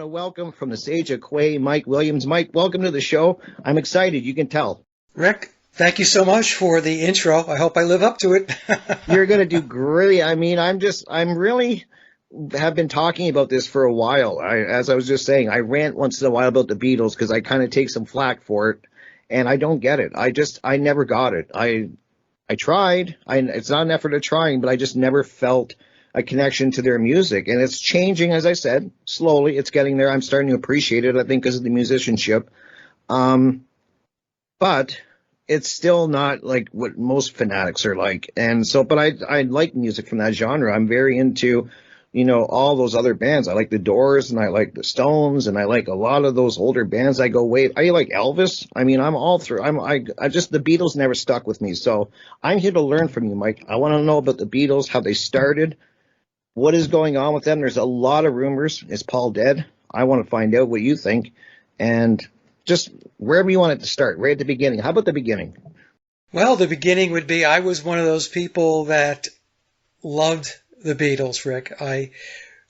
to welcome from the Sage of Quay, Mike Williams. Mike, welcome to the show. I'm excited. You can tell. Rick, thank you so much for the intro. I hope I live up to it. You're going to do great. I mean, I'm really have been talking about this for a while. As I was just saying, I rant once in a while about the Beatles because I kind of take some flack for it, and I don't get it. I never got it. I tried. It's not an effort of trying, but I just never felt a connection to their music. And it's changing, as I said, slowly. It's getting there. I'm starting to appreciate it, I think, because of the musicianship. But it's still not like what most fanatics are like. And so, but I like music from that genre. I'm very into, all those other bands. I like the Doors, and I like the Stones, and I like a lot of those older bands. I like Elvis. I mean, I'm all through. The Beatles never stuck with me. So I'm here to learn from you, Mike. I want to know about the Beatles, how they started, what is going on with them. There's a lot of rumors. Is Paul dead? I want to find out what you think. And just wherever you want it to start, right at the beginning. How about the beginning? Well, the beginning would be I was one of those people that loved the Beatles, Rick. I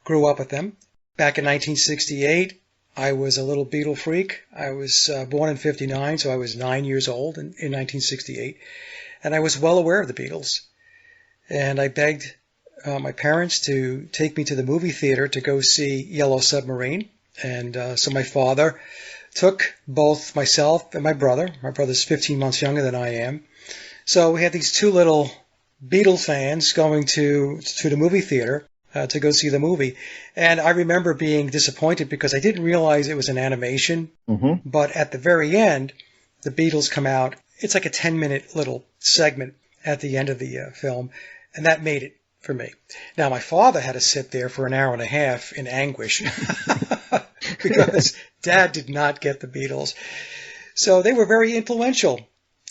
grew up with them. Back in 1968, I was a little Beatle freak. I was born in 59, so I was 9 years old in 1968. And I was well aware of the Beatles. And I begged my parents to take me to the movie theater to go see Yellow Submarine. And so my father took both myself and my brother. My brother's 15 months younger than I am. So we had these two little Beatle fans going to the movie theater to go see the movie. And I remember being disappointed because I didn't realize it was an animation. Mm-hmm. But at the very end, the Beatles come out. It's like a 10-minute little segment at the end of the film. And that made it for me. Now, my father had to sit there for an hour and a half in anguish because Dad did not get the Beatles. So they were very influential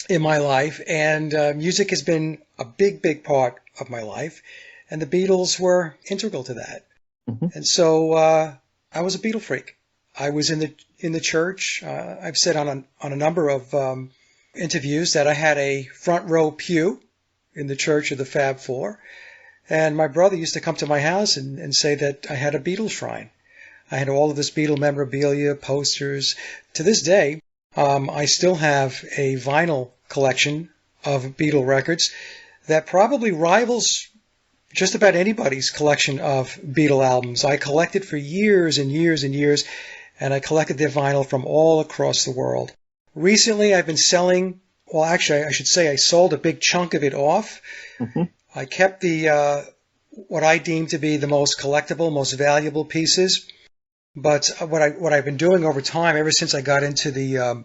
in my life, and music has been a big, big part of my life, and the Beatles were integral to that. Mm-hmm. And so I was a Beatle freak. I was in the church. I've said on a number of interviews that I had a front row pew in the Church of the Fab Four. And my brother used to come to my house and say that I had a Beatles shrine. I had all of this Beatle memorabilia, posters. To this day, I still have a vinyl collection of Beatle records that probably rivals just about anybody's collection of Beatle albums. I collected for years and years and years, and I collected their vinyl from all across the world. Recently, I've been selling, well, actually, I should say I sold a big chunk of it off. Mm-hmm. I kept the what I deem to be the most collectible, most valuable pieces. But what I've been doing over time, ever since I got into the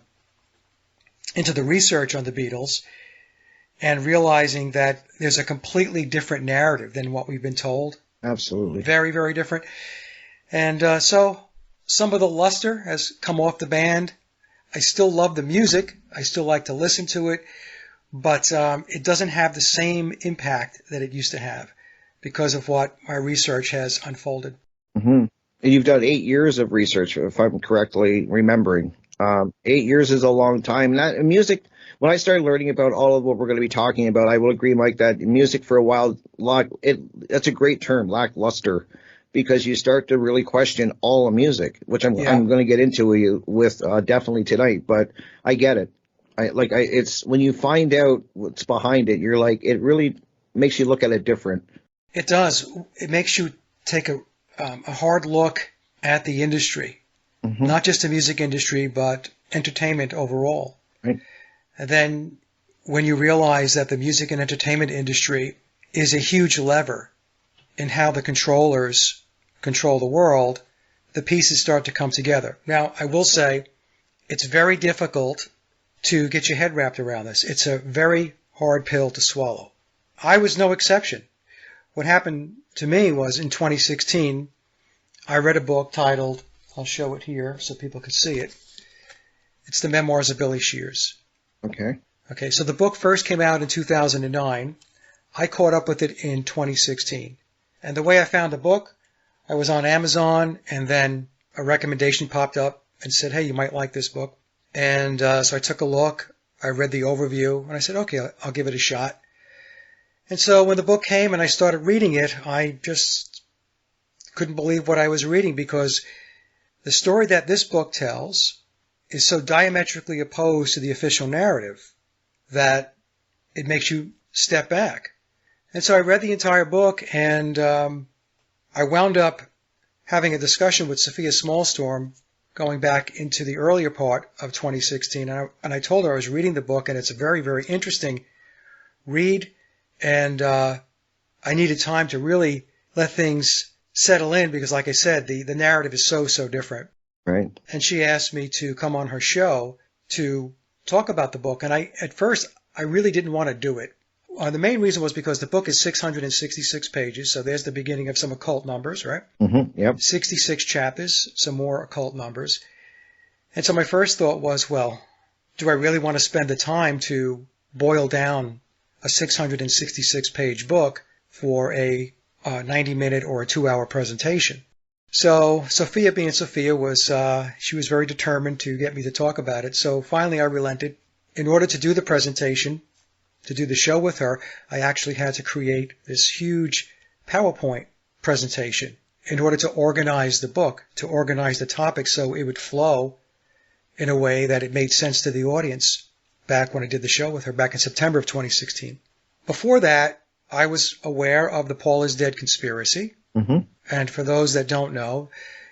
research on the Beatles, and realizing that there's a completely different narrative than what we've been told. Absolutely. Very, very different. And so some of the luster has come off the band. I still love the music. I still like to listen to it. But it doesn't have the same impact that it used to have because of what my research has unfolded. Mm-hmm. You've done 8 years of research, if I'm correctly remembering. 8 years is a long time. Music, when I started learning about all of what we're going to be talking about, I will agree, Mike, that music for a while, that's a great term, lackluster, because you start to really question all of music, which I'm going to get into with definitely tonight. But I get it. It's when you find out what's behind it, you're like, it really makes you look at it different. It does. It makes you take a hard look at the industry, mm-hmm. not just the music industry, but entertainment overall. Right. And then when you realize that the music and entertainment industry is a huge lever in how the controllers control the world, the pieces start to come together. Now, I will say it's very difficult to get your head wrapped around this. It's a very hard pill to swallow. I was no exception. What happened to me was in 2016, I read a book titled, I'll show it here so people can see it. It's the Memoirs of Billy Shears. Okay, so the book first came out in 2009. I caught up with it in 2016. And the way I found the book, I was on Amazon, and then a recommendation popped up and said, hey, you might like this book. And so I took a look. I read the overview, and I said, okay, I'll give it a shot. And so when the book came and I started reading it, I just couldn't believe what I was reading because the the story that this book tells is so diametrically opposed to the official narrative that it makes you step back. And so I read the entire book, and I wound up having a discussion with Sophia Smallstorm going back into the earlier part of 2016. And I told her I was reading the book, and it's a very, very interesting read. And I needed time to really let things settle in because, like I said, the narrative is so different. Right. And she asked me to come on her show to talk about the book. And at first, I really didn't want to do it. The main reason was because the book is 666 pages, so there's the beginning of some occult numbers, right? Mm-hmm. Yep. 66 chapters, some more occult numbers. And so my first thought was, well, do I really want to spend the time to boil down a 666-page book for a 90-minute or a 2-hour presentation? So Sophia, being Sophia, she was very determined to get me to talk about it. So finally I relented. In order to do the presentation, to do the show with her, I actually had to create this huge PowerPoint presentation in order to organize the book, to organize the topics so it would flow in a way that it made sense to the audience back when I did the show with her back in September of 2016. Before that, I was aware of the Paul is Dead conspiracy. Mm-hmm. And for those that don't know,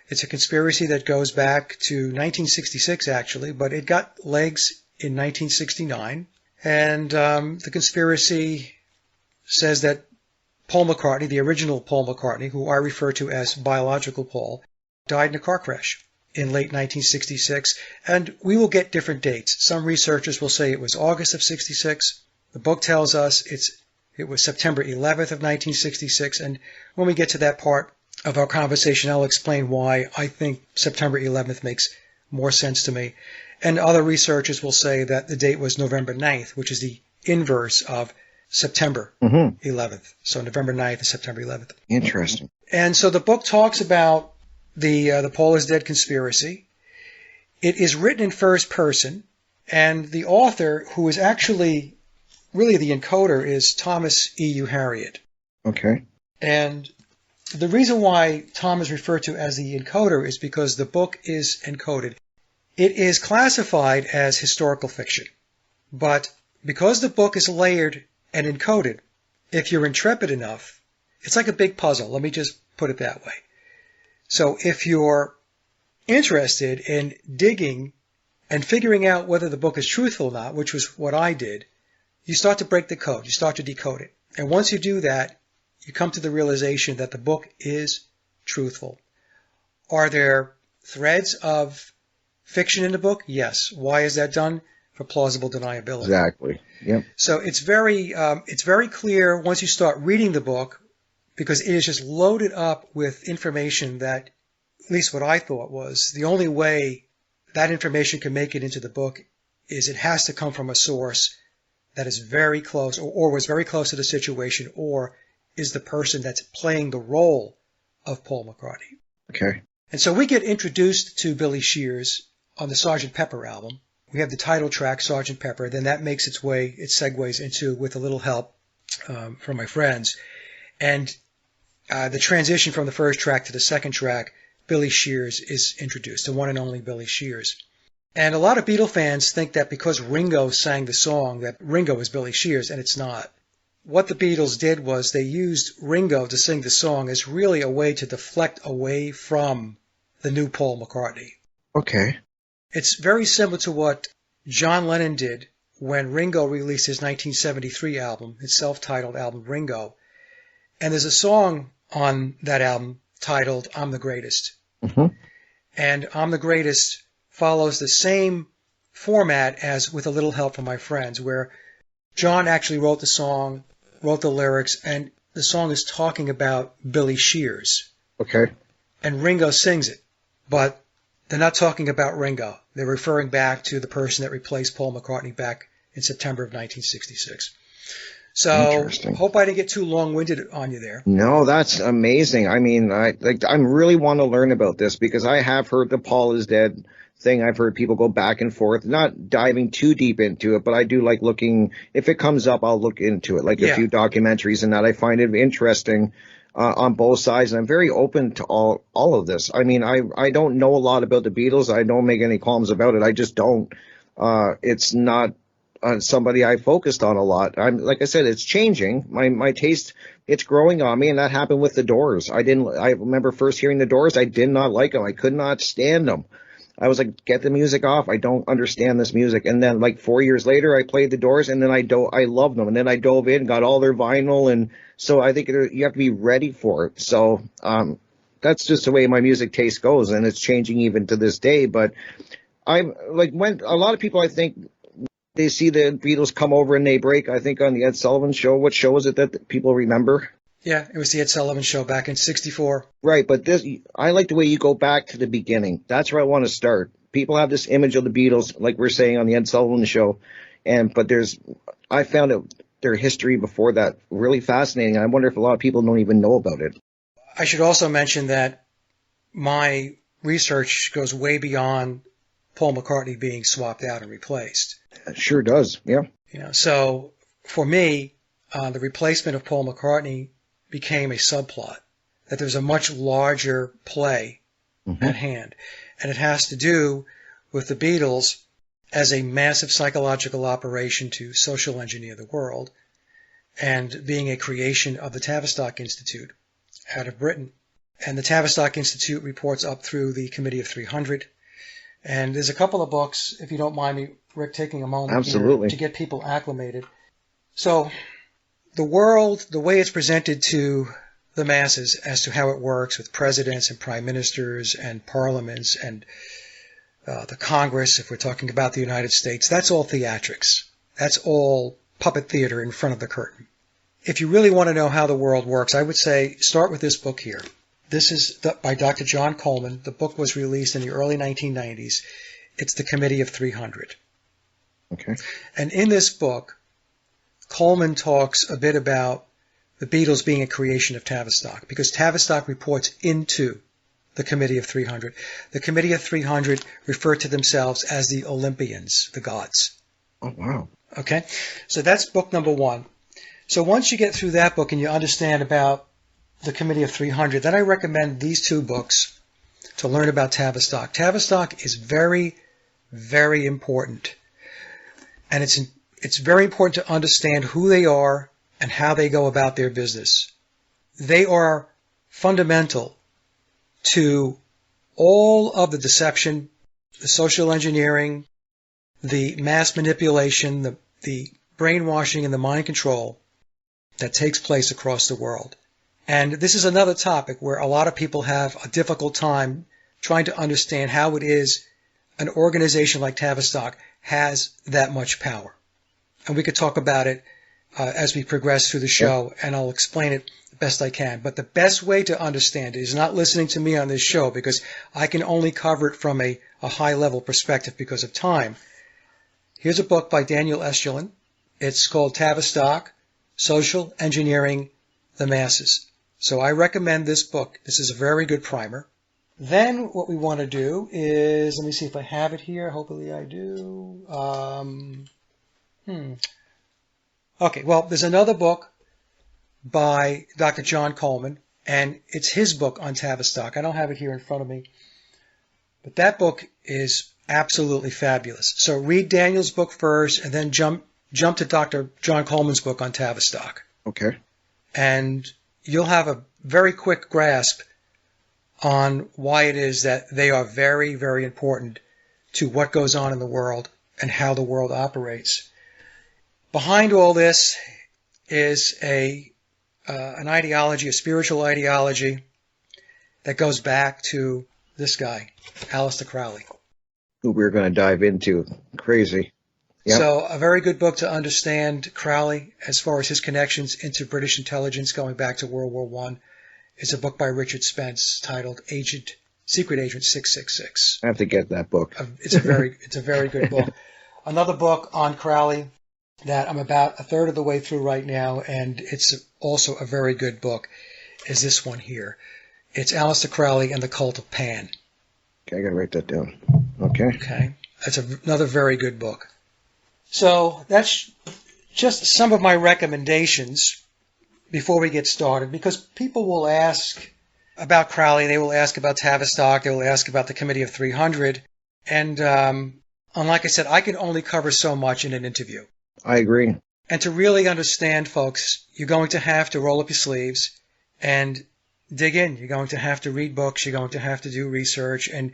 it's a conspiracy that goes back to 1966, actually, but it got legs in 1969. And the conspiracy says that Paul McCartney, the original Paul McCartney, who I refer to as biological Paul, died in a car crash in late 1966. And we will get different dates. Some researchers will say it was August of 66. The book tells us it was September 11th of 1966. And when we get to that part of our conversation, I'll explain why I think September 11th makes more sense to me. And other researchers will say that the date was November 9th, which is the inverse of September 11th. So November 9th is September 11th. Interesting. And so the book talks about the Paul is Dead conspiracy. It is written in first person, and the author, who is actually really the encoder, is Thomas E.U. Harriot. Okay. And the reason why Tom is referred to as the encoder is because the book is encoded. It is classified as historical fiction, but because the book is layered and encoded, if you're intrepid enough, it's like a big puzzle. Let me just put it that way. So if you're interested in digging and figuring out whether the book is truthful or not, which was what I did, you start to break the code. You start to decode it. And once you do that, you come to the realization that the book is truthful. Are there threads of fiction in the book? Yes. Why is that done? For plausible deniability. Exactly. Yep. So it's very clear once you start reading the book, because it is just loaded up with information that, at least what I thought was, the only way that information can make it into the book is it has to come from a source that is very close or was very close to the situation or is the person that's playing the role of Paul McCartney. Okay. And so we get introduced to Billy Shears on the Sgt. Pepper album. We have the title track, Sgt. Pepper. Then that makes it segues into With a Little Help from my friends. And the transition from the first track to the second track, Billy Shears is introduced, the one and only Billy Shears. And a lot of Beatle fans think that because Ringo sang the song, that Ringo is Billy Shears, and it's not. What the Beatles did was they used Ringo to sing the song as really a way to deflect away from the new Paul McCartney. Okay. It's very similar to what John Lennon did when Ringo released his 1973 album, his self-titled album, Ringo. And there's a song on that album titled I'm the Greatest. Mm-hmm. And I'm the Greatest follows the same format as With a Little Help from My Friends, where John actually wrote the song, wrote the lyrics, and the song is talking about Billy Shears. Okay. And Ringo sings it. But they're not talking about Ringo. They're referring back to the person that replaced Paul McCartney back in September of 1966. So, hope I didn't get too long-winded on you there. No, that's amazing. I mean, I really want to learn about this because I have heard the Paul is Dead thing. I've heard people go back and forth, not diving too deep into it, but I do like looking. If it comes up, I'll look into it, like a few documentaries and that. I find it interesting. on both sides, and I'm very open to all of this. I mean, I don't know a lot about the Beatles. I don't make any columns about it. I just don't. It's not somebody I focused on a lot. I'm like I said, it's changing. My taste, it's growing on me, and that happened with the Doors. I remember first hearing the Doors. I did not like them. I could not stand them. I was like, get the music off. I don't understand this music. And then like 4 years later, I played the Doors, and then I loved them. And then I dove in, got all their vinyl. And so I think you have to be ready for it. So that's just the way my music taste goes. And it's changing even to this day. But I'm like, when a lot of people, I think, they see the Beatles come over and they break, I think, on the Ed Sullivan Show. What show is it that people remember? Yeah, it was the Ed Sullivan Show back in '64. Right, but I like the way you go back to the beginning. That's where I want to start. People have this image of the Beatles, like we're saying on the Ed Sullivan Show, but I found their history before that really fascinating. I wonder if a lot of people don't even know about it. I should also mention that my research goes way beyond Paul McCartney being swapped out and replaced. It sure does, yeah. So for me, the replacement of Paul McCartney became a subplot, that there's a much larger play at hand. And it has to do with the Beatles as a massive psychological operation to social engineer the world, and being a creation of the Tavistock Institute out of Britain. And the Tavistock Institute reports up through the Committee of 300. And there's a couple of books, if you don't mind me, Rick, taking a moment here to get people acclimated. So the world, the way it's presented to the masses as to how it works with presidents and prime ministers and parliaments and the Congress, if we're talking about the United States, that's all theatrics. That's all puppet theater in front of the curtain. If you really want to know how the world works, I would say start with this book here. This is by Dr. John Coleman. The book was released in the early 1990s. It's the Committee of 300. Okay. And in this book, Coleman talks a bit about the Beatles being a creation of Tavistock, because Tavistock reports into the Committee of 300. The Committee of 300 refer to themselves as the Olympians, the gods. Oh, wow. Okay? So that's book number one. So once you get through that book and you understand about the Committee of 300, then I recommend these two books to learn about Tavistock. Tavistock is very, very important. And it's very important to understand who they are and how they go about their business. They are fundamental to all of the deception, the social engineering, the mass manipulation, the brainwashing and the mind control that takes place across the world. And this is another topic where a lot of people have a difficult time trying to understand how it is an organization like Tavistock has that much power. And we could talk about it as we progress through the show, and I'll explain it the best I can. But the best way to understand it is not listening to me on this show, because I can only cover it from a high-level perspective because of time. Here's a book by Daniel Estulin. It's called Tavistock, Social Engineering the Masses. So I recommend this book. This is a very good primer. Then what we want to do is, let me see if I have it here. Hopefully I do. Okay, well, there's another book by Dr. John Coleman, and it's his book on Tavistock. I don't have it here in front of me, but that book is absolutely fabulous. So read Daniel's book first, and then jump to Dr. John Coleman's book on Tavistock. Okay. And you'll have a very quick grasp on why it is that they are very, very important to what goes on in the world and how the world operates. Behind all this is an ideology, a spiritual ideology that goes back to this guy, Alister Crowley. Who we're going to dive into. Crazy. Yep. So a very good book to understand Crowley as far as his connections into British intelligence going back to World War I is a book by Richard Spence titled Secret Agent 666. I have to get that book. It's a very good book. Another book on Crowley that I'm about a third of the way through right now, and it's also a very good book, is this one here. It's Alister Crowley and the Cult of Pan. Okay, I got to write that down. Okay. That's another very good book. So that's just some of my recommendations before we get started, because people will ask about Crowley, they will ask about Tavistock, they will ask about the Committee of 300, and like I said, I can only cover so much in an interview. I agree. And to really understand, folks, you're going to have to roll up your sleeves and dig in. You're going to have to read books. You're going to have to do research and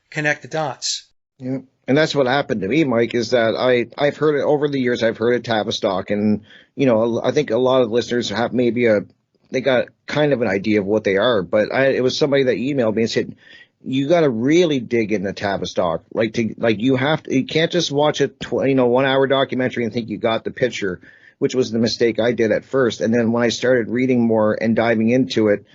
connect the dots. Yeah. And that's what happened to me, Mike, is that I've heard it over the years. I've heard of Tavistock, and, I think a lot of listeners have they got kind of an idea of what they are, but it was somebody that emailed me and said, you got to really dig into Tavistock. You can't just watch a 1 hour documentary and think you got the picture, which was the mistake I did at first. And then when I started reading more and diving into it,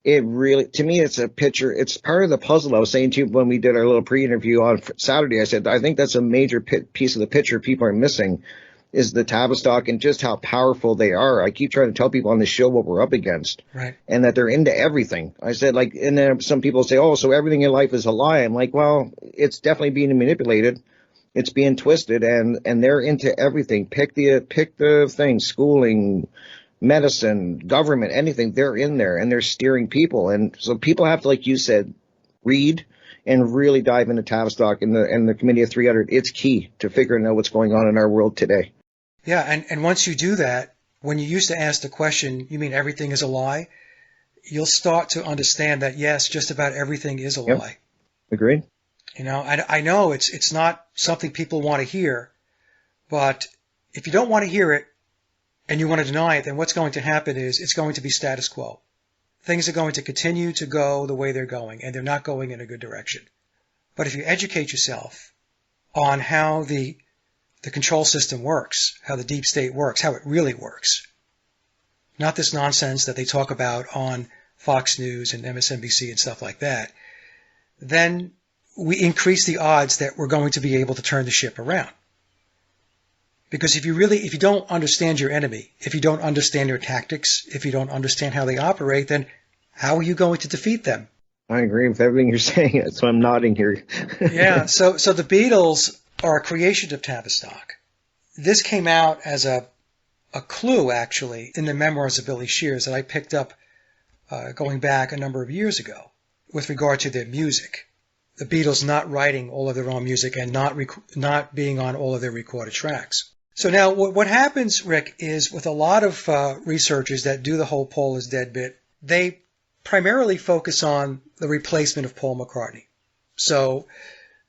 it really, to me, it's a picture. It's part of the puzzle. I was saying to you when we did our little pre-interview on Saturday, I said, I think that's a major piece of the picture people are missing is the Tavistock and just how powerful they are. I keep trying to tell people on the show what we're up against, right? And that they're into everything. I said, and then some people say, oh, so everything in life is a lie. I'm like, well, it's definitely being manipulated. It's being twisted, and they're into everything. Pick the thing, schooling, medicine, government, anything. They're in there, and they're steering people. And so people have to, like you said, read and really dive into Tavistock and the Committee of 300. It's key to figuring out what's going on in our world today. Yeah, and once you do that, when you used to ask the question, you mean everything is a lie? You'll start to understand that, yes, just about everything is a lie. Agreed. I know it's not something people want to hear, but if you don't want to hear it and you want to deny it, then what's going to happen is it's going to be status quo. Things are going to continue to go the way they're going, and they're not going in a good direction. But if you educate yourself on how the control system works, how the deep state works, how it really works, not this nonsense that they talk about on Fox News and MSNBC and stuff like that, then we increase the odds that we're going to be able to turn the ship around. Because if you don't understand your enemy, if you don't understand their tactics, if you don't understand how they operate, then how are you going to defeat them? I agree with everything you're saying. That's why I'm nodding here. Yeah, so the Beatles are a creation of Tavistock. This came out as a clue, actually, in the memoirs of Billy Shears that I picked up going back a number of years ago with regard to their music. The Beatles not writing all of their own music and not being on all of their recorded tracks. So now what happens, Rick, is with a lot of researchers that do the whole Paul is dead bit, they primarily focus on the replacement of Paul McCartney. So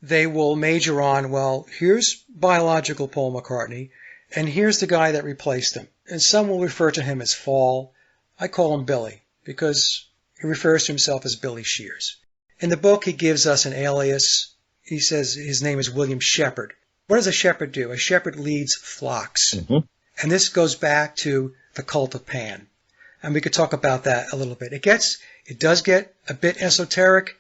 they will major on, well, here's biological Paul McCartney, and here's the guy that replaced him. And some will refer to him as Fall. I call him Billy because he refers to himself as Billy Shears. In the book, he gives us an alias. He says his name is William Shepherd. What does a shepherd do? A shepherd leads flocks. Mm-hmm. And this goes back to the cult of Pan. And we could talk about that a little bit. It does get a bit esoteric.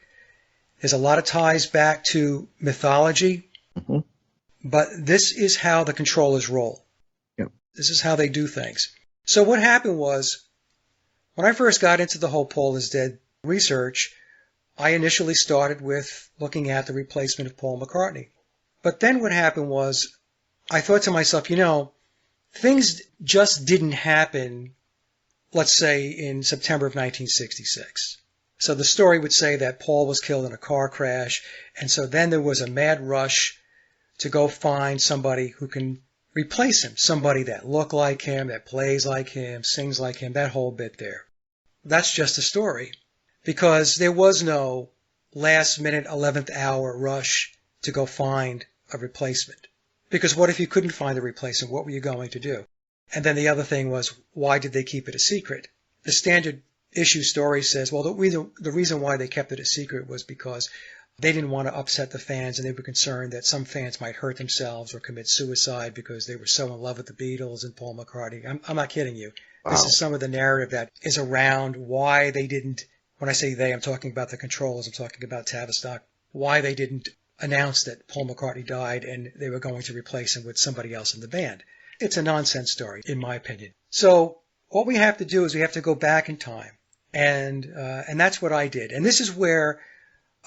There's a lot of ties back to mythology. Mm-hmm. But this is how the controllers roll. Yep. This is how they do things. So what happened was, when I first got into the whole Paul is dead research, I initially started with looking at the replacement of Paul McCartney. But then what happened was, I thought to myself, things just didn't happen, let's say, in September of 1966. So the story would say that Paul was killed in a car crash, and so then there was a mad rush to go find somebody who can replace him, somebody that looked like him, that plays like him, sings like him, that whole bit there. That's just a story, because there was no last-minute 11th hour rush to go find a replacement. Because what if you couldn't find a replacement? What were you going to do? And then the other thing was, why did they keep it a secret? The standard issue story says, well, the reason why they kept it a secret was because they didn't want to upset the fans, and they were concerned that some fans might hurt themselves or commit suicide because they were so in love with the Beatles and Paul McCartney. I'm not kidding you. Wow. This is some of the narrative that is around why they didn't, when I say they, I'm talking about the controllers, I'm talking about Tavistock, why they didn't announce that Paul McCartney died and they were going to replace him with somebody else in the band. It's a nonsense story, in my opinion. So what we have to do is we have to go back in time, and that's what I did. And this is where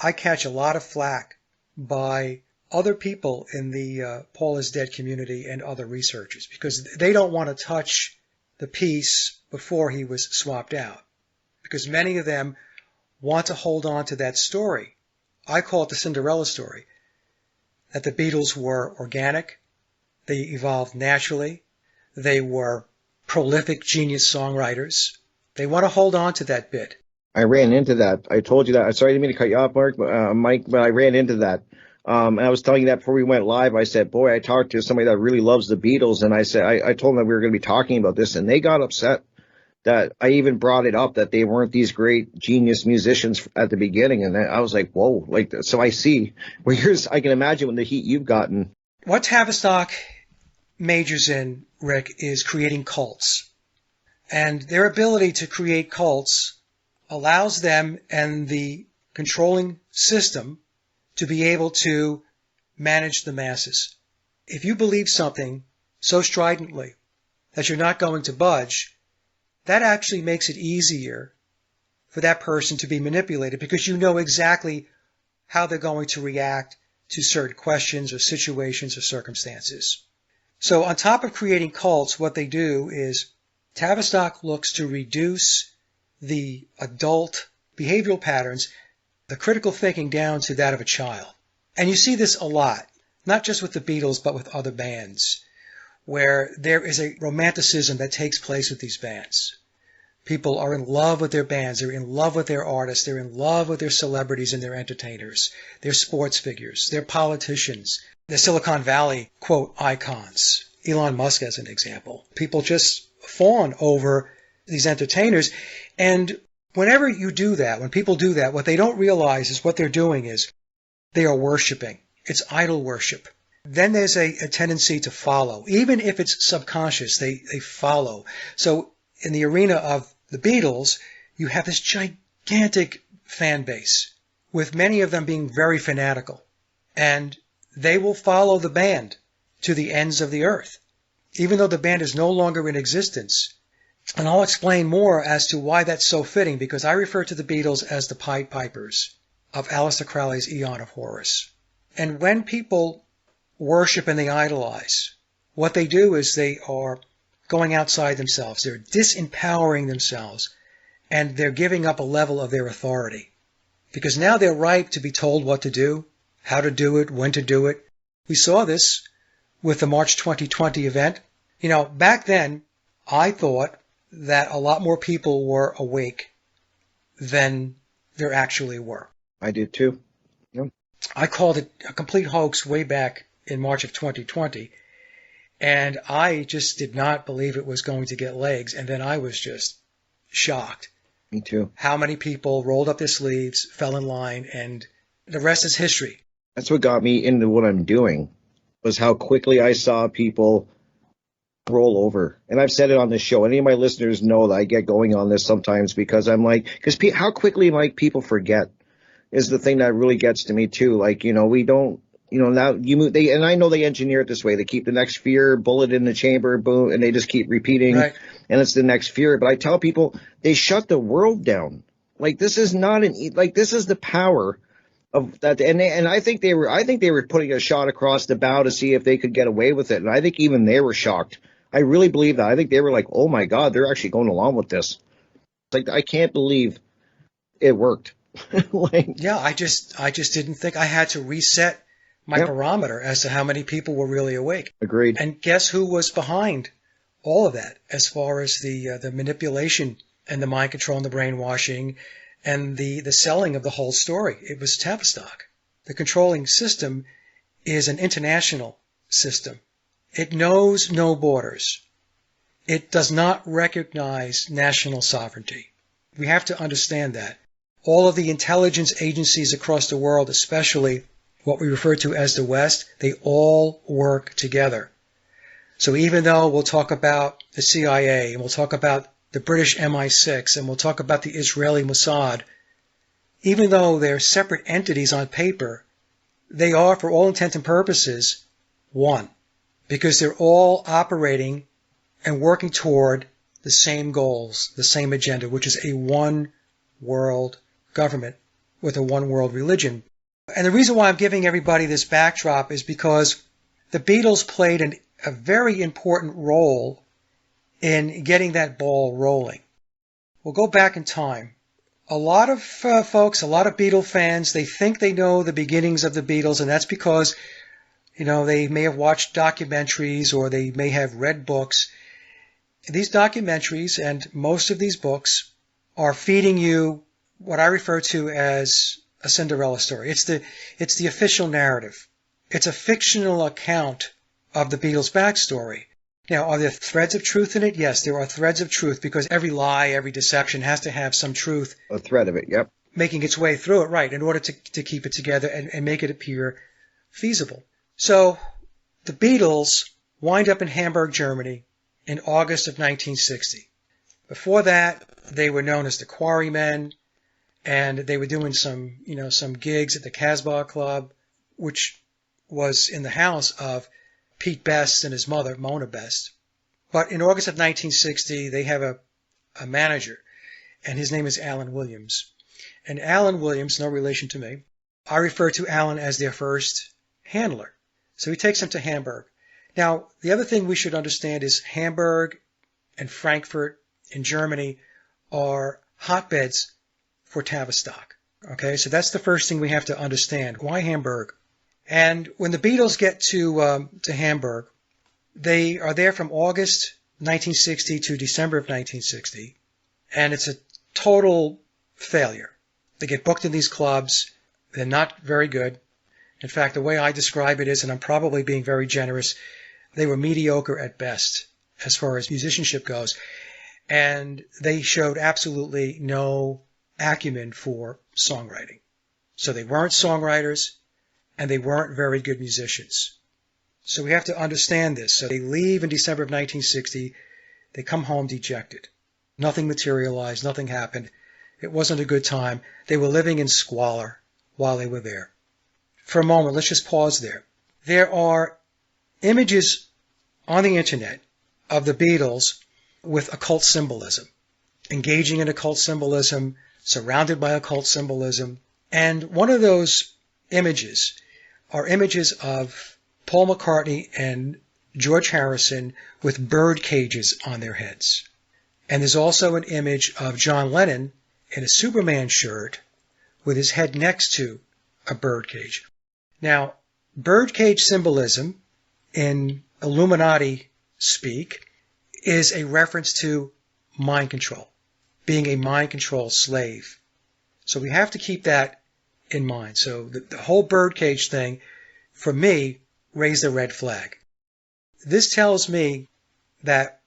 I catch a lot of flack by other people in the Paul is dead community and other researchers, because they don't want to touch the piece before he was swapped out, because many of them want to hold on to that story. I call it the Cinderella story, that the Beatles were organic, they evolved naturally, they were prolific genius songwriters. They want to hold on to that bit. I ran into that. I told you that. Sorry, I didn't mean to cut you off, Mike, but I ran into that. And I was telling you that before we went live. I said, boy, I talked to somebody that really loves the Beatles, and I said, I told them that we were going to be talking about this, and they got upset that I even brought it up, that they weren't these great genius musicians at the beginning. And I was like, whoa, like, so I see where I can imagine when the heat you've gotten. What Tavistock majors in, Rick, is creating cults. And their ability to create cults allows them and the controlling system to be able to manage the masses. If you believe something so stridently that you're not going to budge, that actually makes it easier for that person to be manipulated, because you know exactly how they're going to react to certain questions or situations or circumstances. So on top of creating cults, what they do is Tavistock looks to reduce the adult behavioral patterns, the critical thinking, down to that of a child. And you see this a lot, not just with the Beatles, but with other bands, where there is a romanticism that takes place with these bands. People are in love with their bands, they're in love with their artists, they're in love with their celebrities and their entertainers, their sports figures, their politicians, the Silicon Valley, quote, icons. Elon Musk as an example. People just fawn over these entertainers. And whenever you do that, when people do that, what they don't realize is what they're doing is they are worshiping. It's idol worship. Then there's a tendency to follow. Even if it's subconscious, they follow. So in the arena of the Beatles, you have this gigantic fan base, with many of them being very fanatical. And they will follow the band to the ends of the earth, even though the band is no longer in existence. And I'll explain more as to why that's so fitting, because I refer to the Beatles as the Pied Pipers of Alister Crowley's Aeon of Horus. And when people worship and they idolize, what they do is they are going outside themselves. They're disempowering themselves, and they're giving up a level of their authority. Because now they're ripe to be told what to do, how to do it, when to do it. We saw this with the March 2020 event. You know, back then, I thought that a lot more people were awake than there actually were. I did too. Yep. I called it a complete hoax way back in March of 2020. And I just did not believe it was going to get legs. And then I was just shocked. Me too. How many people rolled up their sleeves, fell in line, and the rest is history. That's what got me into what I'm doing, was how quickly I saw people roll over. And I've said it on this show. Any of my listeners know that I get going on this sometimes, because I'm like, how quickly, Mike, people forget is the thing that really gets to me too. Like, you know, we don't, you know, now you move, and I know they engineer it this way. They keep the next fear, bullet in the chamber, boom, and they just keep repeating, right. And it's the next fear. But I tell people, they shut the world down. Like, this is not this is the power of that. And I think they were putting a shot across the bow to see if they could get away with it. And I think even they were shocked. I really believe that. I think they were like, oh my God, they're actually going along with this. Like, I can't believe it worked. Yeah, I just didn't think. I had to reset my barometer as to how many people were really awake. Agreed. And guess who was behind all of that, as far as the manipulation and the mind control and the brainwashing and the selling of the whole story? It was Tavistock. The controlling system is an international system. It knows no borders. It does not recognize national sovereignty. We have to understand that. All of the intelligence agencies across the world, especially what we refer to as the West, they all work together. So even though we'll talk about the CIA, and we'll talk about the British MI6, and we'll talk about the Israeli Mossad, even though they're separate entities on paper, they are, for all intents and purposes, one. Because they're all operating and working toward the same goals, the same agenda, which is a one world government with a one world religion. And the reason why I'm giving everybody this backdrop is because the Beatles played a very important role in getting that ball rolling. We'll go back in time. A lot of folks, a lot of Beatle fans, they think they know the beginnings of the Beatles, and that's because, they may have watched documentaries or they may have read books. These documentaries and most of these books are feeding you what I refer to as a Cinderella story. It's the official narrative. It's a fictional account of the Beatles' backstory. Now, are there threads of truth in it? Yes, there are threads of truth, because every lie, every deception has to have some truth. A thread of it, yep. Making its way through it, right, in order to keep it together and make it appear feasible. So, the Beatles wind up in Hamburg, Germany in August of 1960. Before that, they were known as the Quarrymen, and they were doing some gigs at the Casbah Club, which was in the house of Pete Best and his mother, Mona Best. But in August of 1960, they have a manager, and his name is Alan Williams. And Alan Williams, no relation to me, I refer to Alan as their first handler. So he takes them to Hamburg. Now, the other thing we should understand is Hamburg and Frankfurt in Germany are hotbeds for Tavistock. Okay, so that's the first thing we have to understand. Why Hamburg? And when the Beatles get to Hamburg, they are there from August 1960 to December of 1960, and it's a total failure. They get booked in these clubs. They're not very good. In fact, the way I describe it is, and I'm probably being very generous, they were mediocre at best as far as musicianship goes, and they showed absolutely no acumen for songwriting. So they weren't songwriters, and they weren't very good musicians. So we have to understand this. So they leave in December of 1960. They come home dejected. Nothing materialized. Nothing happened. It wasn't a good time. They were living in squalor while they were there. For a moment, let's just pause there. There are images on the internet of the Beatles with occult symbolism, engaging in occult symbolism, surrounded by occult symbolism. And one of those images are images of Paul McCartney and George Harrison with bird cages on their heads. And there's also an image of John Lennon in a Superman shirt with his head next to a bird cage. Now, bird cage symbolism in Illuminati speak is a reference to mind control, being a mind control slave. So we have to keep that in mind. So the whole birdcage thing, for me, raised a red flag. This tells me that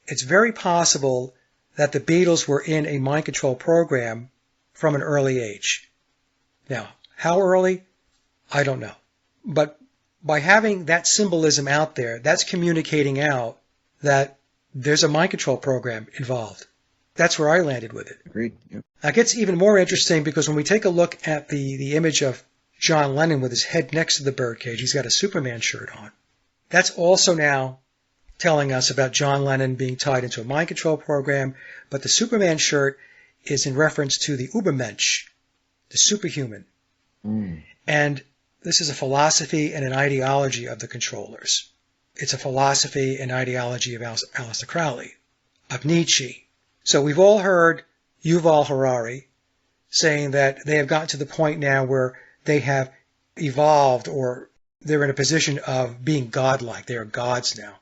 it's very possible that the Beatles were in a mind control program from an early age. Now, how early? I don't know. But by having that symbolism out there, that's communicating out that there's a mind control program involved. That's where I landed with it. Agreed. Yep. Now, it gets even more interesting because when we take a look at the image of John Lennon with his head next to the birdcage, he's got a Superman shirt on. That's also now telling us about John Lennon being tied into a mind control program, but the Superman shirt is in reference to the Übermensch, the superhuman. And this is a philosophy and an ideology of the controllers. It's a philosophy and ideology of Alister Crowley, of Nietzsche. So we've all heard Yuval Harari saying that they have gotten to the point now where they have evolved, or they're in a position of being godlike. They are gods now.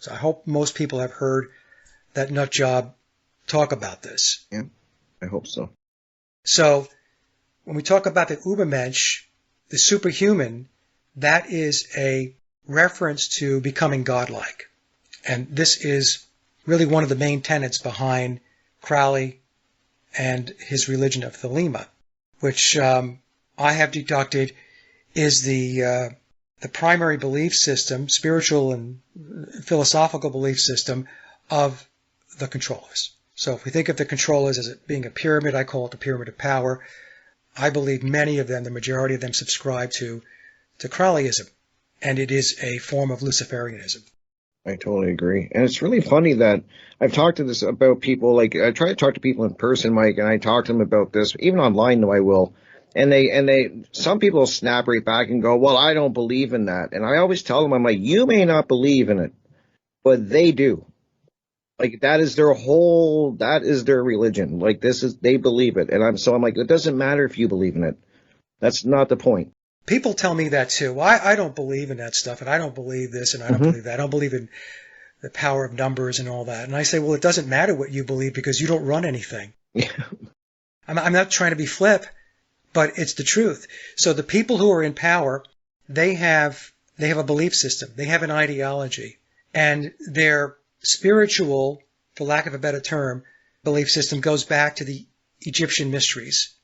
So I hope most people have heard that nut job talk about this. Yeah, I hope so. So when we talk about the Übermensch, the superhuman, that is a reference to becoming godlike. And this is really one of the main tenets behind Crowley and his religion of Thelema, which I have deducted is the primary belief system, spiritual and philosophical belief system of the controllers. So if we think of the controllers as it being a pyramid, I call it the pyramid of power. I believe many of them, the majority of them, subscribe to Crowleyism, and it is a form of Luciferianism. I totally agree. And it's really funny that I've talked to this about people, like I try to talk to people in person, Mike, and I talk to them about this, even online though I will. And some people snap right back and go, well, I don't believe in that. And I always tell them, I'm like, you may not believe in it, but they do. Like that is their religion. Like they believe it. And I'm like, it doesn't matter if you believe in it. That's not the point. People tell me that too. I don't believe in that stuff, and I don't believe this, and I don't Hmm. believe that. I don't believe in the power of numbers and all that. And I say, well, it doesn't matter what you believe because you don't run anything. Yeah. I'm not trying to be flip, but it's the truth. So the people who are in power, they have a belief system. They have an ideology. And their spiritual, for lack of a better term, belief system goes back to the Egyptian mysteries.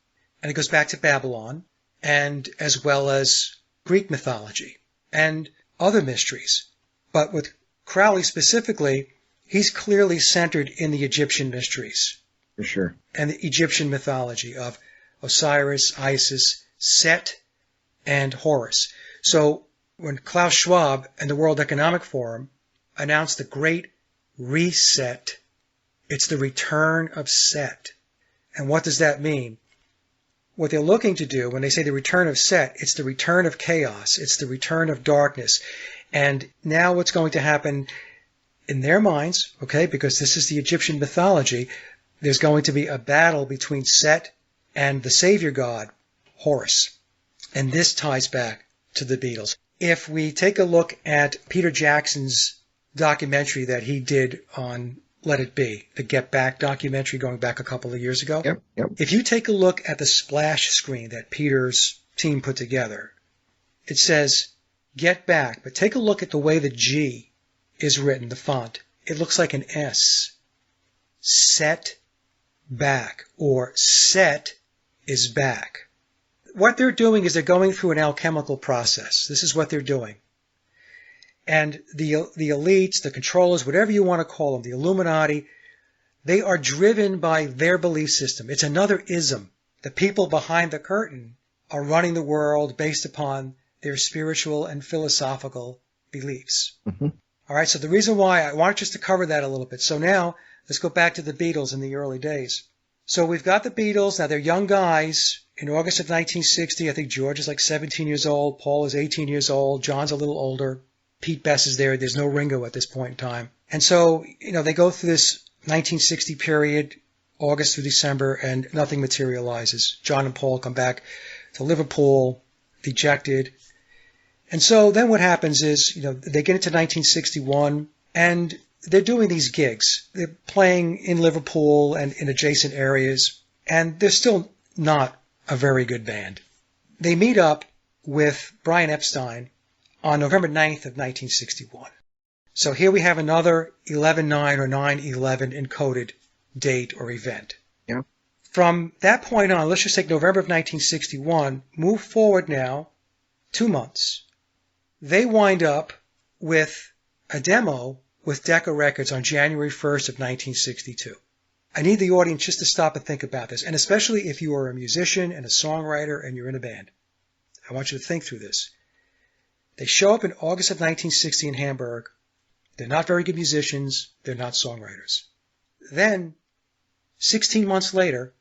And it goes back to Babylon, and as well as Greek mythology and other mysteries. But with Crowley specifically, he's clearly centered in the Egyptian mysteries For sure. and the Egyptian mythology of Osiris, Isis, Set, and Horus. So when Klaus Schwab and the World Economic Forum announced the Great Reset, it's the return of Set. And what does that mean? What they're looking to do when they say the return of Set, it's the return of chaos. It's the return of darkness. And now what's going to happen in their minds, okay, because this is the Egyptian mythology, there's going to be a battle between Set and the savior god, Horus. And this ties back to the Beatles. If we take a look at Peter Jackson's documentary that he did on Let It Be, the Get Back documentary going back a couple of years ago. Yep. Yep. If you take a look at the splash screen that Peter's team put together, it says Get Back, but take a look at the way the G is written, the font. It looks like an S. Set back, or Set is back. What they're doing is they're going through an alchemical process. This is what they're doing. And the elites, the controllers, whatever you want to call them, the Illuminati, they are driven by their belief system. It's another ism. The people behind the curtain are running the world based upon their spiritual and philosophical beliefs. Hmm. All right, so the reason why I wanted just to cover that a little bit. So now let's go back to the Beatles in the early days. So we've got the Beatles. Now they're young guys. In August of 1960, I think George is like 17 years old. Paul is 18 years old. John's a little older. Pete Best is there. There's no Ringo at this point in time. And so, they go through this 1960 period, August through December, and nothing materializes. John and Paul come back to Liverpool, dejected. And so then what happens is, they get into 1961, and they're doing these gigs. They're playing in Liverpool and in adjacent areas, and they're still not a very good band. They meet up with Brian Epstein on November 9th of 1961. So here we have another 11/9 or 9/11 encoded date or event. Yeah. From that point on, let's just take November of 1961, move forward now 2 months. They wind up with a demo with Decca Records on January 1st of 1962. I need the audience just to stop and think about this, and especially if you are a musician and a songwriter and you're in a band. I want you to think through this. They show up in August of 1960 in Hamburg. They're not very good musicians. They're not songwriters. Then, 16 months later,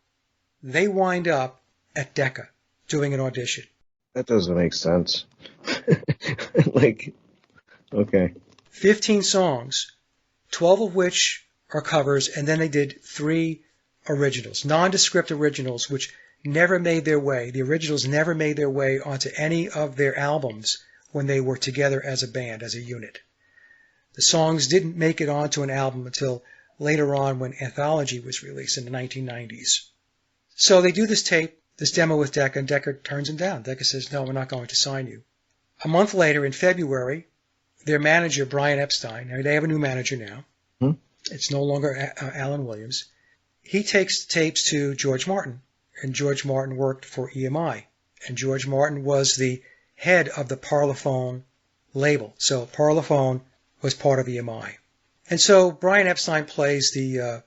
they wind up at Decca doing an audition. That doesn't make sense. Okay. 15 songs, 12 of which are covers, and then they did 3 originals, nondescript originals, which never made their way. The originals never made their way onto any of their albums when they were together as a band, as a unit. The songs didn't make it onto an album until later on when Anthology was released in the 1990s. So they do this tape, this demo with Decca, and Decca turns them down. Decca says, no, we're not going to sign you. A month later, in February, their manager, Brian Epstein, they have a new manager now. It's no longer Alan Williams. He takes the tapes to George Martin, and George Martin worked for EMI. And George Martin was the head of the Parlophone label. So Parlophone was part of EMI. And so Brian Epstein plays the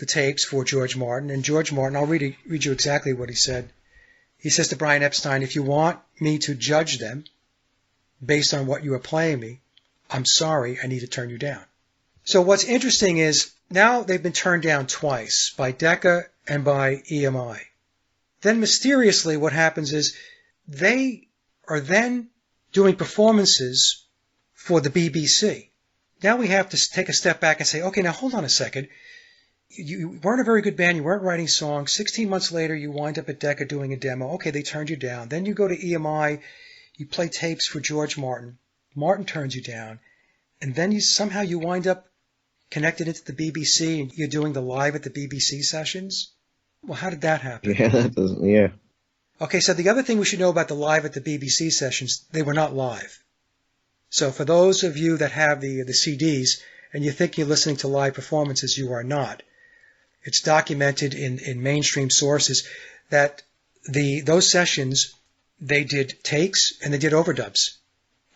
tapes for George Martin, and George Martin, I'll read you exactly what he said. He says to Brian Epstein, if you want me to judge them based on what you are playing me, I'm sorry, I need to turn you down. So what's interesting is now they've been turned down twice, by Decca and by EMI. Then mysteriously what happens is they are then doing performances for the BBC. Now we have to take a step back and say, okay, now hold on a second. You weren't a very good band. You weren't writing songs. 16 months later, you wind up at Decca doing a demo. Okay, they turned you down. Then you go to EMI. You play tapes for George Martin. Martin turns you down. And then somehow you wind up connected into the BBC and you're doing the live at the BBC sessions. Well, how did that happen? Yeah, that doesn't, yeah. Okay, so the other thing we should know about the live at the BBC sessions, they were not live. So for those of you that have the CDs and you think you're listening to live performances, you are not. It's documented in mainstream sources that those sessions, they did takes and they did overdubs.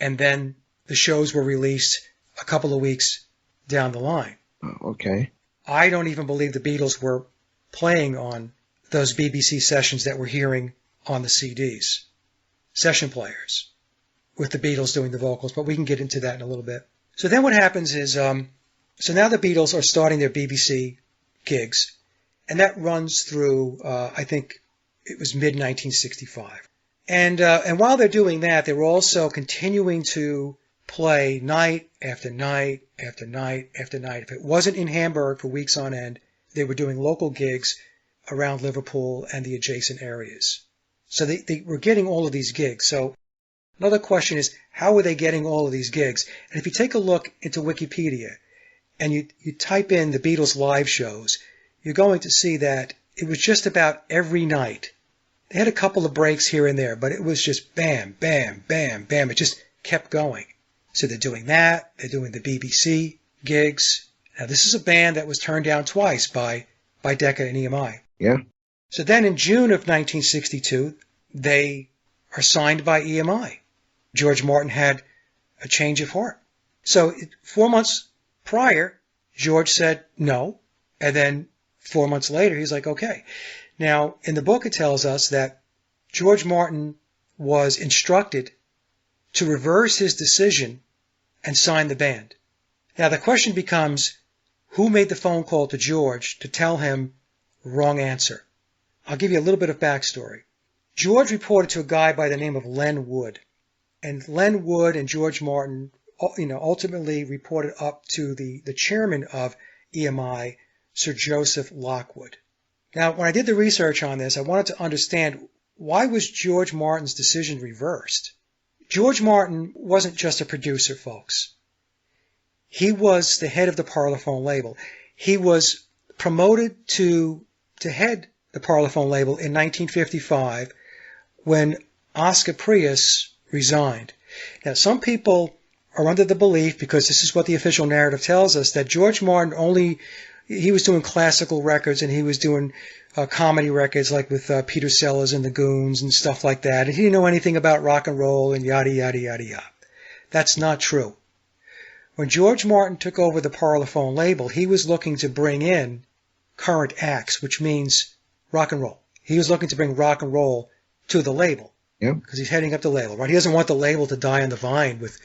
And then the shows were released a couple of weeks down the line. Oh, okay. I don't even believe the Beatles were playing on those BBC sessions that we're hearing on the CDs. Session players with the Beatles doing the vocals, but we can get into that in a little bit. So then what happens is, so now the Beatles are starting their BBC gigs, and that runs through, I think it was mid-1965. And while they're doing that, they were also continuing to play night after night after night after night. If it wasn't in Hamburg for weeks on end, they were doing local gigs around Liverpool and the adjacent areas. So they were getting all of these gigs. So another question is, how were they getting all of these gigs? And if you take a look into Wikipedia and you type in the Beatles live shows, you're going to see that it was just about every night. They had a couple of breaks here and there, but it was just bam, bam, bam, bam. It just kept going. So they're doing that. They're doing the BBC gigs. Now, this is a band that was turned down twice by Decca and EMI. Yeah. So then in June of 1962, they are signed by EMI. George Martin had a change of heart. So 4 months prior, George said no. And then 4 months later, he's like, okay. Now, in the book, it tells us that George Martin was instructed to reverse his decision and sign the band. Now, the question becomes, who made the phone call to George to tell him wrong answer? I'll give you a little bit of backstory. George reported to a guy by the name of Len Wood. And Len Wood and George Martin, ultimately reported up to the chairman of EMI, Sir Joseph Lockwood. Now, when I did the research on this, I wanted to understand, why was George Martin's decision reversed? George Martin wasn't just a producer, folks. He was the head of the Parlophone label. He was promoted to head the Parlophone label in 1955 when Oscar Prius resigned. Now, some people are under the belief, because this is what the official narrative tells us, that George Martin he was doing classical records and he was doing comedy records like with Peter Sellers and the Goons and stuff like that. And he didn't know anything about rock and roll and yada, yada, yada, yada. That's not true. When George Martin took over the Parlophone label, he was looking to bring in current acts, which means rock and roll. He was looking to bring rock and roll to the label. Yeah. Because he's heading up the label, right? He doesn't want the label to die on the vine with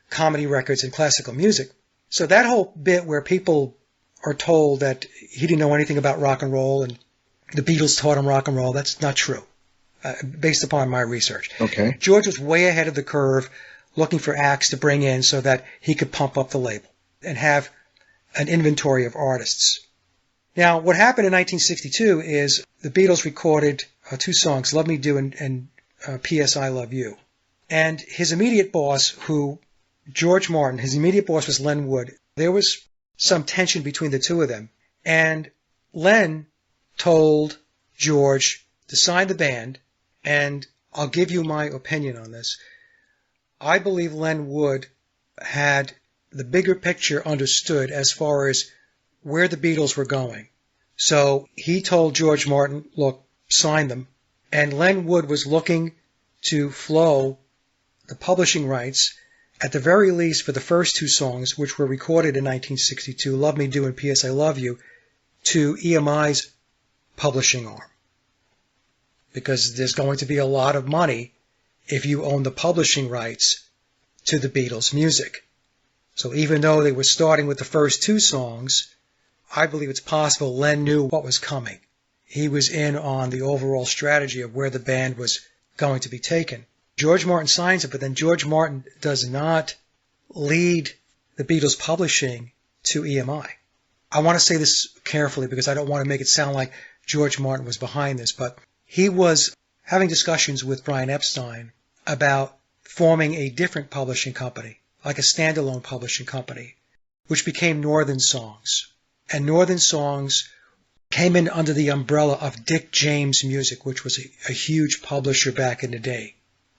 comedy records and classical music. So that whole bit where people are told that he didn't know anything about rock and roll and the Beatles taught him rock and roll, that's not true, based upon my research. Okay. George was way ahead of the curve, looking for acts to bring in so that he could pump up the label and have an inventory of artists. Now, what happened in 1962 is the Beatles recorded two songs, Love Me Do and P.S. I Love You. And his immediate boss, George Martin, his immediate boss was Len Wood. There was some tension between the two of them. And Len told George to sign the band, and I'll give you my opinion on this. I believe Len Wood had the bigger picture understood as far as where the Beatles were going. So he told George Martin, look, sign them. And Len Wood was looking to flow the publishing rights, at the very least for the first two songs, which were recorded in 1962, Love Me Do and P.S. I Love You, to EMI's publishing arm. Because there's going to be a lot of money if you own the publishing rights to the Beatles' music. So even though they were starting with the first two songs, I believe it's possible Len knew what was coming. He was in on the overall strategy of where the band was going to be taken. George Martin signs it, but then George Martin does not lead the Beatles publishing to EMI. I want to say this carefully because I don't want to make it sound like George Martin was behind this, but he was having discussions with Brian Epstein about forming a different publishing company, like a standalone publishing company, which became Northern Songs. And Northern Songs came in under the umbrella of Dick James Music, which was a huge publisher back in the day.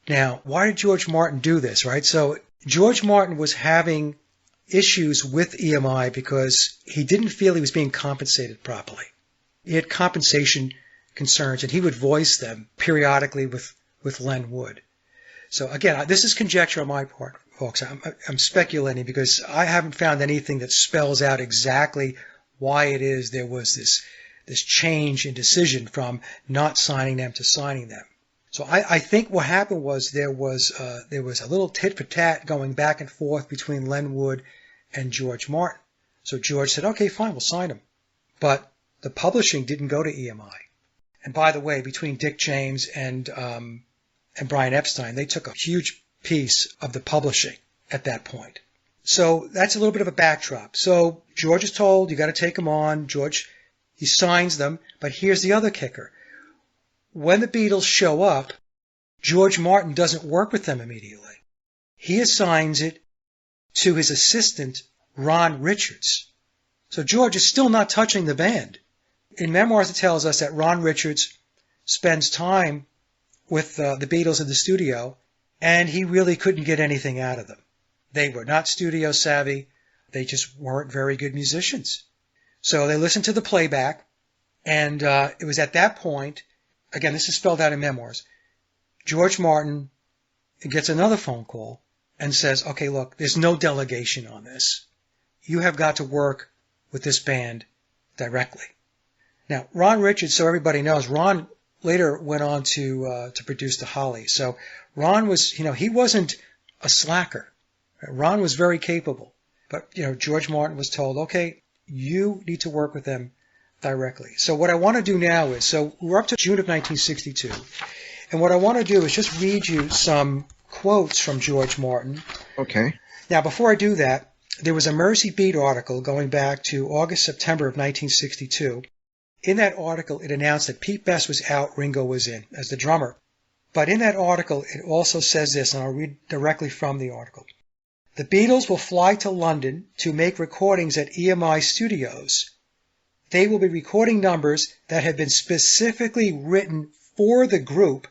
Now, why did George Martin do this, right? So George Martin was having issues with EMI because he didn't feel he was being compensated properly. He had compensation concerns, and he would voice them periodically with Len Wood. So again, this is conjecture on my part, folks. I'm speculating because I haven't found anything that spells out exactly why it is there was this change in decision from not signing them to signing them. So I think what happened was there was a little tit for tat going back and forth between Len Wood and George Martin. So George said, okay, fine, we'll sign him. But the publishing didn't go to EMI. And by the way, between Dick James and Brian Epstein, they took a huge piece of the publishing at that point. So that's a little bit of a backdrop. So George is told, you got to take them on. George, he signs them. But here's the other kicker. When the Beatles show up, George Martin doesn't work with them immediately. He assigns it to his assistant, Ron Richards. So George is still not touching the band. In memoirs, it tells us that Ron Richards spends time with the Beatles in the studio, and he really couldn't get anything out of them. They were not studio savvy. They just weren't very good musicians. So they listened to the playback, and it was at that point, again, this is spelled out in memoirs, George Martin gets another phone call and says, okay, look, there's no delegation on this. You have got to work with this band directly. Now, Ron Richards, so everybody knows, Ron later went on to produce the Hollies. So Ron was, he wasn't a slacker. Ron was very capable. But, George Martin was told, okay, you need to work with them directly. So what I want to do now is, so we're up to June of 1962. And what I want to do is just read you some quotes from George Martin. Okay. Now, before I do that, there was a Mersey Beat article going back to August, September of 1962. In that article, it announced that Pete Best was out, Ringo was in as the drummer. But in that article, it also says this, and I'll read directly from the article. The Beatles will fly to London to make recordings at EMI Studios. They will be recording numbers that have been specifically written for the group,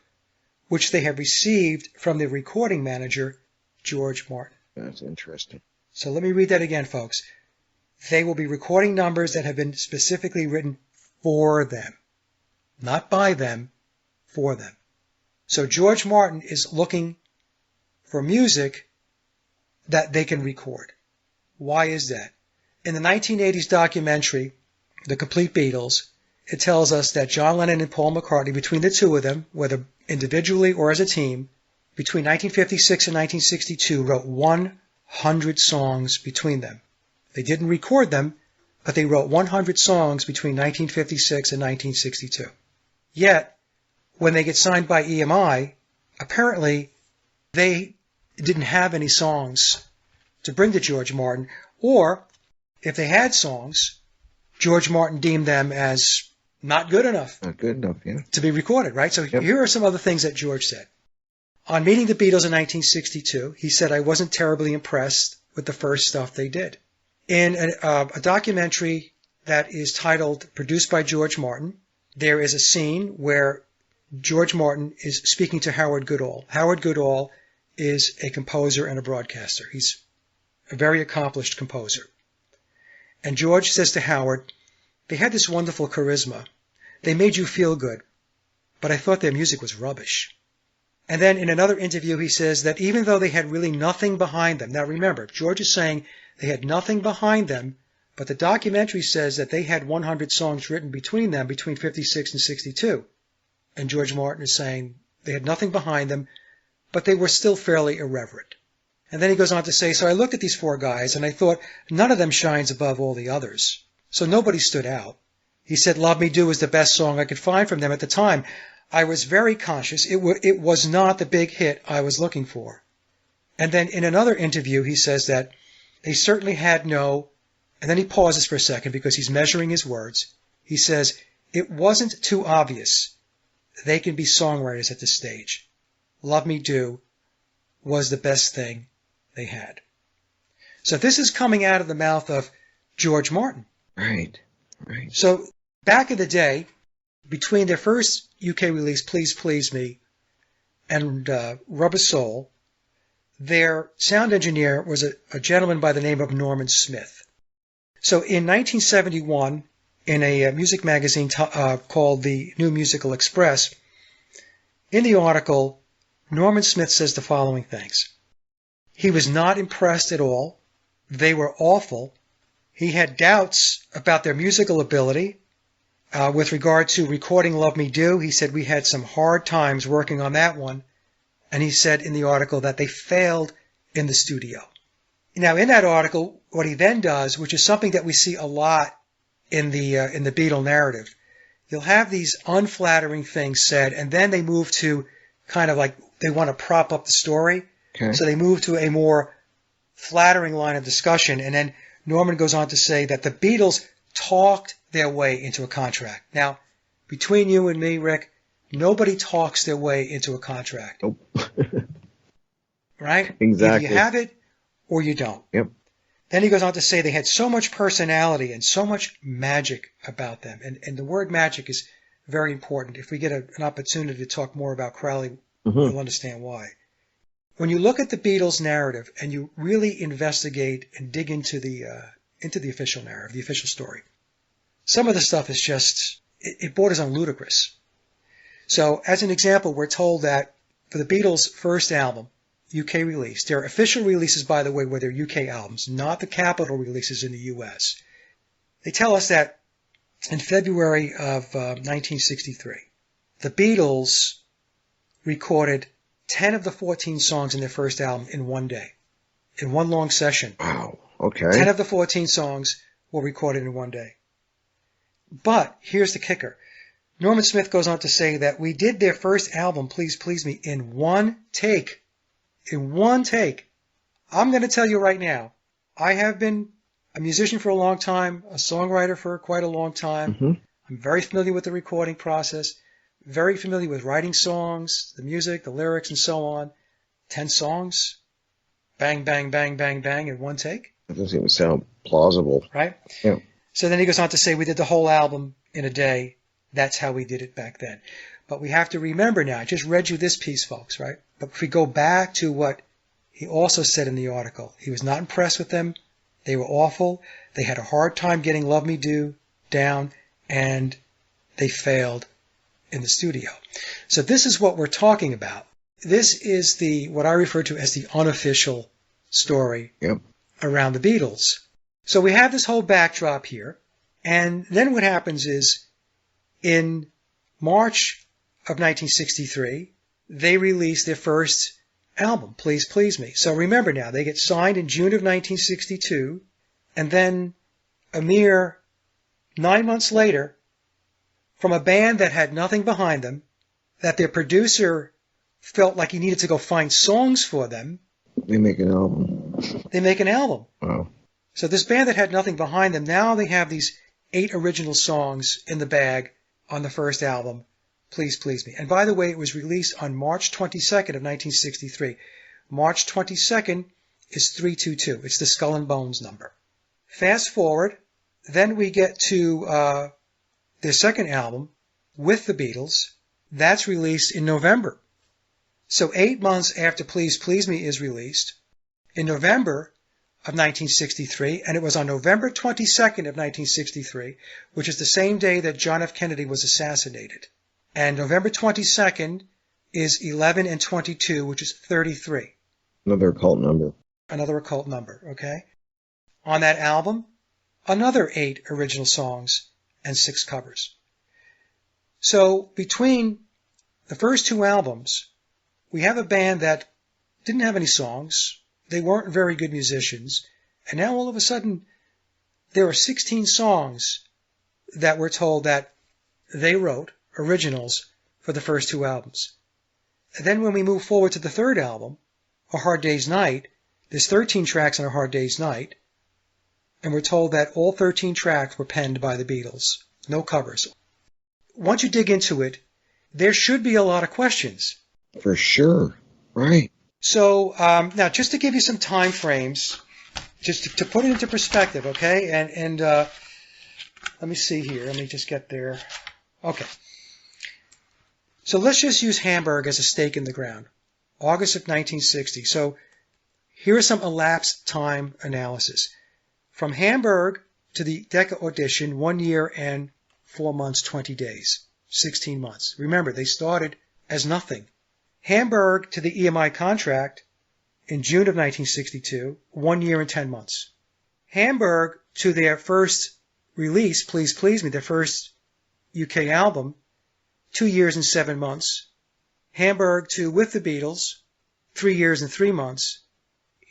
which they have received from the recording manager, George Martin. That's interesting. So let me read that again, folks. They will be recording numbers that have been specifically written for them. Not by them, for them. So George Martin is looking for music that they can record. Why is that? In the 1980s documentary, The Complete Beatles, it tells us that John Lennon and Paul McCartney, between the two of them, whether individually or as a team, between 1956 and 1962 wrote 100 songs between them. They didn't record them, but they wrote 100 songs between 1956 and 1962. Yet, when they get signed by EMI, apparently they didn't have any songs to bring to George Martin, or if they had songs, George Martin deemed them as not good enough. Not good enough, yeah. To be recorded, right? So Here are some other things that George said. On meeting the Beatles in 1962, he said, I wasn't terribly impressed with the first stuff they did. In a documentary that is titled Produced by George Martin, there is a scene where George Martin is speaking to Howard Goodall. Howard Goodall is a composer and a broadcaster. He's a very accomplished composer. And George says to Howard, they had this wonderful charisma. They made you feel good, but I thought their music was rubbish. And then in another interview, he says that even though they had really nothing behind them, now remember, George is saying they had nothing behind them, but the documentary says that they had 100 songs written between them between 56 and 62. And George Martin is saying they had nothing behind them, but they were still fairly irreverent. And then he goes on to say, so I looked at these four guys and I thought none of them shines above all the others. So nobody stood out. He said, Love Me Do was the best song I could find from them at the time. I was very conscious it was not the big hit I was looking for. And then in another interview, he says that they certainly had no, and then he pauses for a second because he's measuring his words. He says, it wasn't too obvious. They can be songwriters at this stage. Love Me Do was the best thing they had. So this is coming out of the mouth of George Martin. Right, right. So back in the day, between their first UK release, Please Please Me, and Rubber Soul, their sound engineer was a gentleman by the name of Norman Smith. So in 1971, in a music magazine called the New Musical Express, in the article, Norman Smith says the following things. He was not impressed at all. They were awful. He had doubts about their musical ability. With regard to recording Love Me Do, he said we had some hard times working on that one. And he said in the article that they failed in the studio. Now, in that article, what he then does, which is something that we see a lot in the Beatle narrative, you'll have these unflattering things said, and then they move to kind of like they want to prop up the story. Okay. So they move to a more flattering line of discussion, and then Norman goes on to say that the Beatles talked their way into a contract. Now, between you and me, Rick, nobody talks their way into a contract. Nope. Right? Exactly. Either you have it or you don't. Yep. Then he goes on to say they had so much personality and so much magic about them. And the word magic is very important. If we get an opportunity to talk more about Crowley, we'll understand why. When you look at the Beatles narrative and you really investigate and dig into the official narrative, the official story, some of the stuff is just, it borders on ludicrous. So as an example, we're told that for the Beatles' first album, UK release, their official releases, by the way, were their UK albums, not the capital releases in the US. They tell us that in February of 1963, the Beatles recorded 10 of the 14 songs in their first album in one day, in one long session. Wow, okay. 10 of the 14 songs were recorded in one day. But here's the kicker. Norman Smith goes on to say that we did their first album, Please Please Me, in one take. In one take. I'm going to tell you right now, I have been a musician for a long time, a songwriter for quite a long time. Mm-hmm. I'm very familiar with the recording process, very familiar with writing songs, the music, the lyrics, and so on. 10 songs, bang, bang, bang, bang, bang, in one take. That doesn't even sound plausible. Right? Yeah. So then he goes on to say we did the whole album in a day. That's how we did it back then. But we have to remember now, I just read you this piece, folks, right? But if we go back to what he also said in the article, he was not impressed with them. They were awful. They had a hard time getting Love Me Do down, and they failed in the studio. So this is what we're talking about. This is what I refer to as the unofficial story around the Beatles. So we have this whole backdrop here, and then what happens is in March of 1963, they release their first album, Please Please Me. So remember now, they get signed in June of 1962, and then a mere 9 months later, from a band that had nothing behind them, that their producer felt like he needed to go find songs for them, they make an album. They make an album. Wow. So this band that had nothing behind them, now they have these 8 original songs in the bag on the first album, Please Please Me. And by the way, it was released on March 22nd of 1963. March 22nd is 322. It's the Skull and Bones number. Fast forward, then we get to their second album, With the Beatles. That's released in November. So 8 months after Please Please Me is released, in November of 1963, and it was on November 22nd of 1963, which is the same day that John F. Kennedy was assassinated. And November 22nd is 11 and 22, which is 33. Another occult number. Another occult number, okay? On that album, another 8 original songs and 6 covers. So between the first 2 albums, we have a band that didn't have any songs. They weren't very good musicians. And now all of a sudden, there are 16 songs that we're told that they wrote, originals, for the first 2 albums. And then when we move forward to the third album, A Hard Day's Night, There's 13 tracks on A Hard Day's Night, and we're told that all 13 tracks were penned by the Beatles. No covers. Once you dig into it, there should be a lot of questions. For sure. Right. So now, just to give you some time frames, just to put it into perspective, okay? And let me see here. Let me just get there. Okay. So let's just use Hamburg as a stake in the ground. August of 1960. So here is some elapsed time analysis. From Hamburg to the Decca audition, 1 year and 4 months, 20 days, 16 months. Remember, they started as nothing. Hamburg to the EMI contract in June of 1962, 1 year and 10 months. Hamburg to their first release, Please Please Me, their first UK album, 2 years and 7 months. Hamburg to With the Beatles, 3 years and 3 months.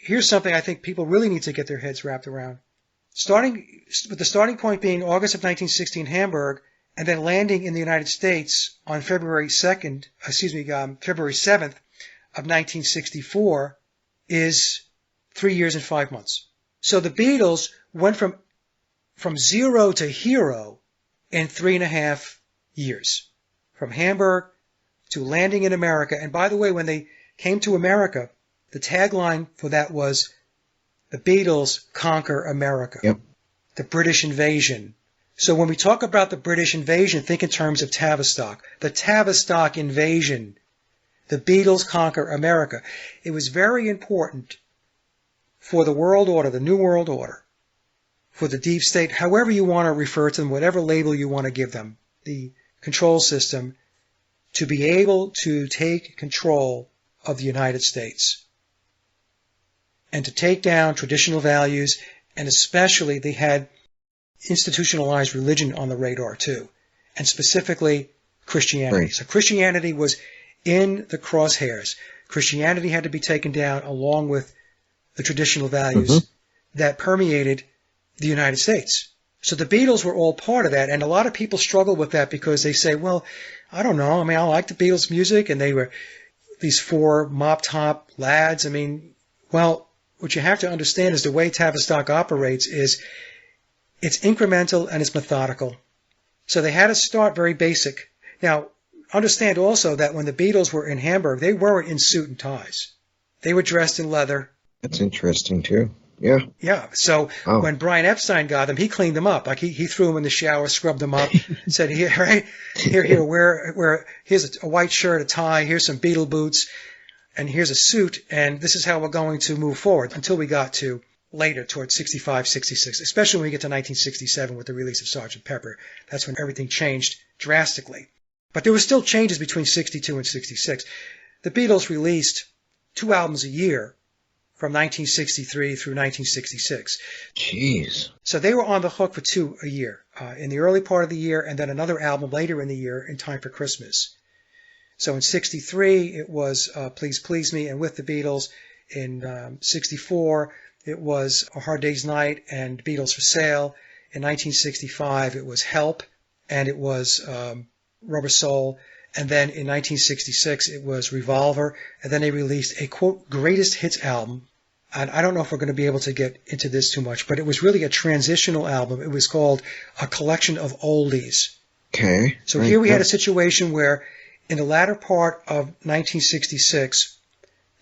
Here's something I think people really need to get their heads wrapped around. Starting with the starting point being August of 1960 in Hamburg, and then landing in the United States on February 7th of 1964 is 3 years and 5 months. So the Beatles went from zero to hero in 3.5 years. From Hamburg to landing in America. And by the way, when they came to America, the tagline for that was, the Beatles conquer America. Yep. The British invasion. So when we talk about the British invasion, think in terms of Tavistock. The Tavistock invasion. The Beatles conquer America. It was very important for the world order, the New World Order, for the deep state, however you want to refer to them, whatever label you want to give them, the control system, to be able to take control of the United States and to take down traditional values, and especially they had institutionalized religion on the radar too, and specifically Christianity. Right. So Christianity was in the crosshairs. Christianity had to be taken down along with the traditional values that permeated the United States. So the Beatles were all part of that, and a lot of people struggle with that because they say, well, I don't know. I mean, I like the Beatles' music, and they were these 4 mop-top lads. I mean, well, what you have to understand is the way Tavistock operates is it's incremental and it's methodical. So they had to start very basic. Now, understand also that when the Beatles were in Hamburg, they weren't in suit and ties. They were dressed in leather. That's interesting, too. Yeah. Yeah. So when Brian Epstein got them, he cleaned them up. Like he threw them in the shower, scrubbed them up, said, here, right? Here, wear, here's a white shirt, a tie, here's some Beatle boots, and here's a suit, and this is how we're going to move forward until we got to later, towards 65, 66, especially when we get to 1967 with the release of Sgt. Pepper. That's when everything changed drastically. But there were still changes between 62 and 66. The Beatles released 2 albums a year from 1963 through 1966. Jeez. So they were on the hook for 2 a year, in the early part of the year, and then another album later in the year in time for Christmas. So in 63, it was Please Please Me and With the Beatles. In 64, it was A Hard Day's Night and Beatles for Sale. In 1965, it was Help, and it was Rubber Soul. And then in 1966, it was Revolver. And then they released a, quote, greatest hits album. And I don't know if we're going to be able to get into this too much, but it was really a transitional album. It was called A Collection of Oldies. Okay. So here we had a situation where in the latter part of 1966,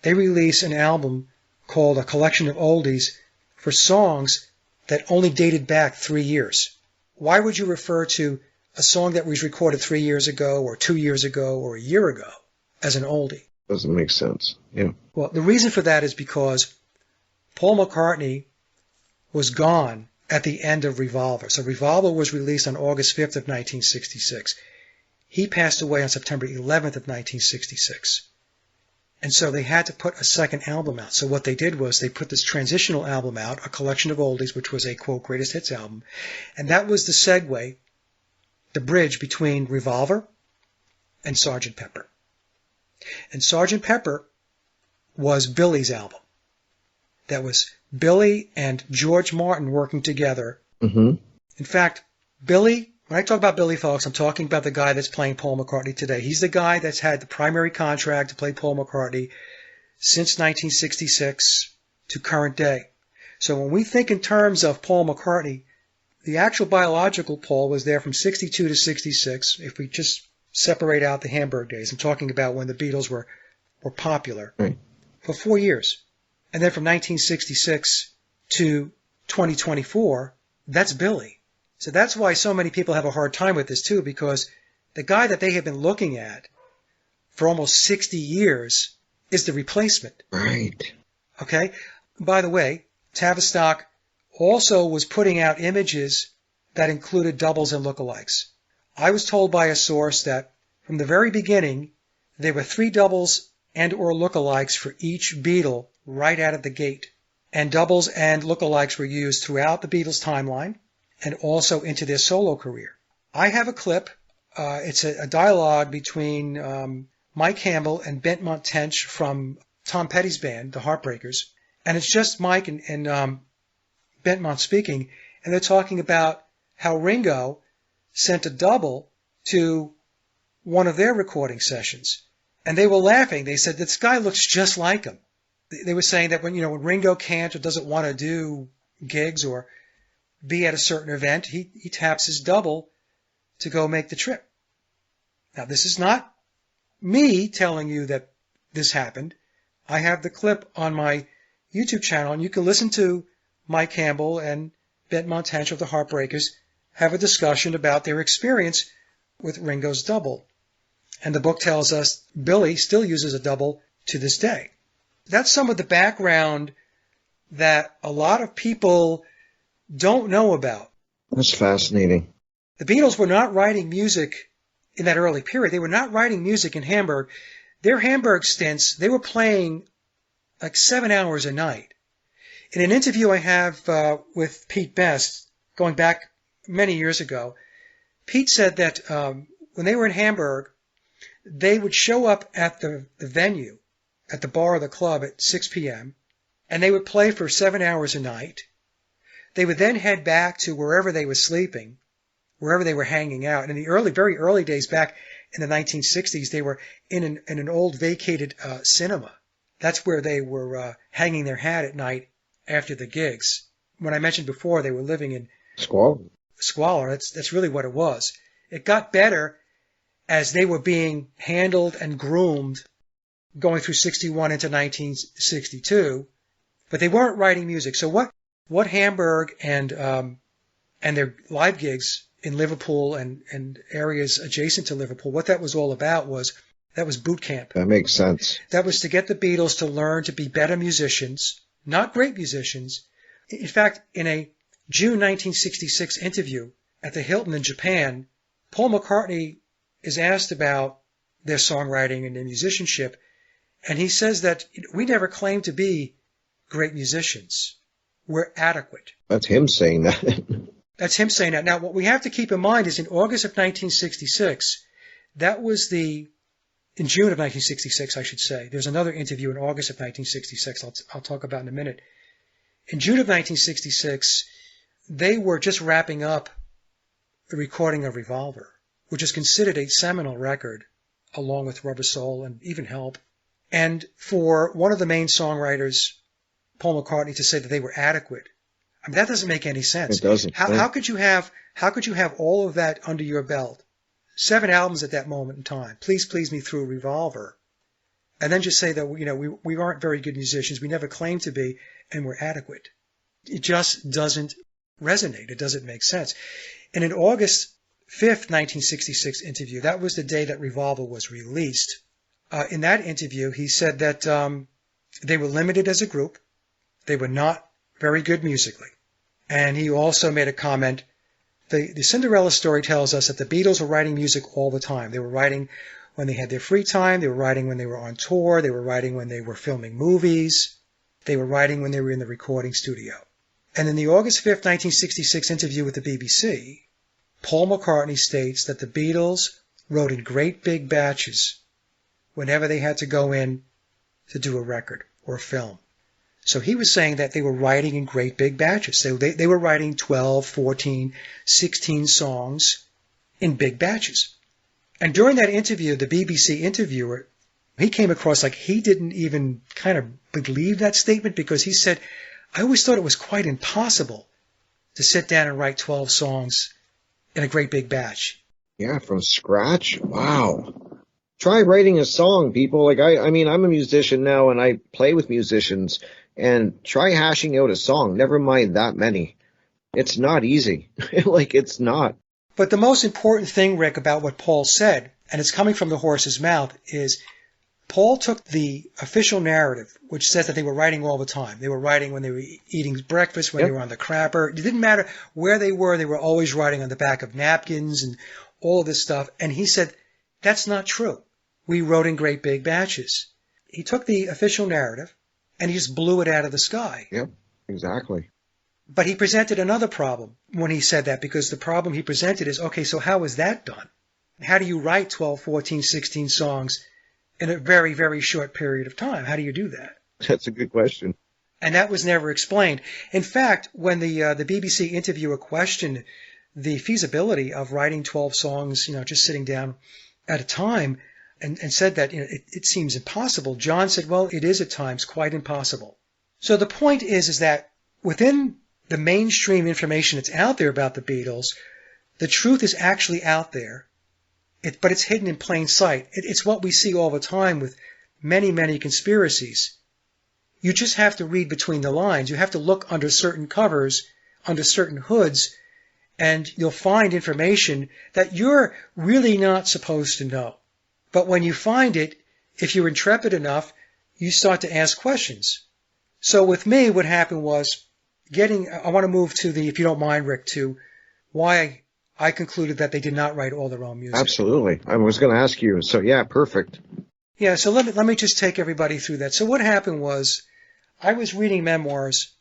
they released an album called A Collection of Oldies for songs that only dated back 3 years. Why would you refer to a song that was recorded 3 years ago or 2 years ago or a year ago as an oldie? Doesn't make sense. Yeah. Well, the reason for that is because Paul McCartney was gone at the end of Revolver. So Revolver was released on August 5th of 1966. He passed away on September 11th of 1966. And so they had to put a second album out. So what they did was they put this transitional album out, A Collection of Oldies, which was a, quote, greatest hits album. And that was the segue, the bridge between Revolver and Sgt. Pepper. And Sgt. Pepper was Billy's album. That was Billy and George Martin working together. Mm-hmm. In fact, Billy, when I talk about Billy, folks, I'm talking about the guy that's playing Paul McCartney today. He's the guy that's had the primary contract to play Paul McCartney since 1966 to current day. So when we think in terms of Paul McCartney, the actual biological Paul was there from 62 to 66. If we just separate out the Hamburg days, I'm talking about when the Beatles were popular, Right. for 4 years. And then from 1966 to 2024, that's Billy. So that's why so many people have a hard time with this too, because the guy that they have been looking at for almost 60 years is the replacement. Right. Okay? By the way, Tavistock also was putting out images that included doubles and lookalikes. I was told by a source that from the very beginning, there were 3 doubles and or lookalikes for each Beatle right out of the gate. And doubles and lookalikes were used throughout the Beatles' timeline and also into their solo career. I have a clip. It's a dialogue between Mike Campbell and Benmont Tench from Tom Petty's band, the Heartbreakers. And it's just Mike and Benmont speaking, and they're talking about how Ringo sent a double to one of their recording sessions. And they were laughing. They said, this guy looks just like him. They were saying that when Ringo can't or doesn't want to do gigs or be at a certain event, he taps his double to go make the trip. Now, this is not me telling you that this happened. I have the clip on my YouTube channel, and you can listen to Mike Campbell and Benmont Tench of the Heartbreakers have a discussion about their experience with Ringo's double. And the book tells us Billy still uses a double to this day. That's some of the background that a lot of people don't know about. That's fascinating. The Beatles were not writing music in that early period. They were not writing music in Hamburg. Their Hamburg stints, they were playing like 7 hours a night. In an interview I have with Pete Best, going back many years ago, Pete said that when they were in Hamburg, they would show up at the venue, at the bar or the club at 6 p.m., and they would play for 7 hours a night. They would then head back to wherever they were sleeping, wherever they were hanging out. In the very early days back in the 1960s, they were in an old vacated cinema. That's where they were hanging their hat at night after the gigs. When I mentioned before, they were living in squalor. That's really what it was. It got better as they were being handled and groomed going through 61 into 1962, but they weren't writing music. So what Hamburg and their live gigs in Liverpool and areas adjacent to Liverpool, what that was all about was that was boot camp. That makes sense. That was to get the Beatles to learn to be better musicians, not great musicians. In fact, in a June 1966 interview at the Hilton in Japan, Paul McCartney is asked about their songwriting and their musicianship, and he says that we never claimed to be great musicians. We're adequate. That's him saying that. That's him saying that. Now, what we have to keep in mind is in August of 1966, in June of 1966, I should say. There's another interview in August of 1966 I'll talk about in a minute. In June of 1966, they were just wrapping up the recording of Revolver, which is considered a seminal record, along with Rubber Soul and even Help. And for one of the main songwriters, Paul McCartney, to say that they were adequate, I mean, that doesn't make any sense. It doesn't. How could you have all of that under your belt? 7 albums at that moment in time. Please Please Me through Revolver. And then just say that, we aren't very good musicians. We never claimed to be, and we're adequate. It just doesn't resonate. It doesn't make sense. And in August 5th, 1966 interview, that was the day that Revolver was released. In that interview, he said that they were limited as a group. They were not very good musically. And he also made a comment. The Cinderella story tells us that the Beatles were writing music all the time. They were writing when they had their free time. They were writing when they were on tour. They were writing when they were filming movies. They were writing when they were in the recording studio. And in the August 5th, 1966 interview with the BBC, Paul McCartney states that the Beatles wrote in great big batches whenever they had to go in to do a record or a film. So he was saying that they were writing in great big batches. They were writing 12, 14, 16 songs in big batches. And during that interview, the BBC interviewer He came across like he didn't even kind of believe that statement, because he said, I always thought it was quite impossible to sit down and write 12 songs in a great big batch. Yeah, from scratch? Wow. Try writing a song, people. Like, I mean, I'm a musician now and I play with musicians, and try hashing out a song. Never mind that many. It's not easy. Like, it's not. But the most important thing, Rick, about what Paul said, and it's coming from the horse's mouth, is Paul took the official narrative, which says that they were writing all the time. They were writing when they were eating breakfast, when they were on the crapper. It didn't matter where they were always writing on the back of napkins and all of this stuff. And he said, that's not true. We wrote in great big batches. He took the official narrative and he just blew it out of the sky. Yep, exactly. But he presented another problem when he said that, because the problem he presented is, okay, so how is that done? How do you write 12, 14, 16 songs in a very, very short period of time? How do you do that? That's a good question. And that was never explained. In fact, when the BBC interviewer questioned the feasibility of writing 12 songs, just sitting down at a time, and said that it seems impossible, John said, well, it is at times quite impossible. So the point is that within the mainstream information that's out there about the Beatles, the truth is actually out there, but it's hidden in plain sight. It's what we see all the time with many, many conspiracies. You just have to read between the lines. You have to look under certain covers, under certain hoods, and you'll find information that you're really not supposed to know. But when you find it, if you're intrepid enough, you start to ask questions. So with me, what happened was I want to move to if you don't mind, Rick, to why I concluded that they did not write all their own music. Absolutely. I was going to ask you. So yeah, perfect. Yeah, so let me just take everybody through that. So what happened was, I was reading memoirs.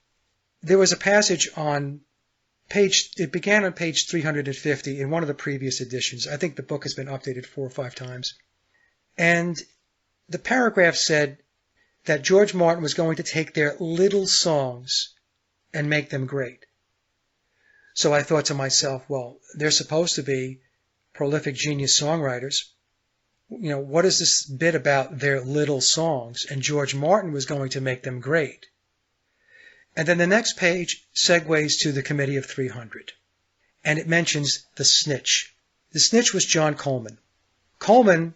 There was a passage it began on page 350 in one of the previous editions. I think the book has been updated 4 or 5 times. And the paragraph said that George Martin was going to take their little songs and make them great. So I thought to myself, well, they're supposed to be prolific genius songwriters. What is this bit about their little songs? And George Martin was going to make them great. And then the next page segues to the Committee of 300. And it mentions the snitch. The snitch was John Coleman. Coleman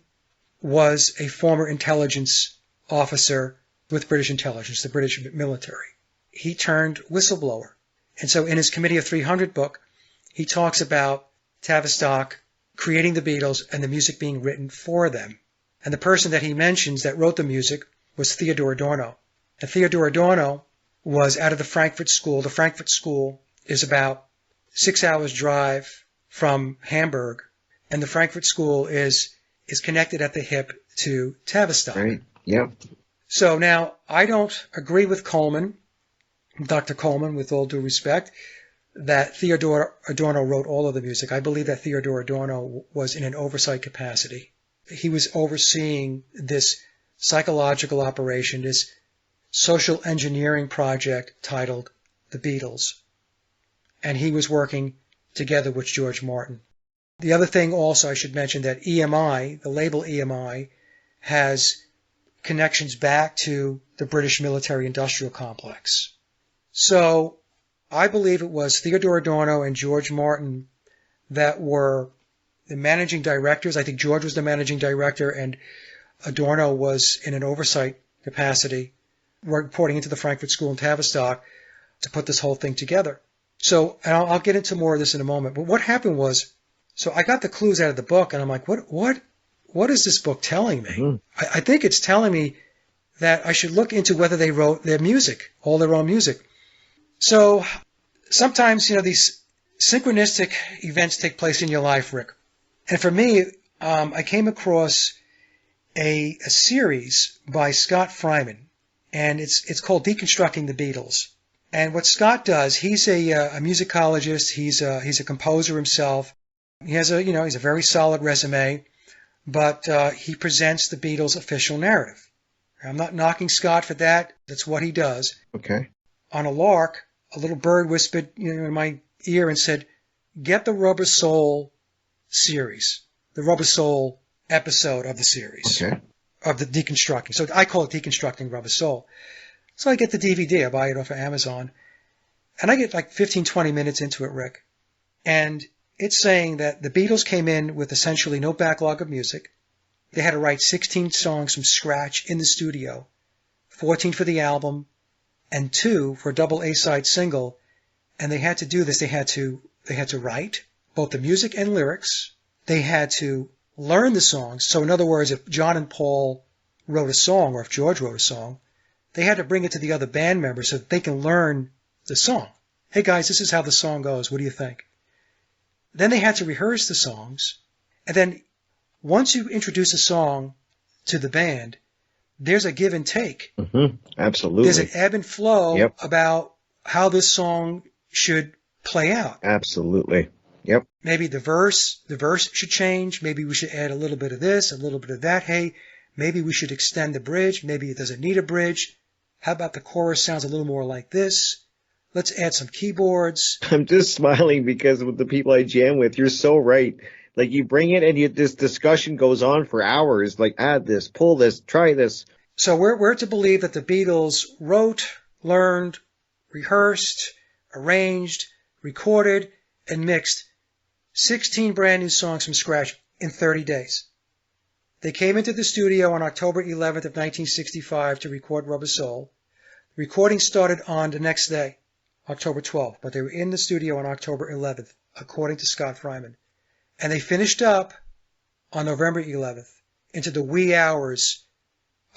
was a former intelligence officer with British intelligence, the British military. He turned whistleblower. And so in his Committee of 300 book, he talks about Tavistock creating the Beatles and the music being written for them. And the person that he mentions that wrote the music was Theodore Adorno. And Theodore Adorno was out of the Frankfurt School. The Frankfurt School is about 6 hours drive from Hamburg. And the Frankfurt School is connected at the hip to Tavistock. Right. Yeah. So now, I don't agree with Coleman, Dr. Coleman, with all due respect, that Theodore Adorno wrote all of the music. I believe that Theodore Adorno was in an oversight capacity. He was overseeing this psychological operation, this social engineering project titled The Beatles. And he was working together with George Martin. The other thing also I should mention that EMI, the label EMI, has connections back to the British military-industrial complex. So I believe it was Theodore Adorno and George Martin that were the managing directors. I think George was the managing director and Adorno was in an oversight capacity, reporting into the Frankfurt School in Tavistock to put this whole thing together. So, and I'll get into more of this in a moment, but what happened was, so I got the clues out of the book and I'm like, what is this book telling me? Mm-hmm. I think it's telling me that I should look into whether they wrote their music, all their own music. So sometimes, these synchronistic events take place in your life, Rick. And for me, I came across a series by Scott Fryman, and it's called Deconstructing the Beatles. And what Scott does, he's a musicologist, he's a composer himself. He has he's a very solid resume, but he presents the Beatles' official narrative. I'm not knocking Scott for that. That's what he does. Okay. On a lark, a little bird whispered in my ear and said, get the Rubber Soul series, the Rubber Soul episode of the series. Okay. of the deconstructing. So I call it deconstructing Rubber Soul. So I get the DVD. I buy it off of Amazon. And I get like 15, 20 minutes into it, Rick. And it's saying that the Beatles came in with essentially no backlog of music. They had to write 16 songs from scratch in the studio, 14 for the album, and 2 for a double A-side single. And they had to do this. They had to write both the music and lyrics. They had to learn the songs. So in other words, if John and Paul wrote a song, or if George wrote a song, they had to bring it to the other band members so that they can learn the song. Hey guys, this is how the song goes. What do you think? Then they had to rehearse the songs. And then once you introduce a song to the band, there's a give and take. Mm-hmm. Absolutely. There's an ebb and flow about how this song should play out. Absolutely. Yep. Maybe the verse should change. Maybe we should add a little bit of this, a little bit of that. Hey, maybe we should extend the bridge. Maybe it doesn't need a bridge. How about the chorus sounds a little more like this? Let's add some keyboards. I'm just smiling because with the people I jam with, you're so right. Like you bring it and this discussion goes on for hours. Like add this, pull this, try this. So we're to believe that the Beatles wrote, learned, rehearsed, arranged, recorded, and mixed 16 brand new songs from scratch in 30 days. They came into the studio on October 11th of 1965 to record Rubber Soul. The recording started on the next day, October 12th, but they were in the studio on October 11th, according to Scott Fryman. And they finished up on November 11th into the wee hours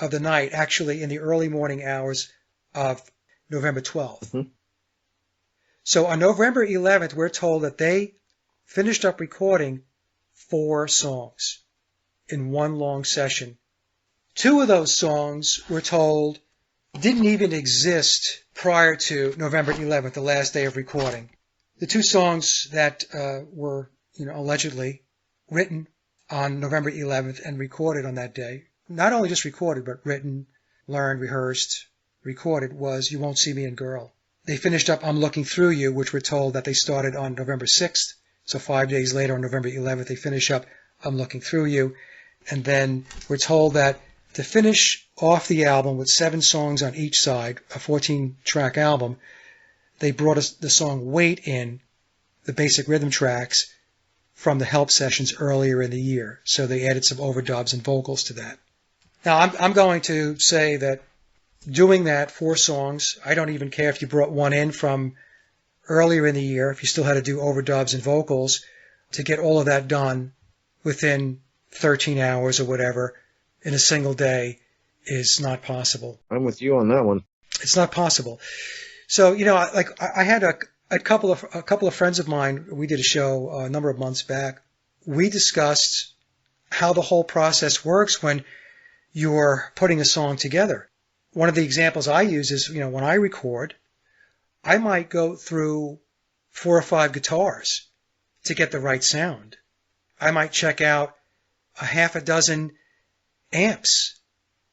of the night, actually in the early morning hours of November 12th. Mm-hmm. So on November 11th, we're told that they finished up recording 4 songs in one long session. 2 of those songs, we're told, didn't even exist prior to November 11th, the last day of recording. The 2 songs that were, allegedly written on November 11th and recorded on that day, not only just recorded, but written, learned, rehearsed, recorded, was You Won't See Me and Girl. They finished up I'm Looking Through You, which we're told that they started on November 6th. So 5 days later, on November 11th, they finish up I'm Looking Through You. And then we're told that to finish off the album with 7 songs on each side, a 14-track album, they brought us the song Wait in, the basic rhythm tracks, from the help sessions earlier in the year. So they added some overdubs and vocals to that. Now, I'm going to say that doing that 4 songs, I don't even care if you brought one in from earlier in the year, if you still had to do overdubs and vocals, to get all of that done within 13 hours or whatever in a single day is not possible. I'm with you on that one. It's not possible. So, I had a couple of friends of mine. We did a show a number of months back. We discussed how the whole process works when you're putting a song together. One of the examples I use is, when I record, I might go through 4 or 5 guitars to get the right sound. I might check out a half a dozen amps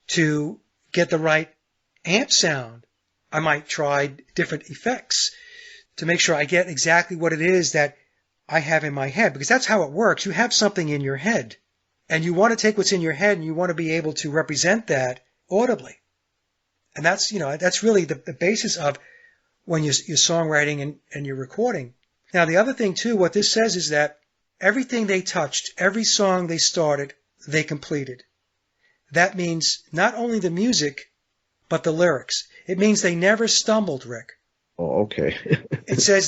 to get the right amp sound. I might try different effects to make sure I get exactly what it is that I have in my head, because that's how it works. You have something in your head, and you want to take what's in your head and you want to be able to represent that audibly. And that's, that's really the basis of when you're songwriting and you're recording. Now, the other thing, too, what this says is that everything they touched, every song they started, they completed. That means not only the music, but the lyrics. It means they never stumbled, Rick. Oh, okay. It says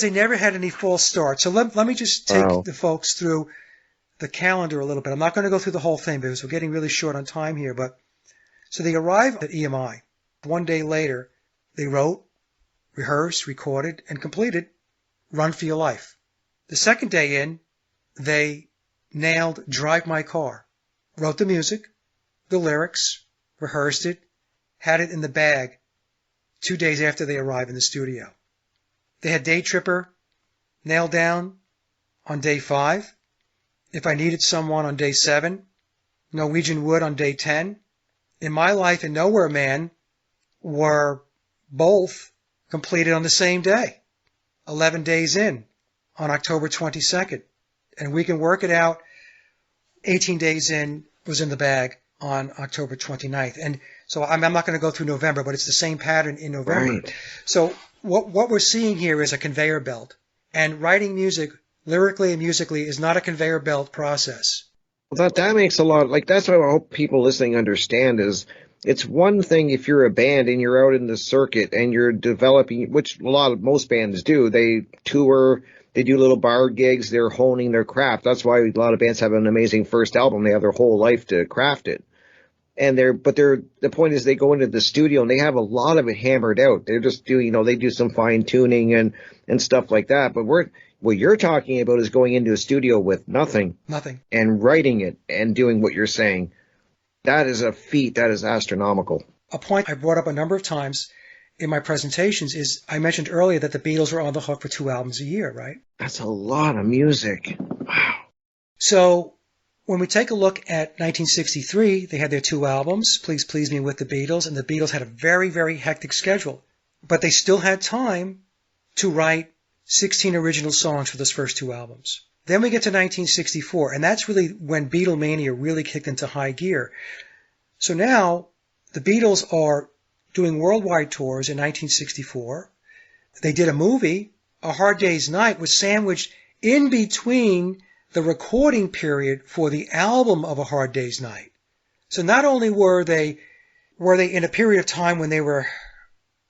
they never had any false starts. So let me just take the folks through the calendar a little bit. I'm not going to go through the whole thing because we're getting really short on time here. But so they arrived at EMI. 1 day later, they wrote, rehearsed, recorded, and completed Run for Your Life. The second day in, they nailed Drive My Car. Wrote the music, the lyrics, rehearsed it, had it in the bag 2 days after they arrived in the studio. They had Day Tripper nailed down on day 5. If I Needed Someone on day 7. Norwegian Wood on day 10. In My Life and Nowhere Man were both completed on the same day, 11 days in, on October 22nd. And we can work it out. 18 days in was in the bag on October 29th. And so I'm not going to go through November, but it's the same pattern in November. Right. So what we're seeing here is a conveyor belt. And writing music, lyrically and musically, is not a conveyor belt process. Well, that makes a lot, like, that's what I hope people listening understand is it's one thing if you're a band and you're out in the circuit and you're developing, which most bands do. They tour, they do little bar gigs, they're honing their craft. That's why a lot of bands have an amazing first album. They have their whole life to craft it. And the point is they go into the studio and they have a lot of it hammered out. They're just doing, they do some fine tuning and stuff like that. But what you're talking about is going into a studio with nothing. Nothing. And writing it and doing what you're saying. That is a feat. That is astronomical. A point I brought up a number of times in my presentations is I mentioned earlier that the Beatles were on the hook for 2 albums a year, right? That's a lot of music. Wow. So when we take a look at 1963, they had their 2 albums, Please Please Me with the Beatles, and the Beatles had a very, very hectic schedule. But they still had time to write 16 original songs for those first 2 albums. Then we get to 1964, and that's really when Beatlemania really kicked into high gear. So now the Beatles are doing worldwide tours in 1964. They did a movie, A Hard Day's Night, was sandwiched in between the recording period for the album of A Hard Day's Night. So not only were they in a period of time when they were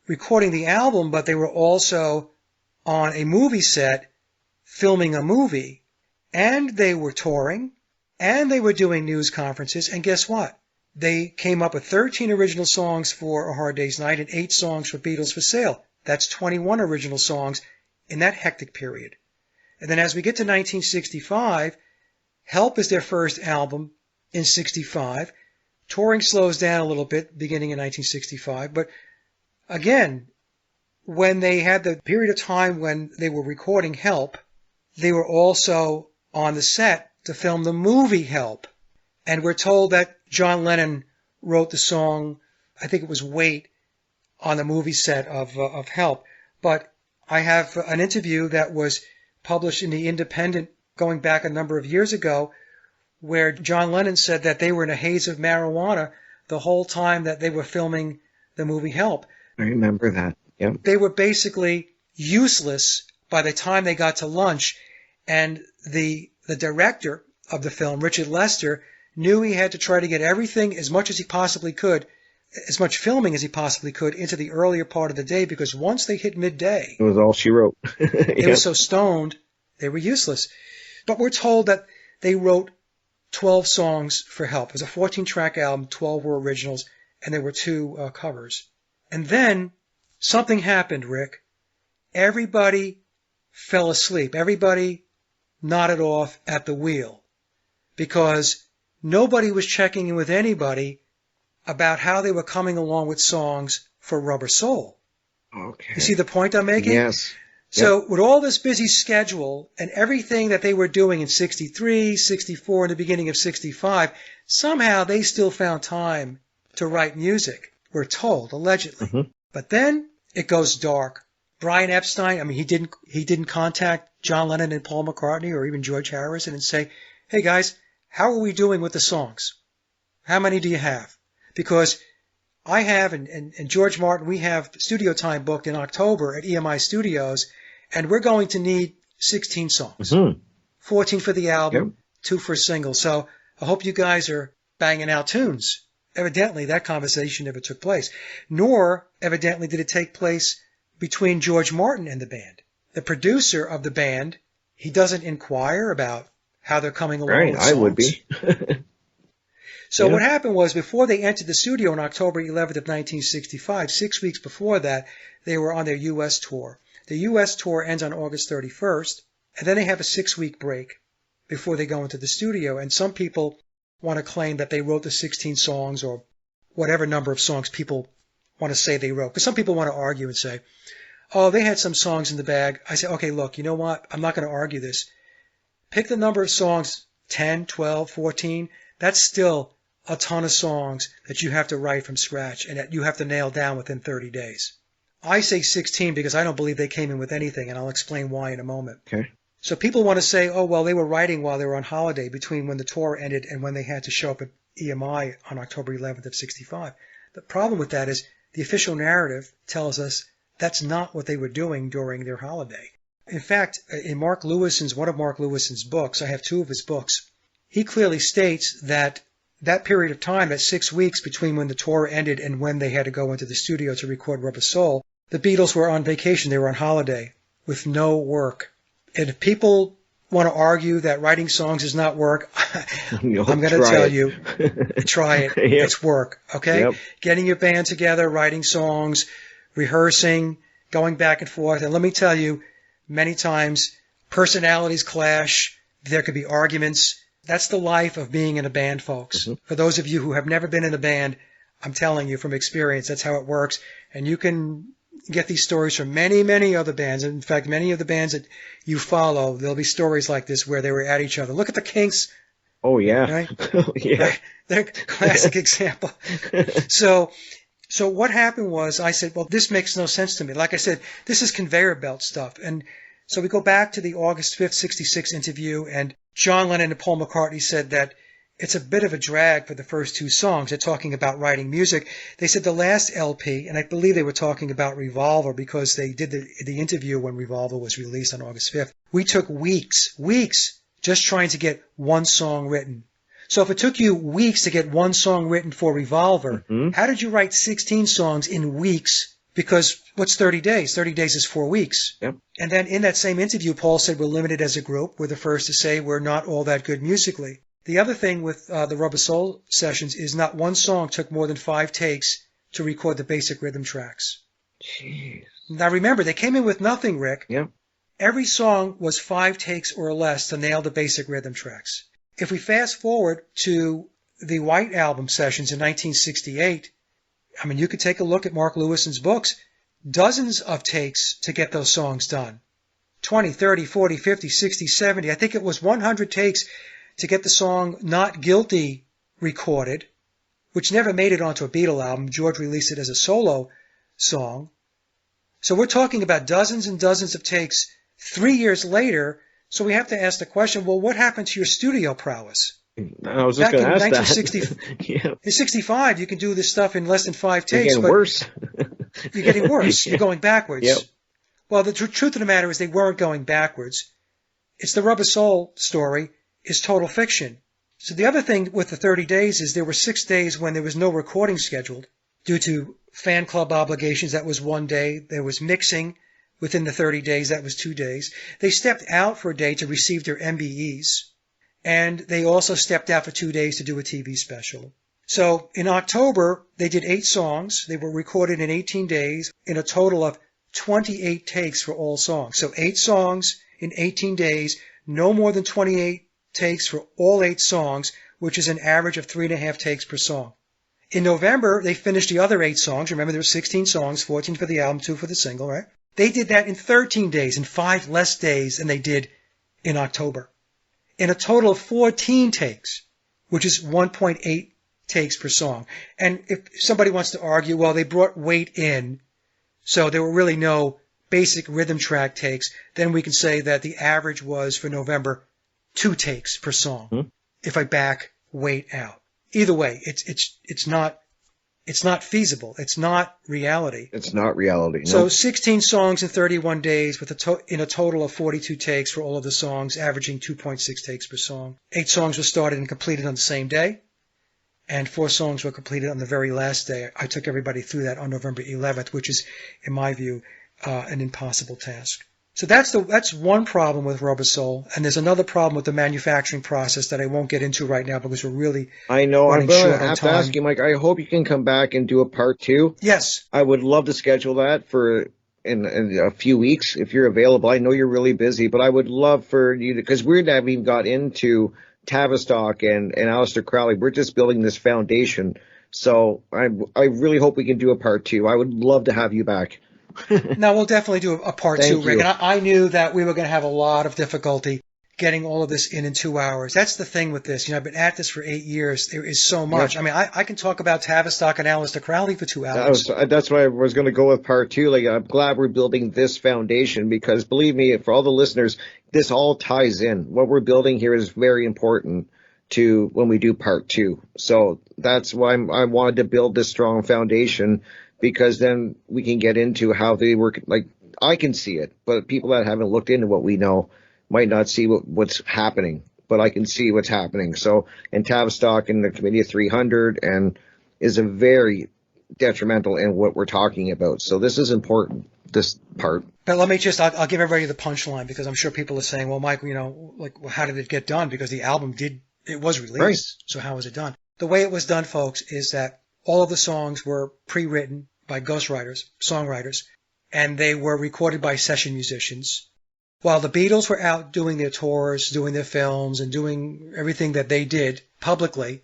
recording the album, but they were also on a movie set filming a movie, and they were touring, and they were doing news conferences, and guess what? They came up with 13 original songs for A Hard Day's Night and 8 songs for Beatles for Sale. That's 21 original songs in that hectic period. And then as we get to 1965, Help is their first album in 65. Touring slows down a little bit beginning in 1965, but again, when they had the period of time when they were recording Help, they were also on the set to film the movie Help. And we're told that John Lennon wrote the song, I think it was Wait, on the movie set of Help. But I have an interview that was published in The Independent going back a number of years ago where John Lennon said that they were in a haze of marijuana the whole time that they were filming the movie Help. I remember that. Yeah. They were basically useless by the time they got to lunch, and the director of the film, Richard Lester, knew he had to try to get everything as much as he possibly could, as much filming as he possibly could into the earlier part of the day, because once they hit midday, it was all she wrote. They were so stoned, they were useless. But we're told that they wrote 12 songs for Help. It was a 14-track album, 12 were originals, and there were 2 covers. And then something happened, Rick. Everybody fell asleep. Everybody nodded off at the wheel because nobody was checking in with anybody about how they were coming along with songs for Rubber Soul. Okay. You see the point I'm making? Yes. So Yep. with all this busy schedule and everything that they were doing in 63, 64, and the beginning of 65, somehow they still found time to write music, we're told, allegedly. Mm-hmm. But then it goes dark. Brian Epstein, I mean, he didn't contact John Lennon and Paul McCartney or even George Harrison and say, hey guys, how are we doing with the songs? How many do you have? Because I have, and George Martin, we have studio time booked in October at EMI Studios, and we're going to need 16 songs. Mm-hmm. 14 for the album, Yep. 2 for a single. So I hope you guys are banging out tunes. Evidently, that conversation never took place. Nor, evidently, did it take place between George Martin and the band. The producer of the band, he doesn't inquire about how they're coming along Right, with songs. I would be. So Yeah. what happened was before they entered the studio on October 11th of 1965, 6 weeks before that, they were on their U.S. tour. The U.S. tour ends on August 31st, and then they have a 6-week break before they go into the studio. And some people want to claim that they wrote the 16 songs or whatever number of songs people want to say they wrote. Because some people want to argue and say, oh, they had some songs in the bag. I say, okay, look, you know what? I'm not going to argue this. Pick the number of songs, 10, 12, 14. That's still a ton of songs that you have to write from scratch and that you have to nail down within 30 days. I say 16 because I don't believe they came in with anything, and I'll explain why in a moment. Okay. So people want to say, oh, well, they were writing while they were on holiday between when the tour ended and when they had to show up EMI on October 11th of 65. The problem with that is the official narrative tells us that's not what they were doing during their holiday. In fact, in one of Mark Lewison's books, I have two of his books, he clearly states that that period of time, that 6 weeks between when the tour ended and when they had to go into the studio to record Rubber Soul, the Beatles were on vacation. They were on holiday with no work. And if people want to argue that writing songs is not work, I'm going to tell you, try it. Yep. It's work, okay? Yep. Getting your band together, writing songs, rehearsing, going back and forth. And let me tell you, many times personalities clash. There could be arguments. That's the life of being in a band, folks. Mm-hmm. For those of you who have never been in a band, I'm telling you from experience, that's how it works. And you can get these stories from many, many other bands. In fact, many of the bands that you follow, there'll be stories like this where they were at each other. Look at the Kinks. Oh, yeah. Right? Yeah. Right? They're a classic example. So what happened was I said, well, this makes no sense to me. Like I said, this is conveyor belt stuff. And so we go back to the August 5th, 66 interview, and John Lennon and Paul McCartney said that it's a bit of a drag for the first two songs. They're talking about writing music. They said the last LP, and I believe they were talking about Revolver because they did the interview when Revolver was released on August 5th. We took weeks just trying to get one song written. So if it took you weeks to get one song written for Revolver, how did you write 16 songs in weeks? Because what's 30 days? 30 days is 4 weeks. Yep. And then in that same interview, Paul said we're limited as a group. We're the first to say we're not all that good musically. The other thing with the Rubber Soul sessions is not one song took more than 5 takes to record the basic rhythm tracks. Jeez. Now remember, they came in with nothing, Rick. Yeah. Every song was 5 takes or less to nail the basic rhythm tracks. If we fast forward to the White Album sessions in 1968, I mean, you could take a look at Mark Lewison's books. Dozens of takes to get those songs done. 20, 30, 40, 50, 60, 70. I think it was 100 takes to get the song Not Guilty recorded, which never made it onto a Beatle album. George released it as a solo song. So we're talking about dozens and dozens of takes 3 years later. So we have to ask the question, well, what happened to your studio prowess? I was just going to ask that. Yeah. In 65, you can do this stuff in less than 5 takes. You're getting worse. You're getting worse. You're going backwards. Yep. Well, the truth of the matter is they weren't going backwards. It's the Rubber Soul story is total fiction. So the other thing with the 30 days is there were 6 days when there was no recording scheduled due to fan club obligations. That was 1 day. There was mixing within the 30 days. That was 2 days. They stepped out for a day to receive their MBEs. And they also stepped out for 2 days to do a TV special. So in October, they did 8 songs. They were recorded in 18 days in a total of 28 takes for all songs. So 8 songs in 18 days, no more than 28 takes for all 8 songs, which is an average of 3.5 takes per song. In November, they finished the other 8 songs. Remember, there were 16 songs, 14 for the album, 2 for the single, right? They did that in 13 days, in 5 less days than they did in October. In a total of 14 takes, which is 1.8 takes per song. And if somebody wants to argue, well, they brought weight in, so there were really no basic rhythm track takes, then we can say that the average was for November 2 takes per song. If I back weight out. Either way, it's not feasible. It's not reality. It's not reality. No. So 16 songs in 31 days with in a total of 42 takes for all of the songs, averaging 2.6 takes per song. 8 songs were started and completed on the same day, and 4 songs were completed on the very last day. I took everybody through that on November 11th, which is, in my view, an impossible task. So that's one problem with Rubber Soul, and there's another problem with the manufacturing process that I won't get into right now because we're really I know. I'm going to have to ask you, Mike. I hope you can come back and do a part 2. Yes. I would love to schedule that for in a few weeks if you're available. I know you're really busy, but I would love for you to, because we haven't even got into Tavistock and Alister Crowley. We're just building this foundation. So I really hope we can do a part 2. I would love to have you back. No, we'll definitely do a part 2, Rick. And I knew that we were going to have a lot of difficulty getting all of this in 2 hours. That's the thing with this. I've been at this for 8 years. There is so much. Yeah. I mean, I can talk about Tavistock and Alister Crowley for 2 hours. That's why I was going to go with part 2. Like, I'm glad we're building this foundation because, believe me, for all the listeners, this all ties in. What we're building here is very important to when we do part 2. So that's why I wanted to build this strong foundation, because then we can get into how they work. Like, I can see it, but people that haven't looked into what we know might not see what's happening, but I can see what's happening. So, and Tavistock and the Committee of 300 and is a very detrimental in what we're talking about. So this is important, this part. But let me just, I'll give everybody the punchline, because I'm sure people are saying, well, Mike, like, well, how did it get done? Because the album it was released. Right. So how was it done? The way it was done, folks, is that all of the songs were pre-written by ghostwriters, songwriters, and they were recorded by session musicians. While the Beatles were out doing their tours, doing their films, and doing everything that they did publicly,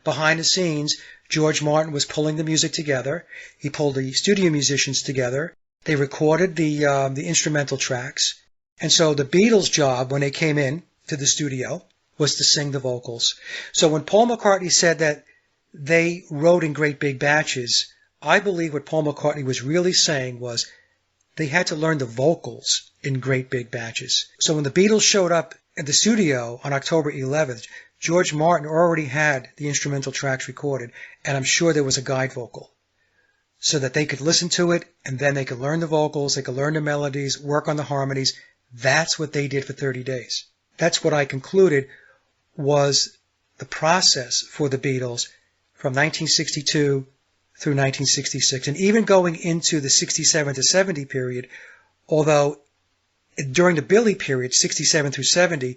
behind the scenes, George Martin was pulling the music together. He pulled the studio musicians together. They recorded the instrumental tracks. And so the Beatles' job when they came in to the studio was to sing the vocals. So when Paul McCartney said that they wrote in great big batches, I believe what Paul McCartney was really saying was they had to learn the vocals in great big batches. So when the Beatles showed up at the studio on October 11th, George Martin already had the instrumental tracks recorded, and I'm sure there was a guide vocal so that they could listen to it, and then they could learn the vocals, they could learn the melodies, work on the harmonies. That's what they did for 30 days. That's what I concluded was the process for the Beatles from 1962 through 1966, and even going into the 67 to 70 period, although during the Billy period, 67 through 70,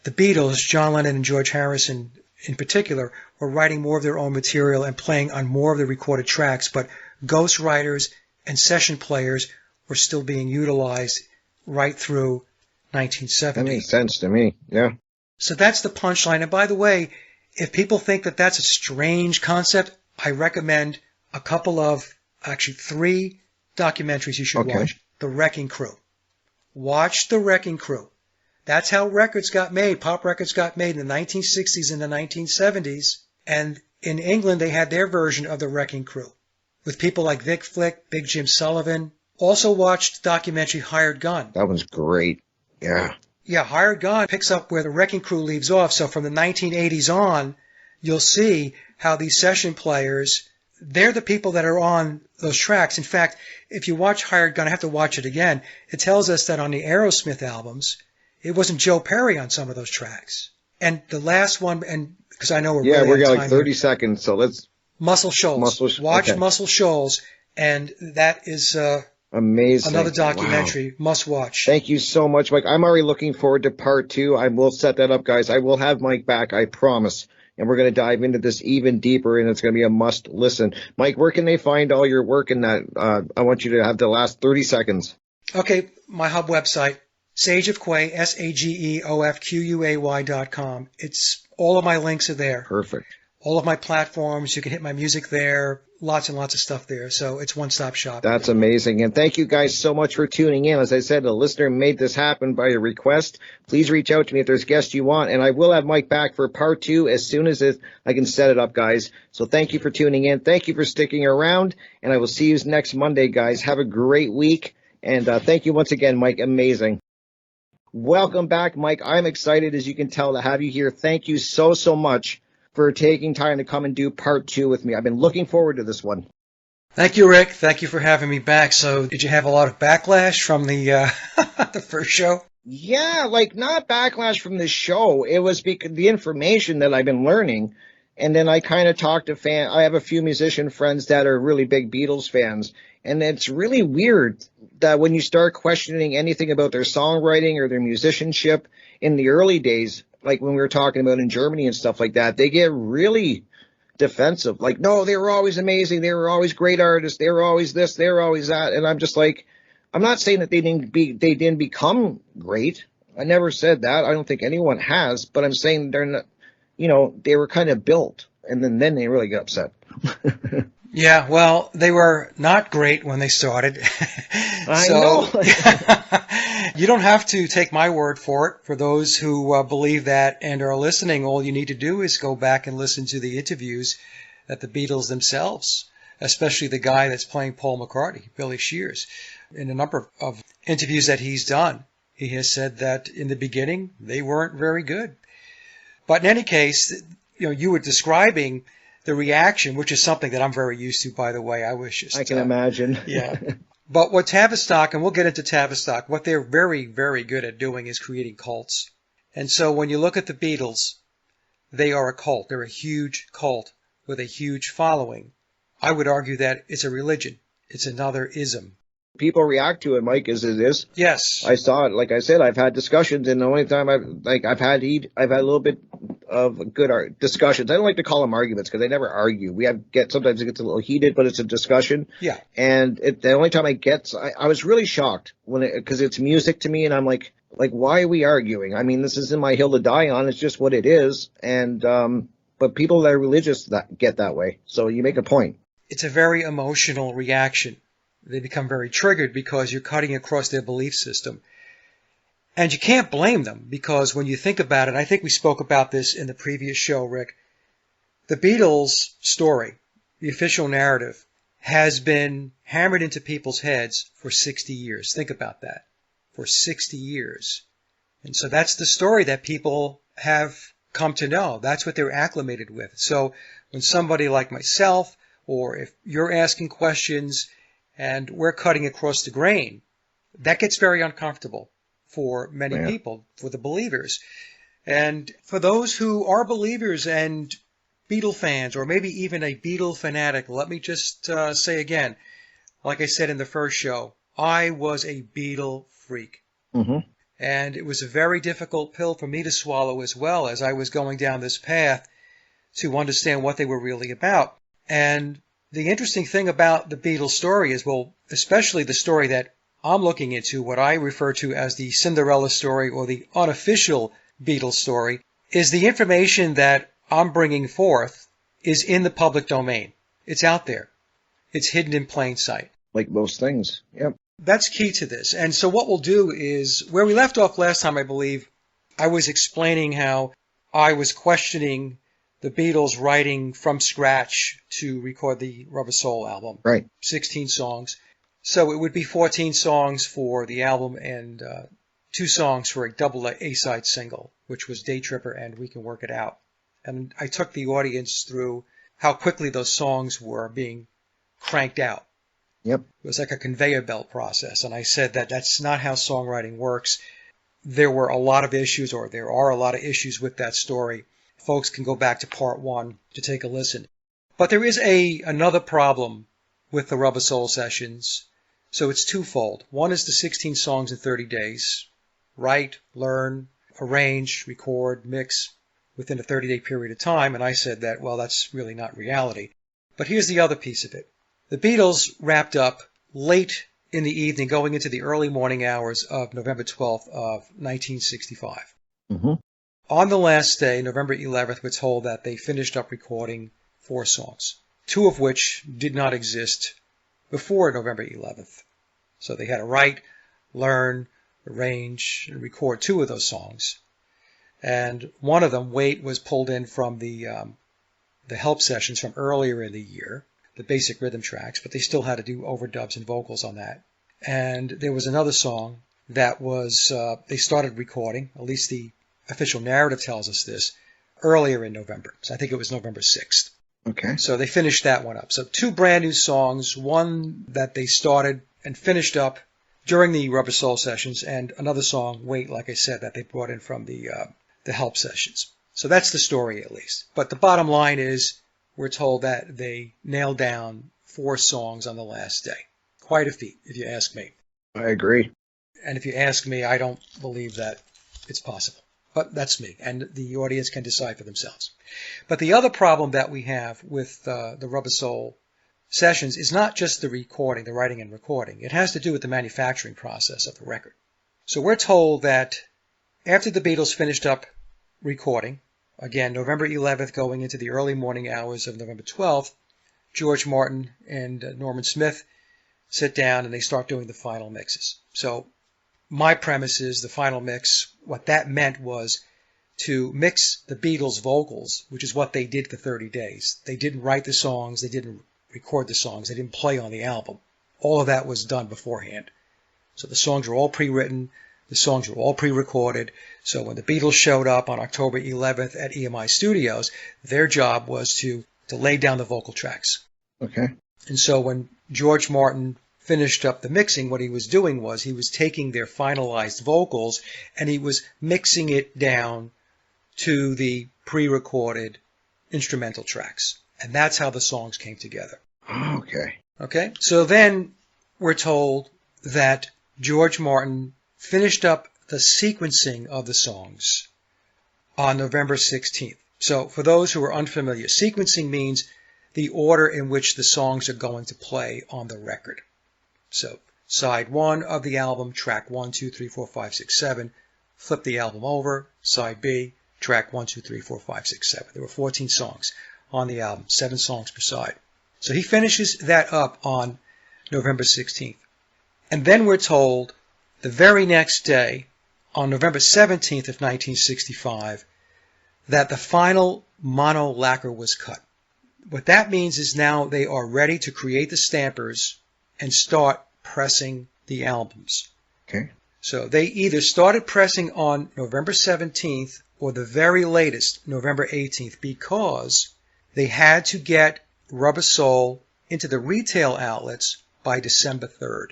the Beatles, John Lennon and George Harrison in particular, were writing more of their own material and playing on more of the recorded tracks, but ghost writers and session players were still being utilized right through 1970. That makes sense to me, yeah. So that's the punchline. And by the way, if people think that that's a strange concept, I recommend a couple of, actually 3 documentaries you should watch. The Wrecking Crew. Watch The Wrecking Crew. That's how records got made. Pop records got made in the 1960s and the 1970s. And in England, they had their version of The Wrecking Crew with people like Vic Flick, Big Jim Sullivan. Also watched the documentary Hired Gun. That one's great. Yeah. Yeah, Hired Gun picks up where The Wrecking Crew leaves off. So from the 1980s on, you'll see how these session players, they're the people that are on those tracks. In fact, if you watch Hired Gun, I have to watch it again, it tells us that on the Aerosmith albums, it wasn't Joe Perry on some of those tracks. And the last one, and because I know we're really we got like 30 seconds, so let's... Muscle Shoals. Watch Muscle Shoals, and that is amazing. Another documentary. Wow. Must watch. Thank you so much, Mike. I'm already looking forward to part 2. I will set that up, guys. I will have Mike back, I promise. And we're going to dive into this even deeper, and it's going to be a must listen. Mike, where can they find all your work in that? I want you to have the last 30 seconds. Okay, my hub website, Sage of Quay, SAGEOFQUAY.com. It's all of my links are there. Perfect. All of my platforms. You can hit my music there. Lots and lots of stuff there. So it's one-stop shop. That's amazing. And thank you guys so much for tuning in. As I said, a listener made this happen by a request. Please reach out to me if there's guests you want. And I will have Mike back for part 2 as soon as I can set it up, guys. So thank you for tuning in. Thank you for sticking around. And I will see you next Monday, guys. Have a great week. And thank you once again, Mike. Amazing. Welcome back, Mike. I'm excited, as you can tell, to have you here. Thank you so, so much for taking time to come and do part 2 with me. I've been looking forward to this one. Thank you, Rick. Thank you for having me back. So did you have a lot of backlash from the the first show? Yeah, like not backlash from the show. It was because the information that I've been learning. And then I kind of talked to I have a few musician friends that are really big Beatles fans. And it's really weird that when you start questioning anything about their songwriting or their musicianship in the early days, like when we were talking about in Germany and stuff like that, they get really defensive. Like, no, they were always amazing. They were always great artists. They were always this. They were always that. And I'm just like, I'm not saying that they didn't become great. I never said that. I don't think anyone has. But I'm saying they're not, they were kind of built. And then they really got upset. Yeah, well, they were not great when they started. I know. You don't have to take my word for it. For those who believe that and are listening, all you need to do is go back and listen to the interviews that the Beatles themselves, especially the guy that's playing Paul McCartney, Billy Shears, in a number of interviews that he's done, he has said that in the beginning they weren't very good. But in any case, you were describing the reaction, which is something that I'm very used to, by the way. I was just... I can imagine. Yeah. But what Tavistock, and we'll get into Tavistock, what they're very, very good at doing is creating cults. And so when you look at the Beatles, they are a cult. They're a huge cult with a huge following. I would argue that it's a religion. It's another ism. People react to it, Mike, as it is. Yes. I saw it. Like I said, I've had discussions, and the only time I've had a little bit of good discussions. I don't like to call them arguments because they never argue. Sometimes it gets a little heated, but it's a discussion. Yeah. And the only time I was really shocked because it's music to me, and I'm like, why are we arguing? I mean, this isn't my hill to die on. It's just what it is. And but people that are religious get that way. So you make a point. It's a very emotional reaction. They become very triggered because you're cutting across their belief system. And you can't blame them because when you think about it, I think we spoke about this in the previous show, Rick, the Beatles story, the official narrative, has been hammered into people's heads for 60 years. Think about that. For 60 years. And so that's the story that people have come to know. That's what they're acclimated with. So when somebody like myself, or if you're asking questions and we're cutting across the grain, that gets very uncomfortable for many people, for the believers. And for those who are believers and Beatle fans, or maybe even a Beatle fanatic, let me just say again, like I said in the first show, I was a Beatle freak. Mm-hmm. And it was a very difficult pill for me to swallow as well as I was going down this path to understand what they were really about. And the interesting thing about the Beatles story is, well, especially the story that I'm looking into, what I refer to as the Cinderella story or the unofficial Beatles story, is the information that I'm bringing forth is in the public domain. It's out there. It's hidden in plain sight. Like most things. Yep. That's key to this. And so what we'll do is, where we left off last time, I believe, I was explaining how I was questioning the Beatles writing from scratch to record the Rubber Soul album. Right. 16 songs. So it would be 14 songs for the album and 2 songs for a double A-side single, which was Day Tripper and We Can Work It Out. And I took the audience through how quickly those songs were being cranked out. Yep. It was like a conveyor belt process. And I said that that's not how songwriting works. There were a lot of issues, or there are a lot of issues with that story. Folks can go back to part 1 to take a listen. But there is another problem with the Rubber Soul sessions. So it's twofold. One is the 16 songs in 30 days. Write, learn, arrange, record, mix within a 30-day period of time. And I said that, well, that's really not reality. But here's the other piece of it. The Beatles wrapped up late in the evening, going into the early morning hours of November 12th of 1965. Mm-hmm. On the last day, November 11th, we're told that they finished up recording 4 songs, 2 of which did not exist before November 11th. So they had to write, learn, arrange, and record 2 of those songs. And one of them, Wait, was pulled in from the help sessions from earlier in the year, the basic rhythm tracks, but they still had to do overdubs and vocals on that. And there was another song that was, they started recording, at least the official narrative tells us this, earlier in November. So I think it was November 6th. Okay. So they finished that one up. So 2 brand new songs, one that they started and finished up during the Rubber Soul sessions, and another song, Wait, like I said, that they brought in from the help sessions. So that's the story, at least. But the bottom line is, we're told that they nailed down 4 songs on the last day. Quite a feat, if you ask me. I agree. And if you ask me, I don't believe that it's possible. But that's me, and the audience can decide for themselves. But the other problem that we have with the Rubber Soul sessions is not just the recording, the writing and recording. It has to do with the manufacturing process of the record. So we're told that after the Beatles finished up recording, again, November 11th going into the early morning hours of November 12th, George Martin and Norman Smith sit down and they start doing the final mixes. So my premise is the final mix, what that meant was to mix the Beatles' vocals, which is what they did for 30 days. They didn't write the songs, they didn't record the songs, they didn't play on the album. All of that was done beforehand. So the songs were all pre-written, The songs were all pre-recorded. So when the Beatles showed up on October 11th at EMI Studios, their job was to lay down the vocal tracks. Okay. And so when George Martin finished up the mixing, what he was doing was he was taking their finalized vocals and he was mixing it down to the pre-recorded instrumental tracks. And that's how the songs came together. Okay. Okay? So then we're told that George Martin finished up the sequencing of the songs on November 16th. So for those who are unfamiliar, sequencing means the order in which the songs are going to play on the record. So side 1 of the album, track 1, 2, 3, 4, 5, 6, 7. Flip the album over. Side B, track 1, 2, 3, 4, 5, 6, 7. There were 14 songs on the album, 7 songs per side. So he finishes that up on November 16th. And then we're told the very next day, on November 17th of 1965, that the final mono lacquer was cut. What that means is now they are ready to create the stampers and start pressing the albums. Okay. So they either started pressing on November 17th or the very latest, November 18th, because they had to get Rubber Soul into the retail outlets by December 3rd.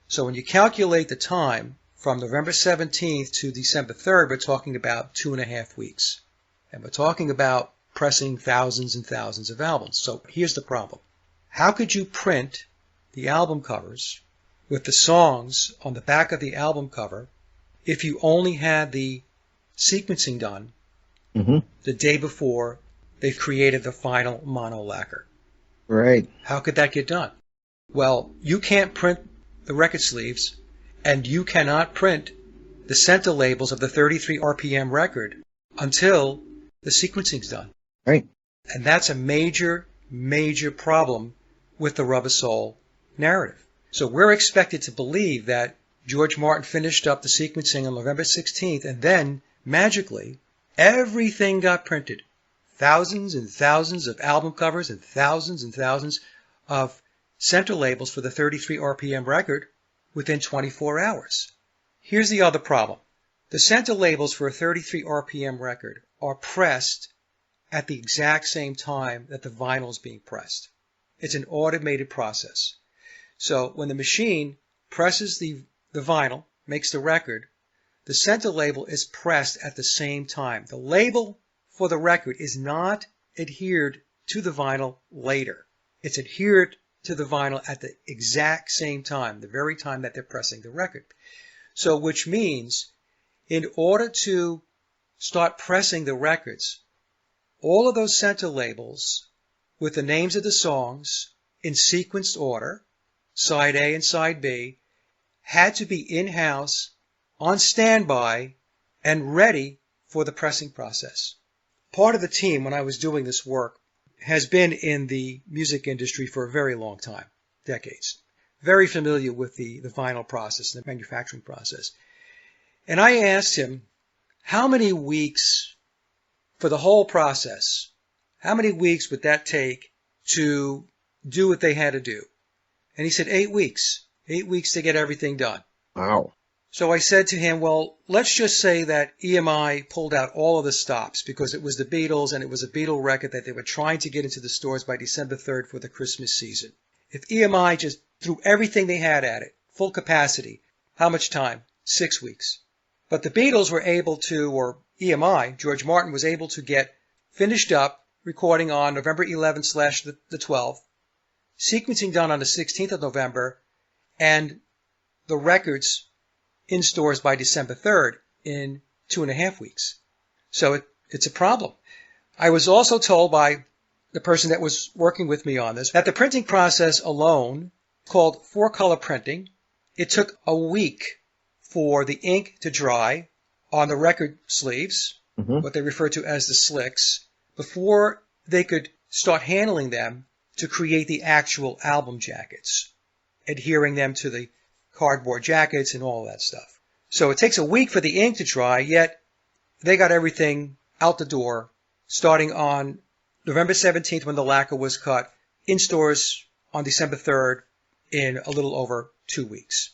So when you calculate the time from November 17th to December 3rd, we're talking about 2.5 weeks. And we're talking about pressing thousands and thousands of albums. So here's the problem. How could you print the album covers with the songs on the back of the album cover if you only had the sequencing done the day before they've created the final mono lacquer? Right. How could that get done? Well, you can't print the record sleeves, and you cannot print the center labels of the 33 RPM record until the sequencing's done. Right. And that's a major, major problem with the Rubber Soul narrative. So we're expected to believe that George Martin finished up the sequencing on November 16th, and then, magically, everything got printed. Thousands and thousands of album covers and thousands of center labels for the 33 RPM record within 24 hours. Here's the other problem. The center labels for a 33 RPM record are pressed at the exact same time that the vinyl is being pressed. It's an automated process. So when the machine presses the vinyl, makes the record, the center label is pressed at the same time. The label for the record is not adhered to the vinyl later. It's adhered to the vinyl at the exact same time, the very time that they're pressing the record. So which means in order to start pressing the records, all of those center labels with the names of the songs in sequenced order, side A and side B, had to be in-house, on standby, and ready for the pressing process. Part of the team, when I was doing this work, has been in the music industry for a very long time, decades. Very familiar with the vinyl process, the manufacturing process. And I asked him, how many weeks for the whole process, how many weeks would that take to do what they had to do? And he said 8 weeks. 8 weeks to get everything done. Wow. So I said to him, well, let's just say that EMI pulled out all of the stops because it was the Beatles and it was a Beatle record that they were trying to get into the stores by December 3rd for the Christmas season. If EMI just threw everything they had at it, full capacity, how much time? 6 weeks. But the Beatles were able to, or EMI, George Martin was able to get finished up, recording on November 11th / the 12th, sequencing done on the 16th of November, and the records in stores by December 3rd in 2.5 weeks. So it's a problem. I was also told by the person that was working with me on this that the printing process alone, called 4-color printing, it took a week for the ink to dry on the record sleeves, what they refer to as the slicks, before they could start handling them to create the actual album jackets, adhering them to the cardboard jackets and all that stuff. So it takes a week for the ink to dry, yet they got everything out the door starting on November 17th when the lacquer was cut, in stores on December 3rd in a little over 2 weeks.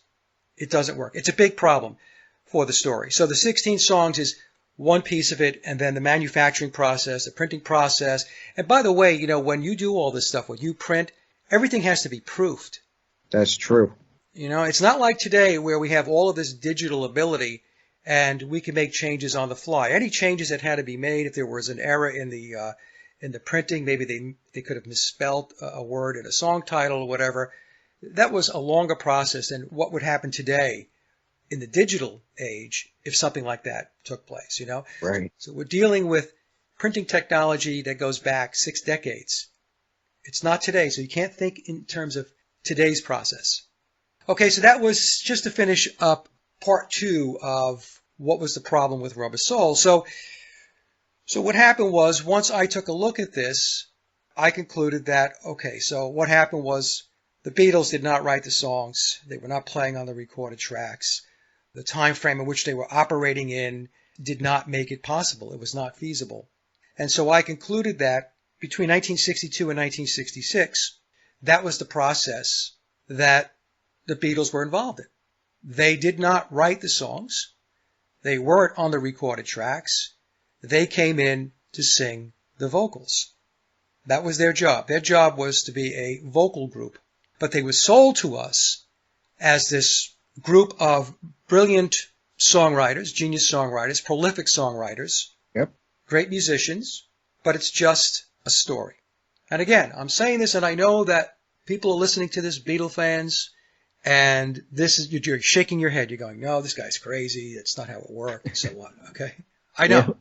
It doesn't work. It's a big problem. for the story. So the 16 songs is one piece of it, and then the manufacturing process, the printing process. And by the way, you know, when you do all this stuff, when you print, everything has to be proofed. That's true. You know, it's not like today where we have all of this digital ability and we can make changes on the fly. Any changes that had to be made, if there was an error in the printing, maybe they could have misspelled a word in a song title or whatever. That was a longer process than what would happen today in the digital age if something like that took place, you know? Right. So we're dealing with printing technology that goes back 6 decades. It's not today, so you can't think in terms of today's process. Okay, so that was just to finish up part 2 of what was the problem with Rubber Soul. So what happened was, once I took a look at this, I concluded that, okay, so what happened was the Beatles did not write the songs. They were not playing on the recorded tracks. The time frame in which they were operating in did not make it possible. It was not feasible. And so I concluded that between 1962 and 1966, that was the process that the Beatles were involved in. They did not write the songs. They weren't on the recorded tracks. They came in to sing the vocals. That was their job. Their job was to be a vocal group. But they were sold to us as this group of brilliant songwriters, genius songwriters, prolific songwriters, Yep. great musicians, but it's just a story. And again, I'm saying this, and I know that people are listening to this, Beatle fans, and this is, you're shaking your head. You're going, no, this guy's crazy. That's not how it worked, and so on. Okay? I know.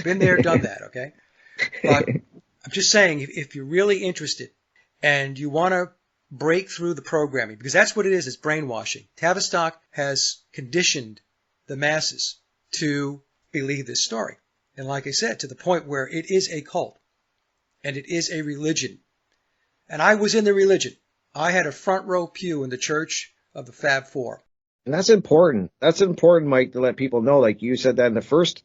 Been there, done that, okay? But I'm just saying, if you're really interested and you want to break through the programming, because that's what it is, it's brainwashing. Tavistock has conditioned the masses to believe this story. And like I said, to the point where it is a cult and it is a religion. And I was in the religion. I had a front row pew in the Church of the Fab Four. And that's important. That's important, Mike, to let people know. Like you said that in the first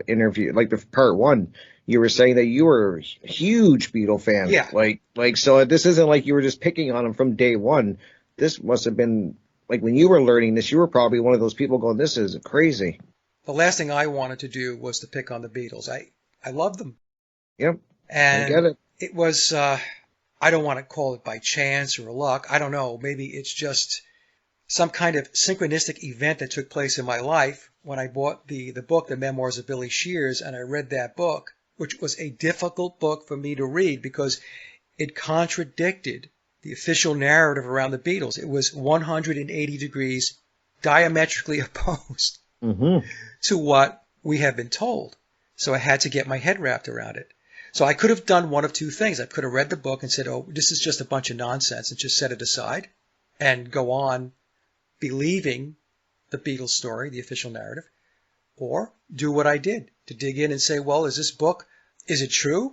interview, like the part 1, you were saying that you were a huge Beatle fan. Yeah. Like so this isn't like you were just picking on them from day one. This must have been, like when you were learning this, you were probably one of those people going, this is crazy. The last thing I wanted to do was to pick on the Beatles. I love them. Yep. And I get it. It was, I don't want to call it by chance or luck. I don't know. Maybe it's just some kind of synchronistic event that took place in my life when I bought the book, The Memoirs of Billy Shears, and I read that book, which was a difficult book for me to read because it contradicted the official narrative around the Beatles. It was 180 degrees diametrically opposed to what we have been told. So I had to get my head wrapped around it. So I could have done one of two things. I could have read the book and said, oh, this is just a bunch of nonsense, and just set it aside and go on believing the Beatles story, the official narrative, or do what I did, to dig in and say, well, is this book, is it true?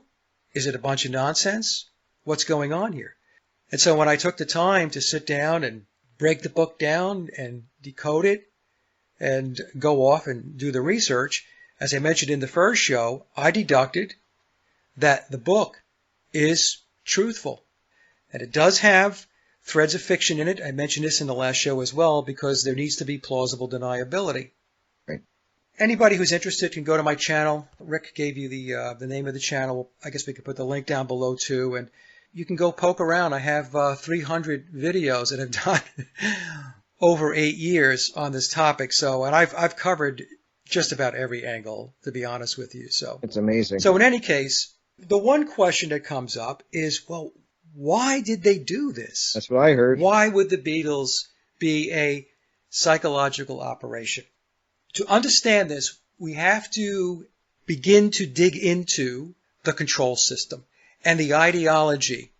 Is it a bunch of nonsense? What's going on here? And so when I took the time to sit down and break the book down and decode it and go off and do the research, as I mentioned in the first show, I deducted that the book is truthful. And it does have threads of fiction in it. I mentioned this in the last show as well, because there needs to be plausible deniability. Right. Anybody who's interested can go to my channel. Rick gave you the name of the channel. I guess we could put the link down below too, and you can go poke around. I have 300 videos that I've done over 8 years on this topic. So, and I've covered just about every angle, to be honest with you. So it's amazing. So in any case, the one question that comes up is, well, why did they do this? That's what I heard. Why would the Beatles be a psychological operation? To understand this, we have to begin to dig into the control system and the ideology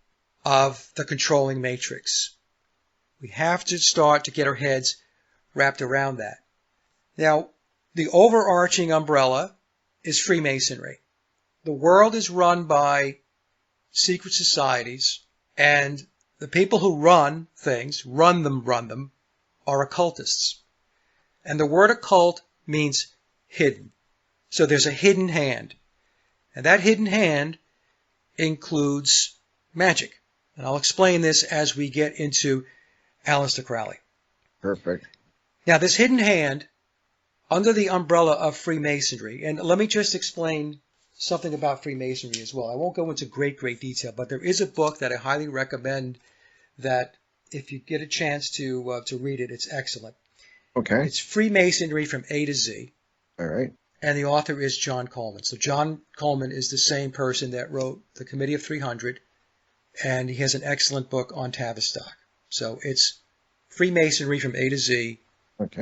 of the controlling matrix. We have to start to get our heads wrapped around that. Now, the overarching umbrella is Freemasonry. The world is run by secret societies, and the people who run things, run them, are occultists. And the word occult means hidden. So there's a hidden hand. And that hidden hand includes magic. And I'll explain this as we get into Alister Crowley. Perfect. Now, this hidden hand under the umbrella of Freemasonry. And let me just explain something about Freemasonry as well. I won't go into great detail, but there is a book that I highly recommend that if you get a chance to read it, it's excellent. Okay. It's Freemasonry from A to Z. All right. And the author is John Coleman. So John Coleman is the same person that wrote The Committee of 300, and he has an excellent book on Tavistock. So it's Freemasonry from A to Z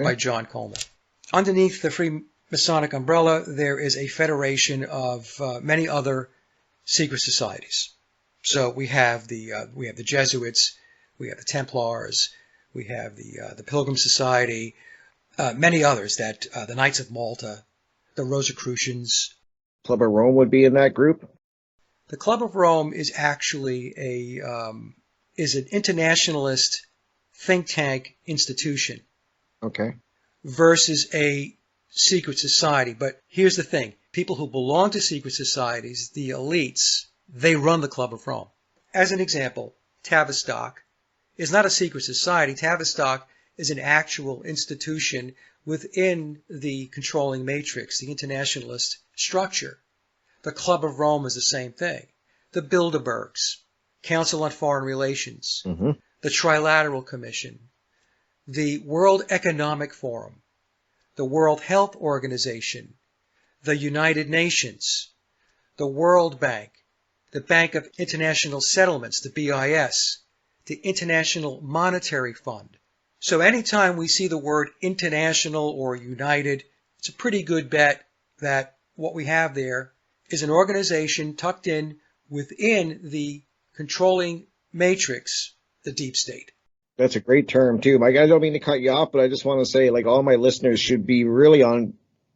by John Coleman. Underneath the Freemasonic umbrella, there is a federation of many other secret societies. So we have the Jesuits, we have the Templars, we have the Pilgrim Society, many others that the Knights of Malta, the Rosicrucians. Club of Rome would be in that group? The Club of Rome is actually an internationalist think tank institution. Okay. Versus a secret society. But here's the thing. People who belong to secret societies, the elites, they run the Club of Rome. As an example, Tavistock is not a secret society. Tavistock is an actual institution within the controlling matrix, the internationalist structure. The Club of Rome is the same thing. The Bilderbergs, Council on Foreign Relations, the Trilateral Commission, the World Economic Forum, the World Health Organization, the United Nations, the World Bank, the Bank of International Settlements, the BIS, the International Monetary Fund. So anytime we see the word international or united, it's a pretty good bet that what we have there is an organization tucked in within the controlling matrix, the deep state. That's a great term, too. I don't mean to cut you off, but I just want to say, like, all my listeners should be really on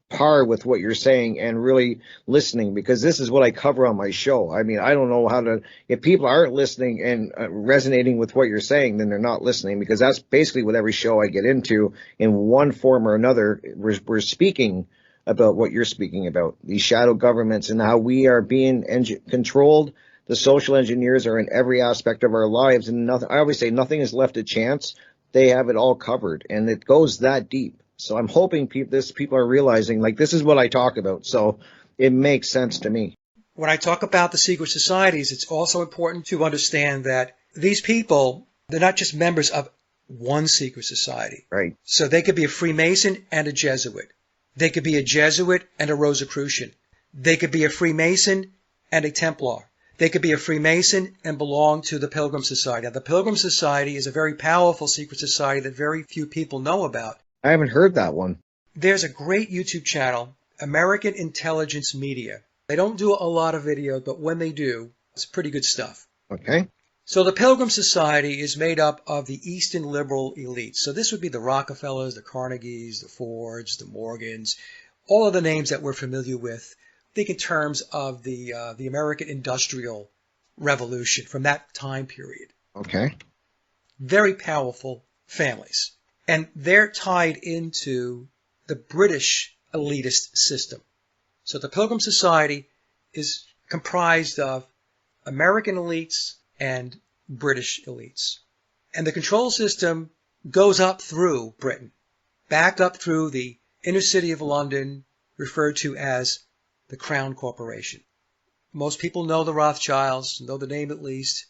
par with what you're saying and really listening, because this is what I cover on my show. I mean, I don't know how to, if people aren't listening and resonating with what you're saying, then they're not listening, because that's basically what every show I get into in one form or another. We're speaking about what you're speaking about, these shadow governments and how we are being controlled. The social engineers are in every aspect of our lives, and nothing, I always say nothing is left to chance. They have it all covered, and it goes that deep. So I'm hoping people are realizing, like, this is what I talk about. So it makes sense to me. When I talk about the secret societies, it's also important to understand that these people, they're not just members of one secret society. Right. So they could be a Freemason and a Jesuit. They could be a Jesuit and a Rosicrucian. They could be a Freemason and a Templar. They could be a Freemason and belong to the Pilgrim Society. Now, the Pilgrim Society is a very powerful secret society that very few people know about. I haven't heard that one. There's a great YouTube channel, American Intelligence Media. They don't do a lot of videos, but when they do, it's pretty good stuff. Okay. So the Pilgrim Society is made up of the Eastern liberal elites. So this would be the Rockefellers, the Carnegies, the Fords, the Morgans, all of the names that we're familiar with. Think in terms of the American Industrial Revolution from that time period. Okay. Very powerful families. And they're tied into the British elitist system. So the Pilgrim Society is comprised of American elites and British elites. And the control system goes up through Britain, back up through the inner city of London, referred to as the Crown Corporation. Most people know the Rothschilds, know the name at least,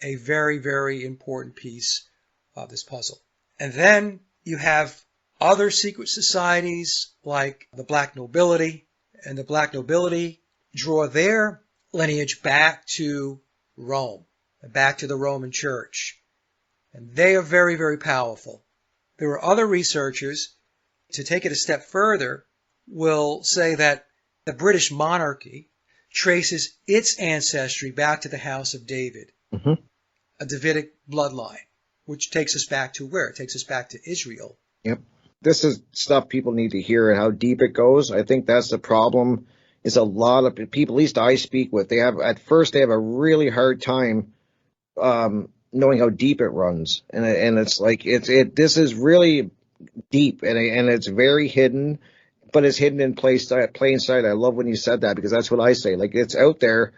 a very, very important piece of this puzzle. And then you have other secret societies like the Black Nobility, and the Black Nobility draw their lineage back to Rome, back to the Roman Church. And they are very, very powerful. There are other researchers, to take it a step further, will say that the British monarchy traces its ancestry back to the House of David, a Davidic bloodline, which takes us back to where? It takes us back to Israel. Yep. This is stuff people need to hear and how deep it goes. I think that's the problem, is a lot of people, at least I speak with, they have a really hard time knowing how deep it runs. And it's like, this is really deep and it's very hidden, but it's hidden in plain sight. I love when you said that, because that's what I say. Like, it's out there.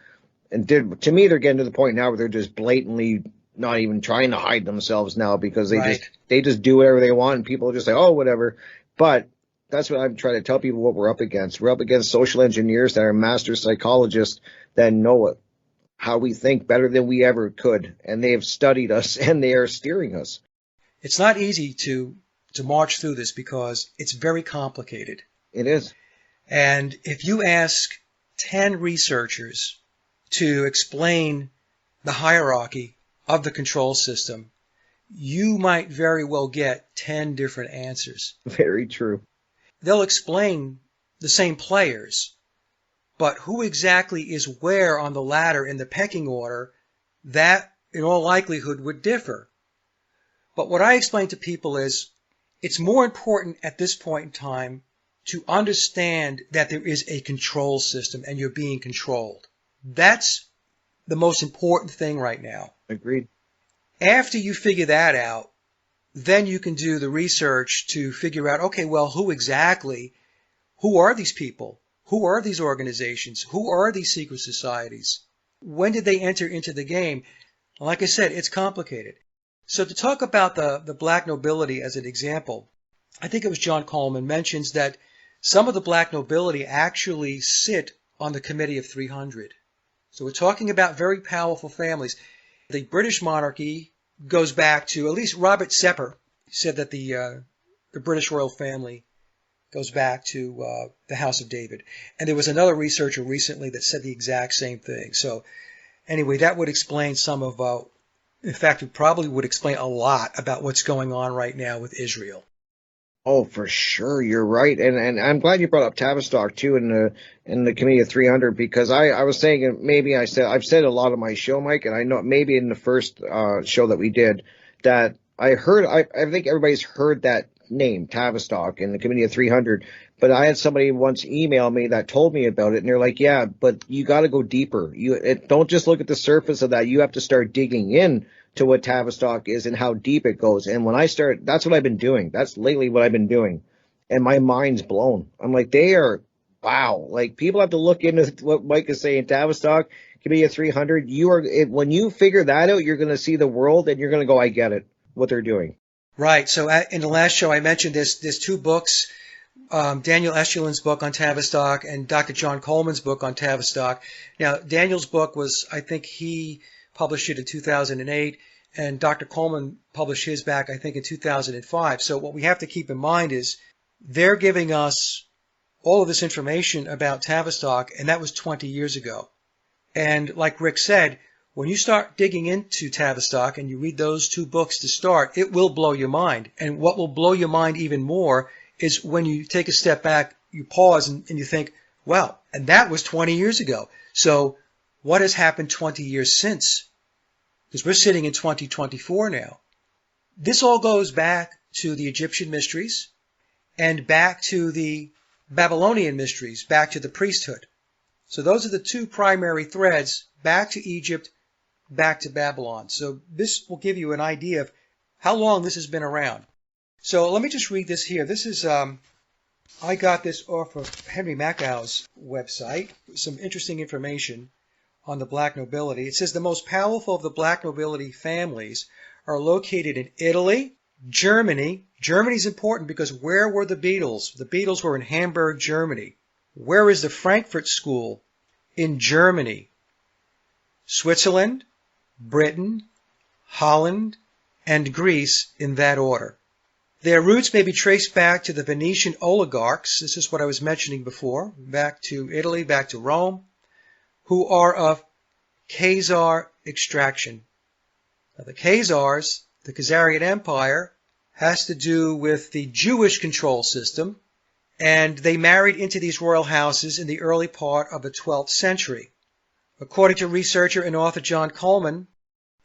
And to me, they're getting to the point now where they're just blatantly not even trying to hide themselves now, because they just do whatever they want, and people just say, oh, whatever. But That's what I'm trying to tell people what we're up against. We're up against social engineers that are master psychologists that know it, how we think better than we ever could. And they have studied us and they are steering us. It's not easy to march through this because it's very complicated. It is. And if you ask 10 researchers to explain the hierarchy of the control system, you might very well get 10 different answers. Very true. They'll explain the same players, but who exactly is where on the ladder in the pecking order, that in all likelihood would differ. But what I explain to people is it's more important at this point in time to understand that there is a control system and you're being controlled. That's the most important thing right now. Agreed. After you figure that out, then you can do the research to figure out, okay, well, who are these people? Who are these organizations? Who are these secret societies? When did they enter into the game? Like I said, it's complicated. So to talk about the black nobility as an example, I think it was John Coleman mentions that some of the black nobility actually sit on the Committee of 300. So we're talking about very powerful families. The British monarchy goes back to, at least Robert Sepper said that the British royal family goes back to the House of David. And there was another researcher recently that said the exact same thing. So anyway, that would explain some of, in fact, it probably would explain a lot about what's going on right now with Israel. Oh, for sure, you're right, and I'm glad you brought up Tavistock too in the Committee of 300 because I was saying maybe I've said a lot of my show, Mike, and I know maybe in the first show that we did that I think everybody's heard that name Tavistock in the Committee of 300, but I had somebody once email me that told me about it, and they're like, yeah, but you got to go deeper. Don't just look at the surface of that. You have to start digging in to what Tavistock is and how deep it goes. And when that's what I've been doing. That's lately what I've been doing. And my mind's blown. I'm like, wow. Like people have to look into what Mike is saying. Tavistock, Committee of 300. When you figure that out, you're going to see the world and you're going to go, I get it, what they're doing. Right. So in the last show, I mentioned there's two books, Daniel Estulin's book on Tavistock and Dr. John Coleman's book on Tavistock. Now, Daniel's book was, I think he published it in 2008, and Dr. Coleman published his back, I think, in 2005. So what we have to keep in mind is they're giving us all of this information about Tavistock, and that was 20 years ago. And like Rick said, when you start digging into Tavistock and you read those two books to start, it will blow your mind. And what will blow your mind even more is when you take a step back, you pause and you think, wow, and that was 20 years ago. So what has happened 20 years since? Because we're sitting in 2024 now. This all goes back to the Egyptian mysteries and back to the Babylonian mysteries, back to the priesthood. So those are the two primary threads, back to Egypt, back to Babylon. So this will give you an idea of how long this has been around. So let me just read this here. This is, I got this off of Henry Mackow's website, some interesting information on the black nobility. It says the most powerful of the black nobility families are located in Italy, Germany. Germany's important because where were the Beatles? The Beatles were in Hamburg, Germany. Where is the Frankfurt School? In Germany. Switzerland, Britain, Holland, and Greece in that order. Their roots may be traced back to the Venetian oligarchs. This is what I was mentioning before. Back to Italy, back to Rome, who are of Khazar extraction. Now, the Khazars, the Khazarian Empire, has to do with the Jewish control system, and they married into these royal houses in the early part of the 12th century. According to researcher and author John Coleman,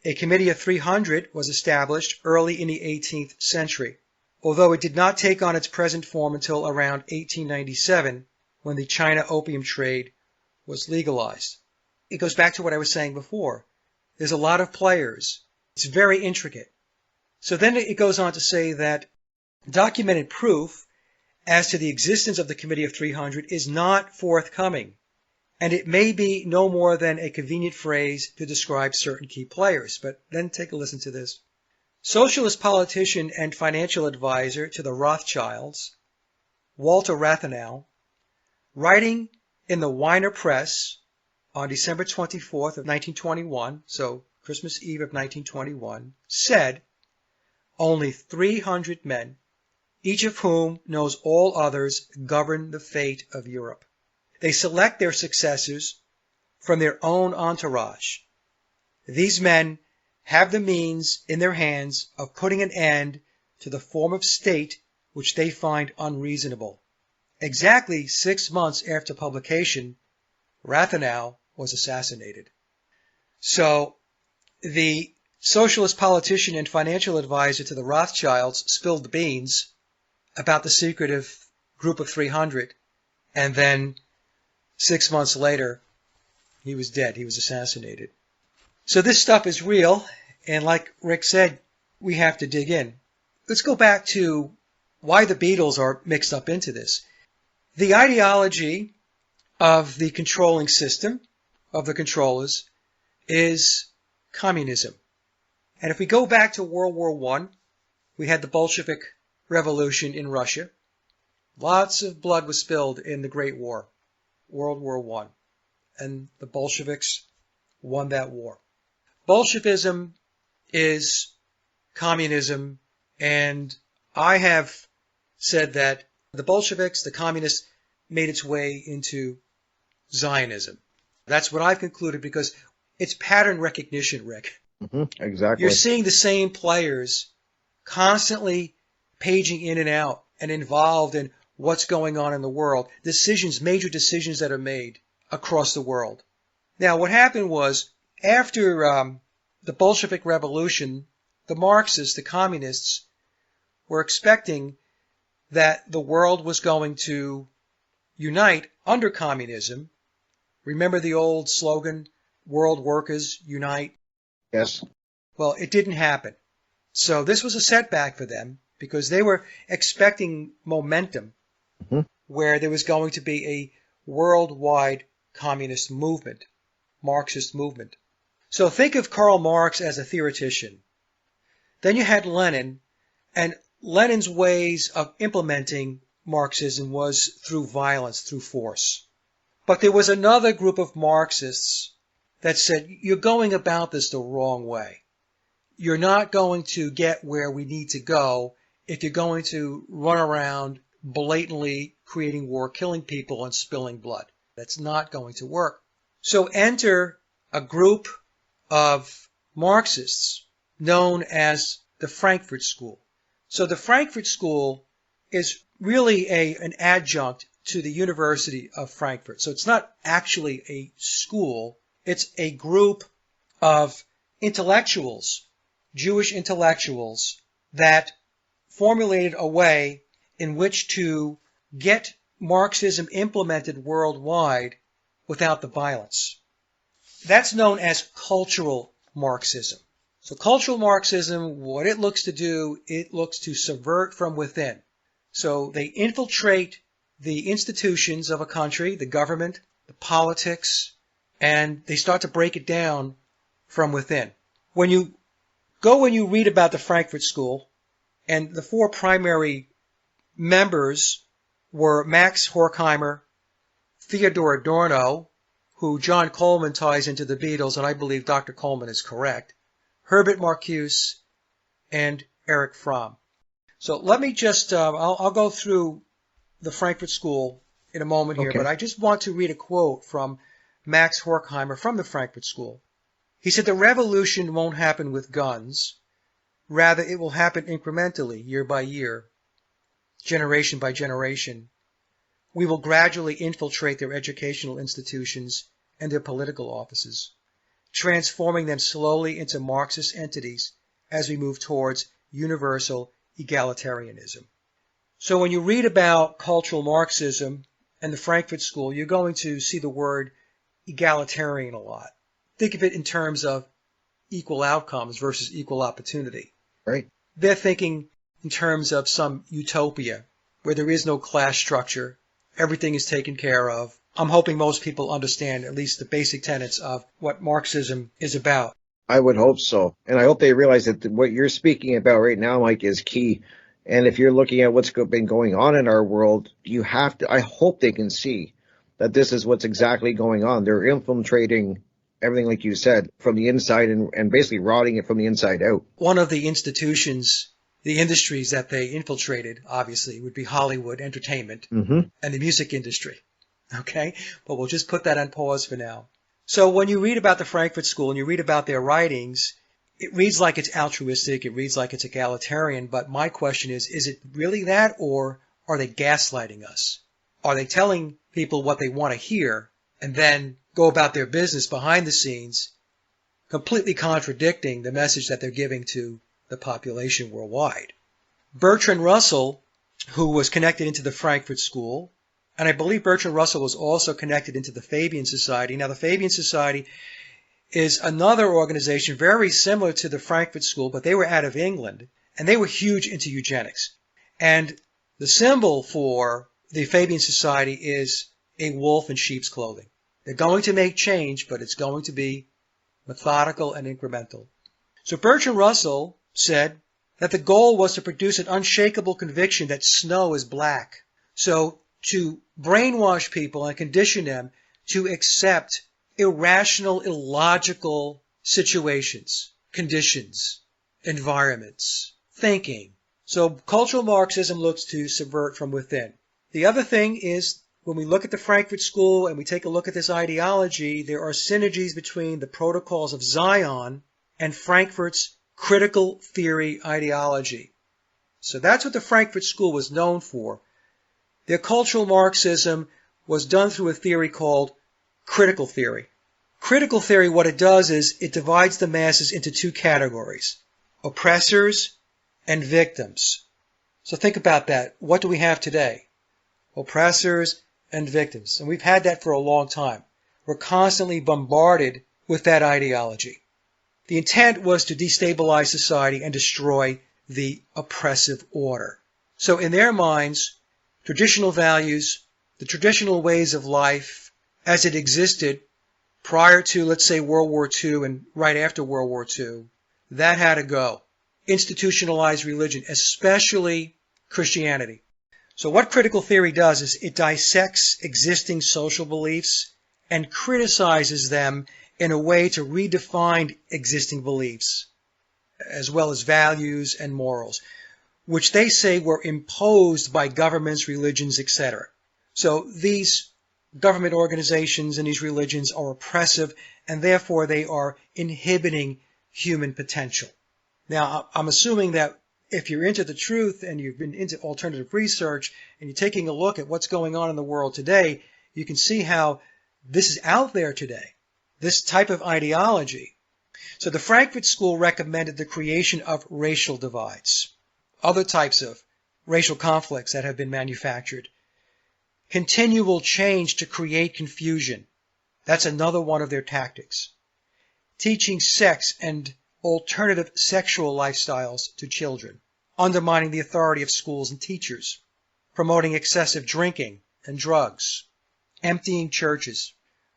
a Committee of 300 was established early in the 18th century, although it did not take on its present form until around 1897, when the China opium trade was legalized. It goes back to what I was saying before. There's a lot of players. It's very intricate. So then it goes on to say that documented proof as to the existence of the Committee of 300 is not forthcoming, and it may be no more than a convenient phrase to describe certain key players. But then take a listen to this. Socialist politician and financial advisor to the Rothschilds, Walter Rathenau, writing in the Wiener Press on December 24th of 1921, so Christmas Eve of 1921, said, "Only 300 men, each of whom knows all others, govern the fate of Europe. They select their successors from their own entourage. These men have the means in their hands of putting an end to the form of state which they find unreasonable." Exactly 6 months after publication, Rathenau was assassinated. So the socialist politician and financial advisor to the Rothschilds spilled the beans about the secretive group of 300, and then 6 months later, he was dead. He was assassinated. So this stuff is real, and like Rick said, we have to dig in. Let's go back to why the Beatles are mixed up into this. The ideology of the controlling system, of the controllers, is communism. And if we go back to World War I, we had the Bolshevik Revolution in Russia. Lots of blood was spilled in the Great War, World War I. And the Bolsheviks won that war. Bolshevism is communism, and I have said that the Bolsheviks, the communists, made its way into Zionism. That's what I've concluded because it's pattern recognition, Rick. Exactly. You're seeing the same players constantly paging in and out and involved in what's going on in the world. Decisions, major decisions that are made across the world. Now, what happened was, after the Bolshevik Revolution, the Marxists, the communists, were expecting that the world was going to unite under communism. Remember the old slogan, "World Workers Unite"? Yes. Well, it didn't happen. So this was a setback for them because they were expecting momentum where there was going to be a worldwide communist movement, Marxist movement. So think of Karl Marx as a theoretician. Then you had Lenin, and Lenin's ways of implementing Marxism was through violence, through force. But there was another group of Marxists that said, you're going about this the wrong way. You're not going to get where we need to go if you're going to run around blatantly creating war, killing people, and spilling blood. That's not going to work. So enter a group of Marxists known as the Frankfurt School. So the Frankfurt School is really an adjunct to the University of Frankfurt. So it's not actually a school. It's a group of intellectuals, Jewish intellectuals, that formulated a way in which to get Marxism implemented worldwide without the violence. That's known as cultural Marxism. So cultural Marxism, what it looks to do, it looks to subvert from within. So they infiltrate the institutions of a country, the government, the politics, and they start to break it down from within. When you go and you read about the Frankfurt School, and the four primary members were Max Horkheimer, Theodor Adorno, who John Coleman ties into the Beatles, and I believe Dr. Coleman is correct, Herbert Marcuse, and Erich Fromm. So let me just, I'll go through the Frankfurt School in a moment here, but I just want to read a quote from Max Horkheimer from the Frankfurt School. He said, "The revolution won't happen with guns. Rather, it will happen incrementally, year by year, generation by generation. We will gradually infiltrate their educational institutions and their political offices, transforming them slowly into Marxist entities as we move towards universal egalitarianism." So when you read about cultural Marxism and the Frankfurt School, you're going to see the word egalitarian a lot. Think of it in terms of equal outcomes versus equal opportunity. Right. They're thinking in terms of some utopia where there is no class structure, everything is taken care of. I'm hoping most people understand at least the basic tenets of what Marxism is about. I would hope so. And I hope they realize that what you're speaking about right now, Mike, is key. And if you're looking at what's been going on in our world, you have to, I hope they can see that this is what's exactly going on. They're infiltrating everything, like you said, from the inside and basically rotting it from the inside out. One of the institutions, the industries that they infiltrated, obviously, would be Hollywood, entertainment, and the music industry. Okay? But we'll just put that on pause for now. So when you read about the Frankfurt School and you read about their writings, it reads like it's altruistic, it reads like it's egalitarian, but my question is it really that, or are they gaslighting us? Are they telling people what they want to hear and then go about their business behind the scenes, completely contradicting the message that they're giving to the population worldwide? Bertrand Russell, who was connected into the Frankfurt School, and I believe Bertrand Russell was also connected into the Fabian Society. Now, the Fabian Society is another organization very similar to the Frankfurt School, but they were out of England, and they were huge into eugenics. And the symbol for the Fabian Society is a wolf in sheep's clothing. They're going to make change, but it's going to be methodical and incremental. So Bertrand Russell said that the goal was to produce an unshakable conviction that snow is black. So to brainwash people and condition them to accept irrational, illogical situations, conditions, environments, thinking. So cultural Marxism looks to subvert from within. The other thing is, when we look at the Frankfurt School and we take a look at this ideology, there are synergies between the protocols of Zion and Frankfurt's critical theory ideology. So that's what the Frankfurt School was known for. Their cultural Marxism was done through a theory called critical theory. Critical theory, what it does is it divides the masses into two categories: oppressors and victims. So think about that. What do we have today? Oppressors and victims. And we've had that for a long time. We're constantly bombarded with that ideology. The intent was to destabilize society and destroy the oppressive order. So in their minds, traditional values, the traditional ways of life as it existed prior to, let's say, World War II and right after World War II, that had to go. Institutionalized religion, especially Christianity. So what critical theory does is it dissects existing social beliefs and criticizes them in a way to redefine existing beliefs, as well as values and morals, which they say were imposed by governments, religions, etc. So these government organizations and these religions are oppressive, and therefore they are inhibiting human potential. Now, I'm assuming that if you're into the truth and you've been into alternative research and you're taking a look at what's going on in the world today, you can see how this is out there today, this type of ideology. So the Frankfurt School recommended the creation of racial divides, other types of racial conflicts that have been manufactured, continual change to create confusion. That's another one of their tactics. Teaching sex and alternative sexual lifestyles to children, undermining the authority of schools and teachers, promoting excessive drinking and drugs, emptying churches.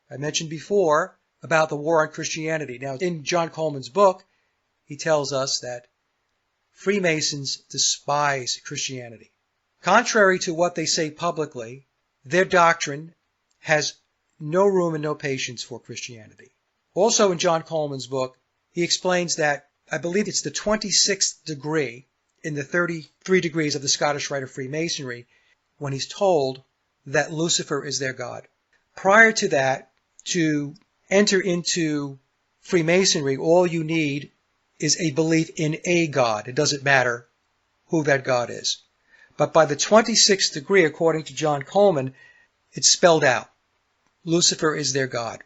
I mentioned before about the war on Christianity. Now, in John Coleman's book, he tells us that Freemasons despise Christianity. Contrary to what they say publicly, their doctrine has no room and no patience for Christianity. Also in John Coleman's book, he explains that, I believe it's the 26th degree in the 33 degrees of the Scottish Rite of Freemasonry, when he's told that Lucifer is their god. Prior to that, to enter into Freemasonry, all you need is a belief in a god. It doesn't matter who that god is. But by the 26th degree, according to John Coleman, it's spelled out. Lucifer is their god.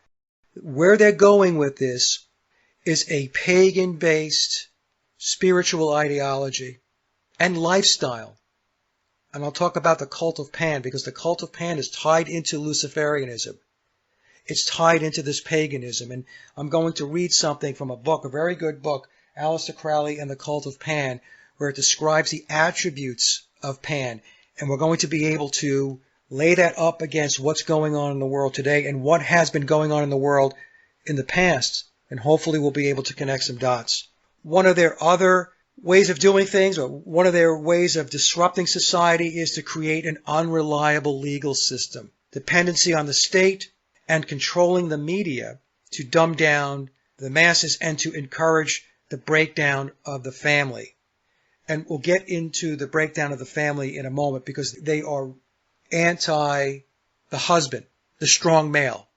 Where they're going with this is a pagan-based spiritual ideology and lifestyle. And I'll talk about the cult of Pan, because the cult of Pan is tied into Luciferianism. It's tied into this paganism. And I'm going to read something from a book, a very good book, Alister Crowley and the Cult of Pan, where it describes the attributes of Pan. And we're going to be able to lay that up against what's going on in the world today and what has been going on in the world in the past. And hopefully we'll be able to connect some dots. One of their other ways of doing things, or one of their ways of disrupting society, is to create an unreliable legal system, dependency on the state, and controlling the media to dumb down the masses and to encourage the breakdown of the family. And we'll get into the breakdown of the family in a moment, because they are anti the husband, the strong male.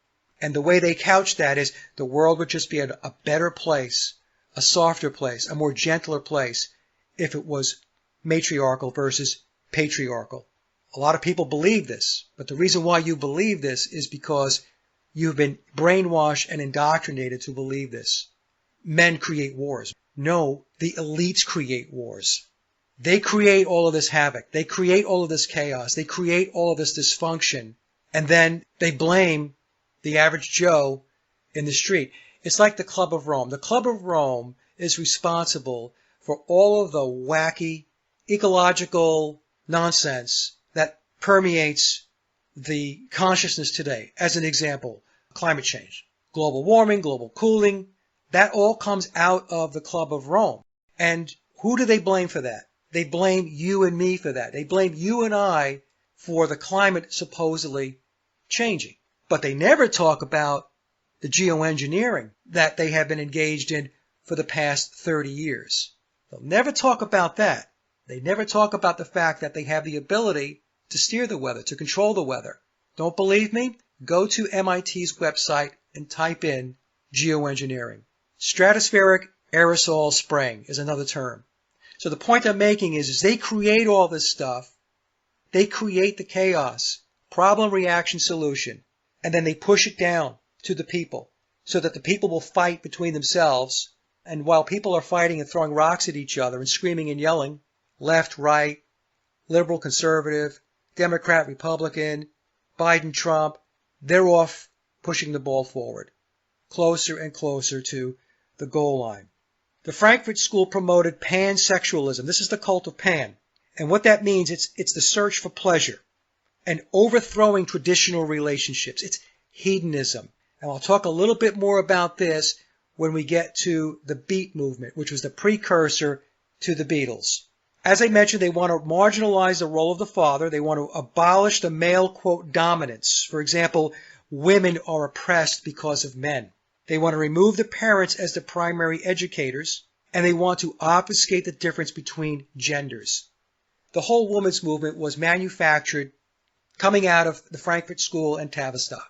And the way they couch that is the world would just be a better place, a softer place, a more gentler place if it was matriarchal versus patriarchal. A lot of people believe this, but the reason why you believe this is because you've been brainwashed and indoctrinated to believe this. Men create wars. No, the elites create wars. They create all of this havoc. They create all of this chaos. They create all of this dysfunction. And then they blame the average Joe in the street. It's like the Club of Rome. The Club of Rome is responsible for all of the wacky ecological nonsense that permeates the consciousness today. As an example, climate change, global warming, global cooling, that all comes out of the Club of Rome. And who do they blame for that? They blame you and me for that. They blame you and I for the climate supposedly changing. But they never talk about the geoengineering that they have been engaged in for the past 30 years. They'll never talk about that. They never talk about the fact that they have the ability to steer the weather, to control the weather. Don't believe me? Go to MIT's website and type in geoengineering. Stratospheric aerosol spraying is another term. So the point I'm making is they create all this stuff. They create the chaos, problem, reaction, solution, and then they push it down to the people so that the people will fight between themselves. And while people are fighting and throwing rocks at each other and screaming and yelling, left, right, liberal, conservative, Democrat, Republican, Biden, Trump, they're off pushing the ball forward, closer and closer to the goal line. The Frankfurt School promoted pansexualism. This is the cult of Pan. And what that means, it's the search for pleasure and overthrowing traditional relationships. It's hedonism. And I'll talk a little bit more about this when we get to the Beat movement, which was the precursor to the Beatles. As I mentioned, they want to marginalize the role of the father. They want to abolish the male, quote, dominance. For example, women are oppressed because of men. They want to remove the parents as the primary educators, and they want to obfuscate the difference between genders. The whole women's movement was manufactured coming out of the Frankfurt School and Tavistock.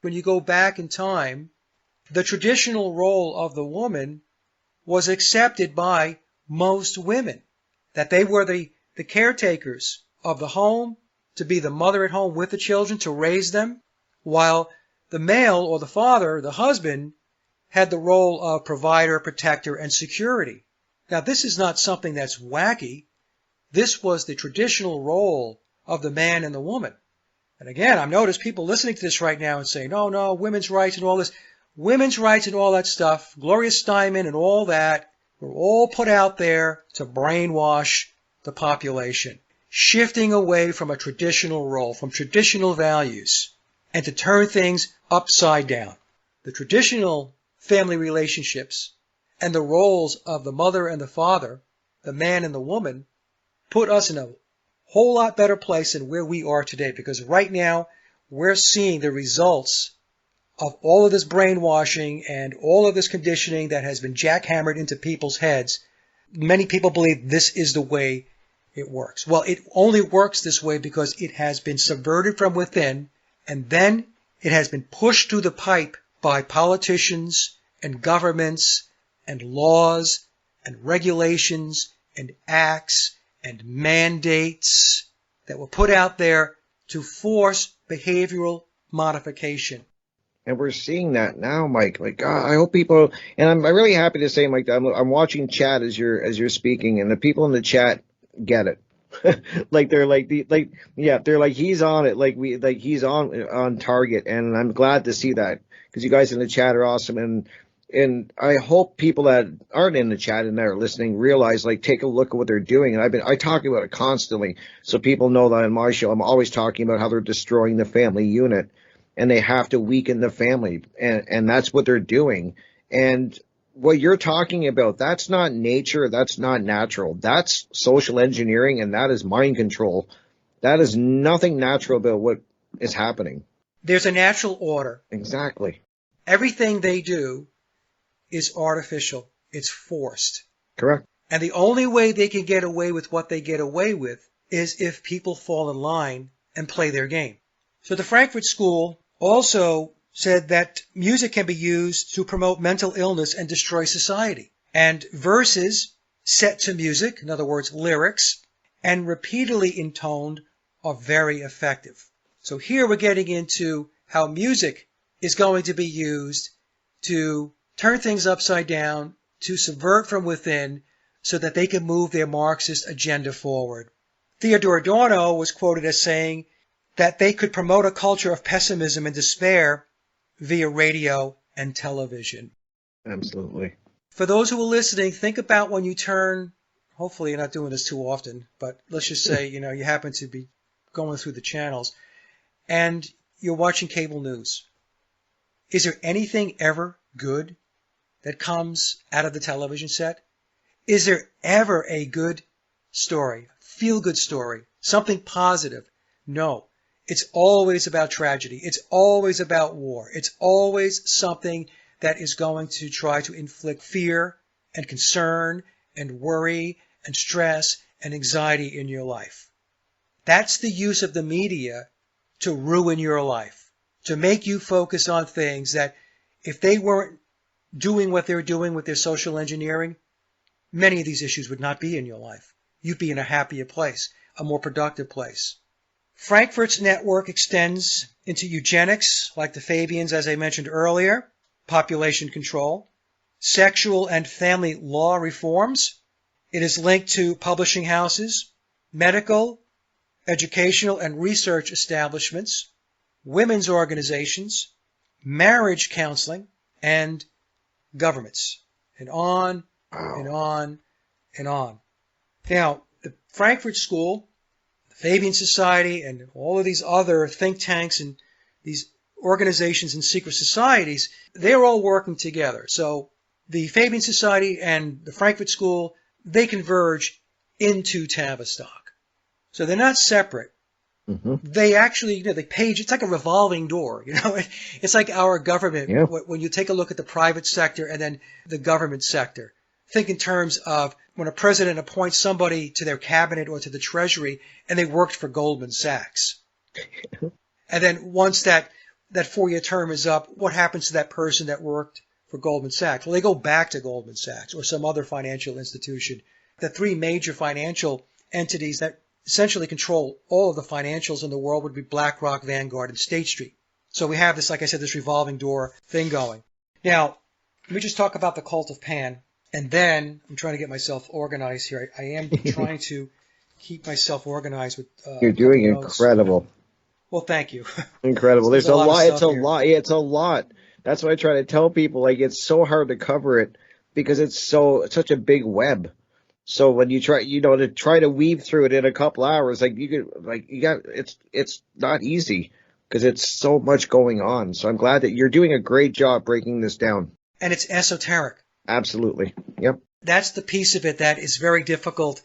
When you go back in time, the traditional role of the woman was accepted by most women, that they were the caretakers of the home, to be the mother at home with the children, to raise them, while the male or the father, the husband, had the role of provider, protector, and security. Now, this is not something that's wacky. This was the traditional role of the man and the woman. And again, I've noticed people listening to this right now and saying, oh, no, women's rights and all this. Women's rights and all that stuff, Gloria Steinem and all that, were all put out there to brainwash the population, shifting away from a traditional role, from traditional values, and to turn things upside down. The traditional family relationships and the roles of the mother and the father, the man and the woman, put us in a whole lot better place than where we are today, because right now we're seeing the results of all of this brainwashing and all of this conditioning that has been jackhammered into people's heads. Many people believe this is the way it works. Well, it only works this way because it has been subverted from within, and then it has been pushed through the pipe by politicians and governments and laws and regulations and acts and mandates that were put out there to force behavioral modification. And we're seeing that now, Mike. Like, I hope people, and I'm really happy to say, Mike, that I'm watching chat as you're speaking, and the people in the chat get it. Like they're like they're like he's on it, like he's on target, and I'm glad to see that, because you guys in the chat are awesome, and I hope people that aren't in the chat and that are listening realize, like, take a look at what they're doing. And I talk about it constantly, so people know that on my show I'm always talking about how they're destroying the family unit. And they have to weaken the family, and that's what they're doing. And what you're talking about, that's not nature, that's not natural. That's social engineering, and that is mind control. That is nothing natural about what is happening. There's a natural order. Exactly. Everything they do is artificial. It's forced. Correct. And the only way they can get away with what they get away with is if people fall in line and play their game. So the Frankfurt School also said that music can be used to promote mental illness and destroy society. And verses set to music, in other words, lyrics, and repeatedly intoned are very effective. So here we're getting into how music is going to be used to turn things upside down, to subvert from within, so that they can move their Marxist agenda forward. Theodore Adorno was quoted as saying that they could promote a culture of pessimism and despair via radio and television. Absolutely. For those who are listening, think about when you turn, hopefully you're not doing this too often, but let's just say, you happen to be going through the channels and you're watching cable news. Is there anything ever good that comes out of the television set? Is there ever a good story, feel-good story, something positive? No. It's always about tragedy. It's always about war. It's always something that is going to try to inflict fear and concern and worry and stress and anxiety in your life. That's the use of the media to ruin your life, to make you focus on things that if they weren't doing what they're doing with their social engineering, many of these issues would not be in your life. You'd be in a happier place, a more productive place. Frankfurt's network extends into eugenics, like the Fabians, as I mentioned earlier, population control, sexual and family law reforms. It is linked to publishing houses, medical, educational, and research establishments, women's organizations, marriage counseling, and governments, and on and on and on. Now, the Frankfurt School, the Fabian Society, and all of these other think tanks and these organizations and secret societies, they're all working together. So the Fabian Society and the Frankfurt School, they converge into Tavistock. So they're not separate. Mm-hmm. They actually, they page, it's like a revolving door, It's like our government. Yeah. When you take a look at the private sector and then the government sector. Think in terms of when a president appoints somebody to their cabinet or to the treasury and they worked for Goldman Sachs. And then once that 4-year term is up, what happens to that person that worked for Goldman Sachs? Well, they go back to Goldman Sachs or some other financial institution. The 3 major financial entities that essentially control all of the financials in the world would be BlackRock, Vanguard, and State Street. So we have this, like I said, this revolving door thing going. Now, let me just talk about the cult of Pan. And then I'm trying to get myself organized here. I am trying to keep myself organized with. You're doing incredible. Well, thank you. Incredible. There's a lot. It's a here. lot. It's a lot. That's why I try to tell people, like, it's so hard to cover it because it's such a big web. So when you try, to try to weave through it in a couple hours, it's not easy because it's so much going on. So I'm glad that you're doing a great job breaking this down. And it's esoteric. Absolutely. Yep. That's the piece of it that is very difficult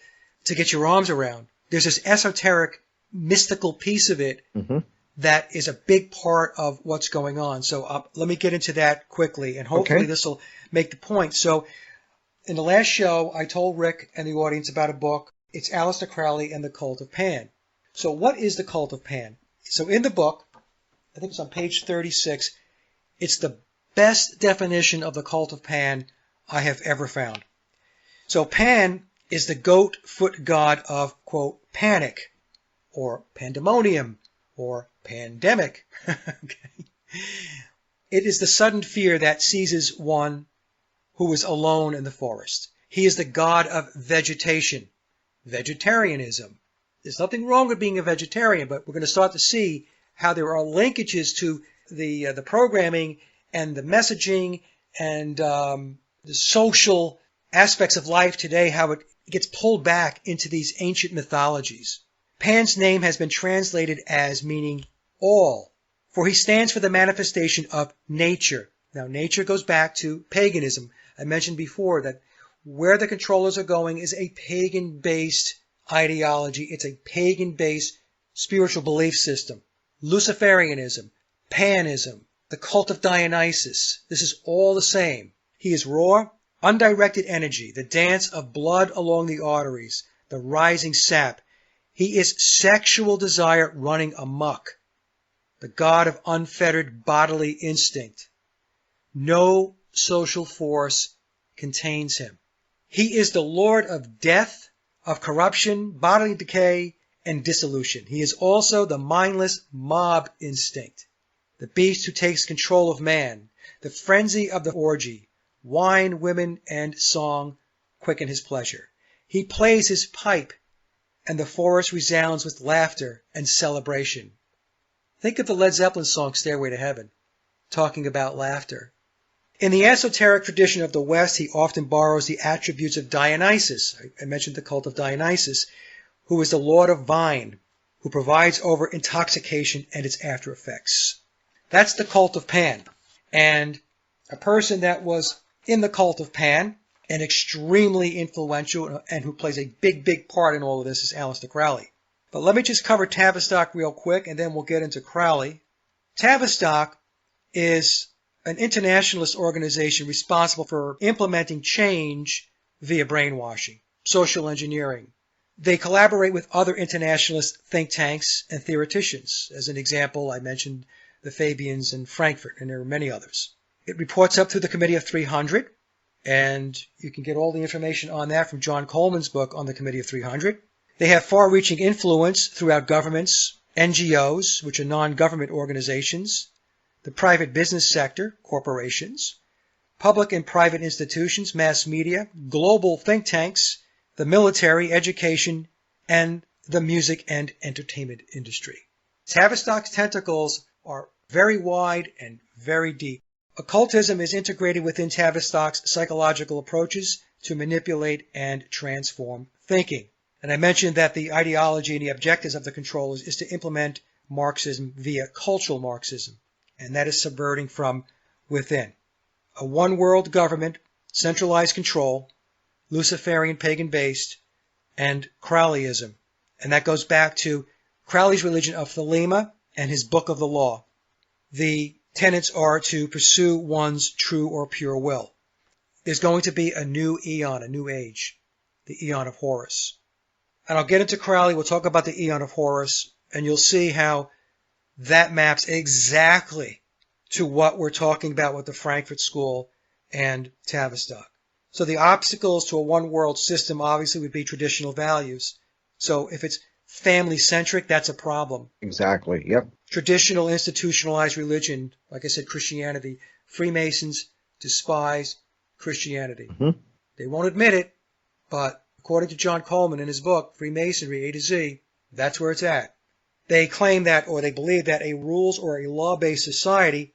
to get your arms around. There's this esoteric, mystical piece of it that is a big part of what's going on. So let me get into that quickly, and hopefully this will make the point. So in the last show, I told Rick and the audience about a book. It's Alister Crowley and the Cult of Pan. So what is the Cult of Pan? So in the book, I think it's on page 36, it's the best definition of the Cult of Pan I have ever found. So Pan is the goat foot god of, quote, panic, or pandemonium, or pandemic. Okay. It is the sudden fear that seizes one who is alone in the forest. He is the god of vegetation, vegetarianism. There's nothing wrong with being a vegetarian, but we're going to start to see how there are linkages to the programming and the messaging and the social aspects of life today, how it gets pulled back into these ancient mythologies. Pan's name has been translated as meaning all, for he stands for the manifestation of nature. Now, nature goes back to paganism, I mentioned before that where the controllers are going is a pagan-based ideology. It's a pagan-based spiritual belief system. Luciferianism, panism, the cult of Dionysus. This is all the same. He is raw, undirected energy, the dance of blood along the arteries, the rising sap. He is sexual desire running amok, the god of unfettered bodily instinct. No social force contains him. He is the lord of death, of corruption, bodily decay, and dissolution. He is also the mindless mob instinct, the beast who takes control of man, the frenzy of the orgy. Wine, women, and song quicken his pleasure. He plays his pipe, and the forest resounds with laughter and celebration. Think of the Led Zeppelin song Stairway to Heaven, talking about laughter. In the esoteric tradition of the West, he often borrows the attributes of Dionysus. I mentioned the cult of Dionysus, who is the lord of wine, who provides over intoxication and its after effects. That's the cult of Pan. And a person that was in the cult of Pan and extremely influential and who plays a big part in all of this is Alister Crowley. But let me just cover Tavistock real quick, and then we'll get into Crowley. Tavistock is an internationalist organization responsible for implementing change via brainwashing, social engineering. They collaborate with other internationalist think tanks and theoreticians. As an example, I mentioned the Fabians in Frankfurt, and there are many others. It reports up through the Committee of 300, and you can get all the information on that from John Coleman's book on the Committee of 300. They have far-reaching influence throughout governments, NGOs, which are non-government organizations, the private business sector, corporations, public and private institutions, mass media, global think tanks, the military, education, and the music and entertainment industry. Tavistock's tentacles are very wide and very deep. Occultism is integrated within Tavistock's psychological approaches to manipulate and transform thinking. And I mentioned that the ideology and the objectives of the controllers is to implement Marxism via cultural Marxism, and that is subverting from within. A one-world government, centralized control, Luciferian pagan-based, and Crowleyism. And that goes back to Crowley's religion of Thelema and his Book of the Law. The tenets are to pursue one's true or pure will. There's going to be a new eon, a new age, the eon of Horus. And I'll get into Crowley. We'll talk about the eon of Horus, and you'll see how that maps exactly to what we're talking about with the Frankfurt School and Tavistock. So the obstacles to a one-world system obviously would be traditional values. So if it's family-centric, that's a problem. Exactly, yep. Traditional institutionalized religion, like I said, Christianity. Freemasons despise Christianity. Mm-hmm. They won't admit it, but according to John Coleman in his book, Freemasonry, A to Z, that's where it's at. They claim that, or they believe that, a rules or a law-based society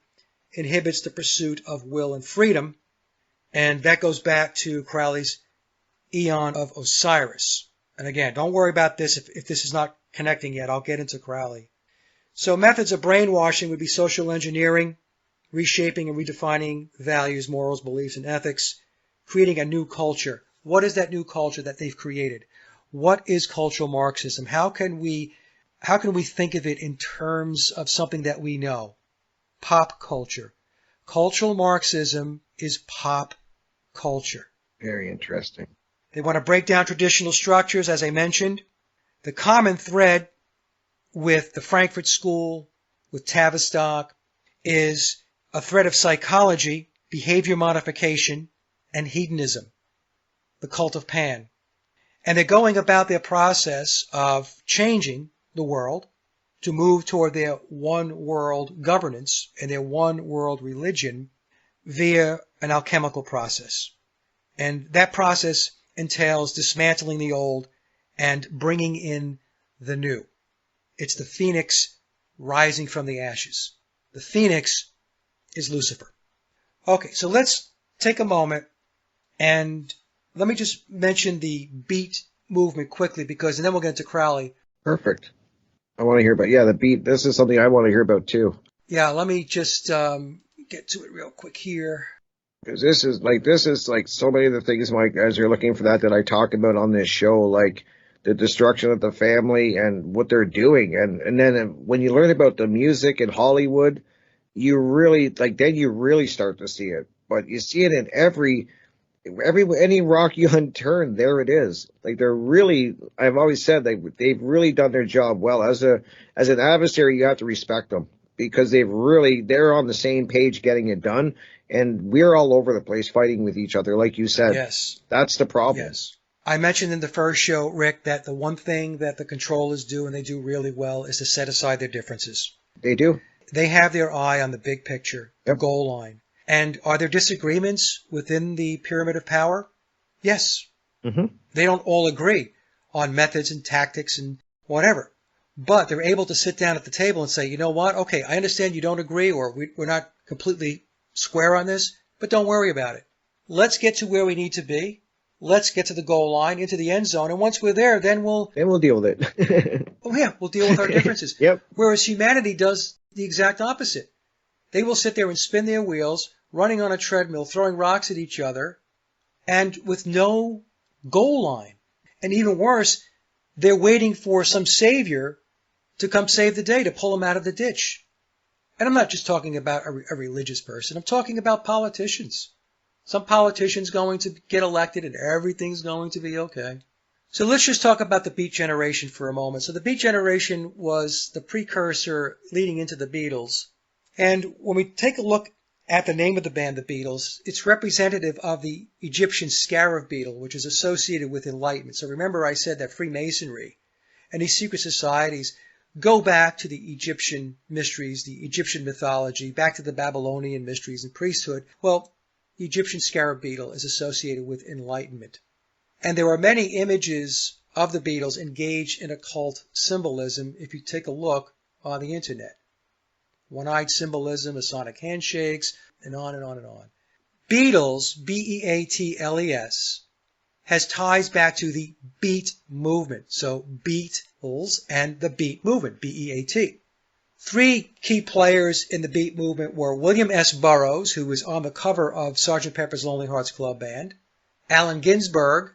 inhibits the pursuit of will and freedom, and that goes back to Crowley's Eon of Osiris. And again, don't worry about this if this is not connecting yet. I'll get into Crowley. So methods of brainwashing would be social engineering, reshaping and redefining values, morals, beliefs, and ethics, creating a new culture. What is that new culture that they've created? What is cultural Marxism? How can we think of it in terms of something that we know? Pop culture. Cultural Marxism is pop culture. Very interesting. They want to break down traditional structures, as I mentioned. The common thread with the Frankfurt School, with Tavistock, is a thread of psychology, behavior modification, and hedonism, the cult of Pan. And they're going about their process of changing the world to move toward their one-world governance and their one-world religion via an alchemical process. And that process entails dismantling the old and bringing in the new. It's the phoenix rising from the ashes. The phoenix is Lucifer. Okay, so let's take a moment and let me just mention the beat movement quickly, because and then we'll get into Crowley. Perfect. I want to hear about, the beat. This is something I want to hear about too. Yeah, let me just get to it real quick here. Because this is like so many of the things, Mike, as you're looking for that I talk about on this show, like the destruction of the family and what they're doing. And then when you learn about the music in Hollywood, you really then you really start to see it. But you see it in any rock you turn, there it is. Like they're really, I've always said they've really done their job well. As an adversary, you have to respect them because they're on the same page getting it done. And we're all over the place fighting with each other, like you said. Yes. That's the problem. Yes. I mentioned in the first show, Rick, that the one thing that the controllers do, and they do really well, is to set aside their differences. They do. They have their eye on the big picture, the goal line. And are there disagreements within the pyramid of power? Yes. Mm-hmm. They don't all agree on methods and tactics and whatever. But they're able to sit down at the table and say, you know what? Okay, I understand you don't agree, or we're not completely square on this, but don't worry about it. Let's get to where we need to be. Let's get to the goal line, into the end zone, and once we're there, then we'll deal with it. we'll deal with our differences. Yep. Whereas humanity does the exact opposite. They will sit there and spin their wheels, running on a treadmill, throwing rocks at each other, and with no goal line. And even worse, they're waiting for some savior to come save the day, to pull them out of the ditch. And I'm not just talking about a religious person. I'm talking about politicians. Some politician's going to get elected and everything's going to be okay. So let's just talk about the Beat Generation for a moment. So the Beat Generation was the precursor leading into the Beatles. And when we take a look at the name of the band, the Beatles, it's representative of the Egyptian scarab beetle, which is associated with enlightenment. So remember I said that Freemasonry and these secret societies go back to the Egyptian mysteries, the Egyptian mythology, back to the Babylonian mysteries and priesthood. Well, the Egyptian scarab beetle is associated with enlightenment. And there are many images of the Beatles engaged in occult symbolism if you take a look on the internet. One-eyed symbolism, Masonic handshakes, and on and on and on. Beatles, B-E-A-T-L-E-S, has ties back to the Beat movement. So Beatles and the Beat movement, B-E-A-T. Three key players in the Beat movement were William S. Burroughs, who was on the cover of Sgt. Pepper's Lonely Hearts Club Band, Allen Ginsberg,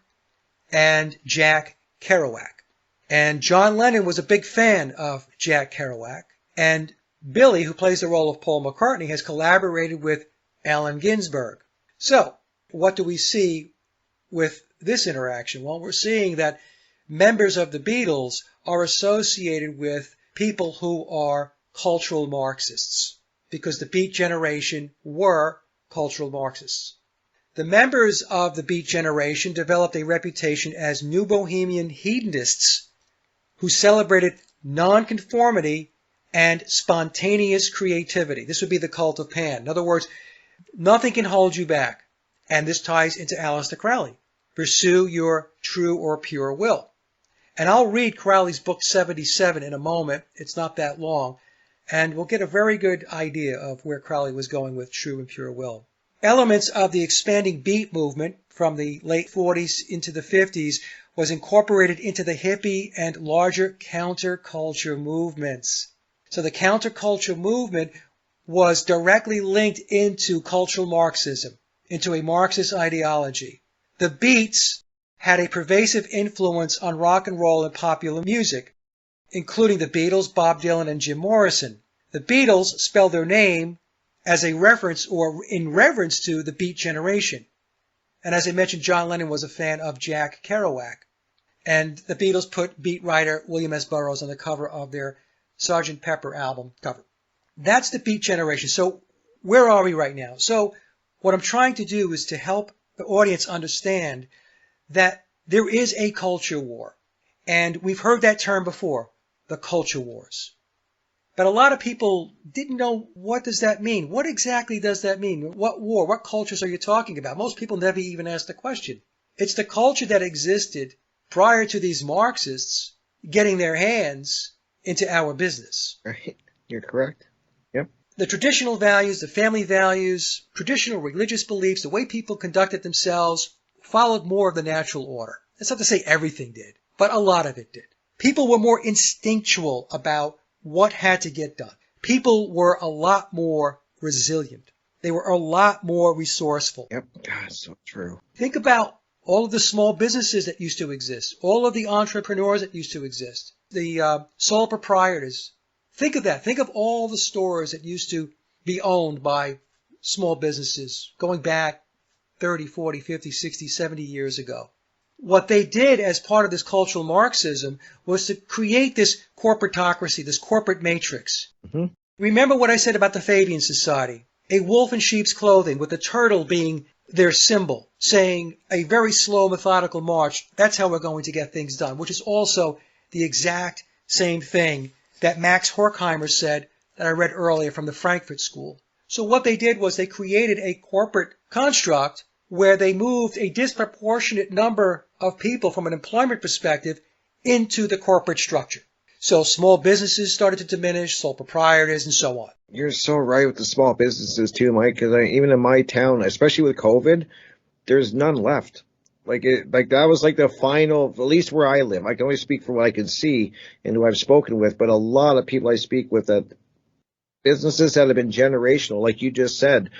and Jack Kerouac. And John Lennon was a big fan of Jack Kerouac. And Billy, who plays the role of Paul McCartney, has collaborated with Allen Ginsberg. So, what do we see with this interaction? Well, we're seeing that members of the Beatles are associated with people who are cultural Marxists, because the Beat Generation were cultural Marxists. The members of the Beat Generation developed a reputation as new bohemian hedonists who celebrated nonconformity and spontaneous creativity. This would be the cult of Pan. In other words, nothing can hold you back. And this ties into Alister Crowley. Pursue your true or pure will. And I'll read Crowley's book 77 in a moment. It's not that long. And we'll get a very good idea of where Crowley was going with true and pure will. Elements of the expanding Beat movement from the late 40s into the 50s was incorporated into the hippie and larger counterculture movements. So the counterculture movement was directly linked into cultural Marxism, into a Marxist ideology. The Beats had a pervasive influence on rock and roll and popular music, including the Beatles, Bob Dylan, and Jim Morrison. The Beatles spelled their name as a reference or in reverence to the Beat Generation. And as I mentioned, John Lennon was a fan of Jack Kerouac. And the Beatles put Beat writer William S. Burroughs on the cover of their Sgt. Pepper album cover. That's the Beat Generation. So where are we right now? So what I'm trying to do is to help the audience understand that there is a culture war. And we've heard that term before, the culture wars. But a lot of people didn't know, what does that mean? What exactly does that mean? What war? What cultures are you talking about? Most people never even ask the question. It's the culture that existed prior to these Marxists getting their hands into our business. Right. You're correct. Yep. The traditional values, the family values, traditional religious beliefs, the way people conducted themselves followed more of the natural order. That's not to say everything did, but a lot of it did. People were more instinctual about what had to get done. People were a lot more resilient. They were a lot more resourceful. Yep. God, so true. Think about all of the small businesses that used to exist, all of the entrepreneurs that used to exist, the sole proprietors. Think of that. Think of all the stores that used to be owned by small businesses going back 30, 40, 50, 60, 70 years ago. What they did as part of this cultural Marxism was to create this corporatocracy, this corporate matrix. Mm-hmm. Remember what I said about the Fabian Society? A wolf in sheep's clothing with a turtle being their symbol, saying a very slow, methodical march. That's how we're going to get things done, which is also the exact same thing that Max Horkheimer said that I read earlier from the Frankfurt School. So what they did was they created a corporate construct where they moved a disproportionate number of people from an employment perspective into the corporate structure. So small businesses started to diminish, sole proprietors, and so on. You're so right with the small businesses too, Mike, because even in my town, especially with COVID, there's none left. Like that was like the final, at least where I live. I can only speak for what I can see and who I've spoken with, but a lot of people I speak with, that businesses that have been generational, like you just said,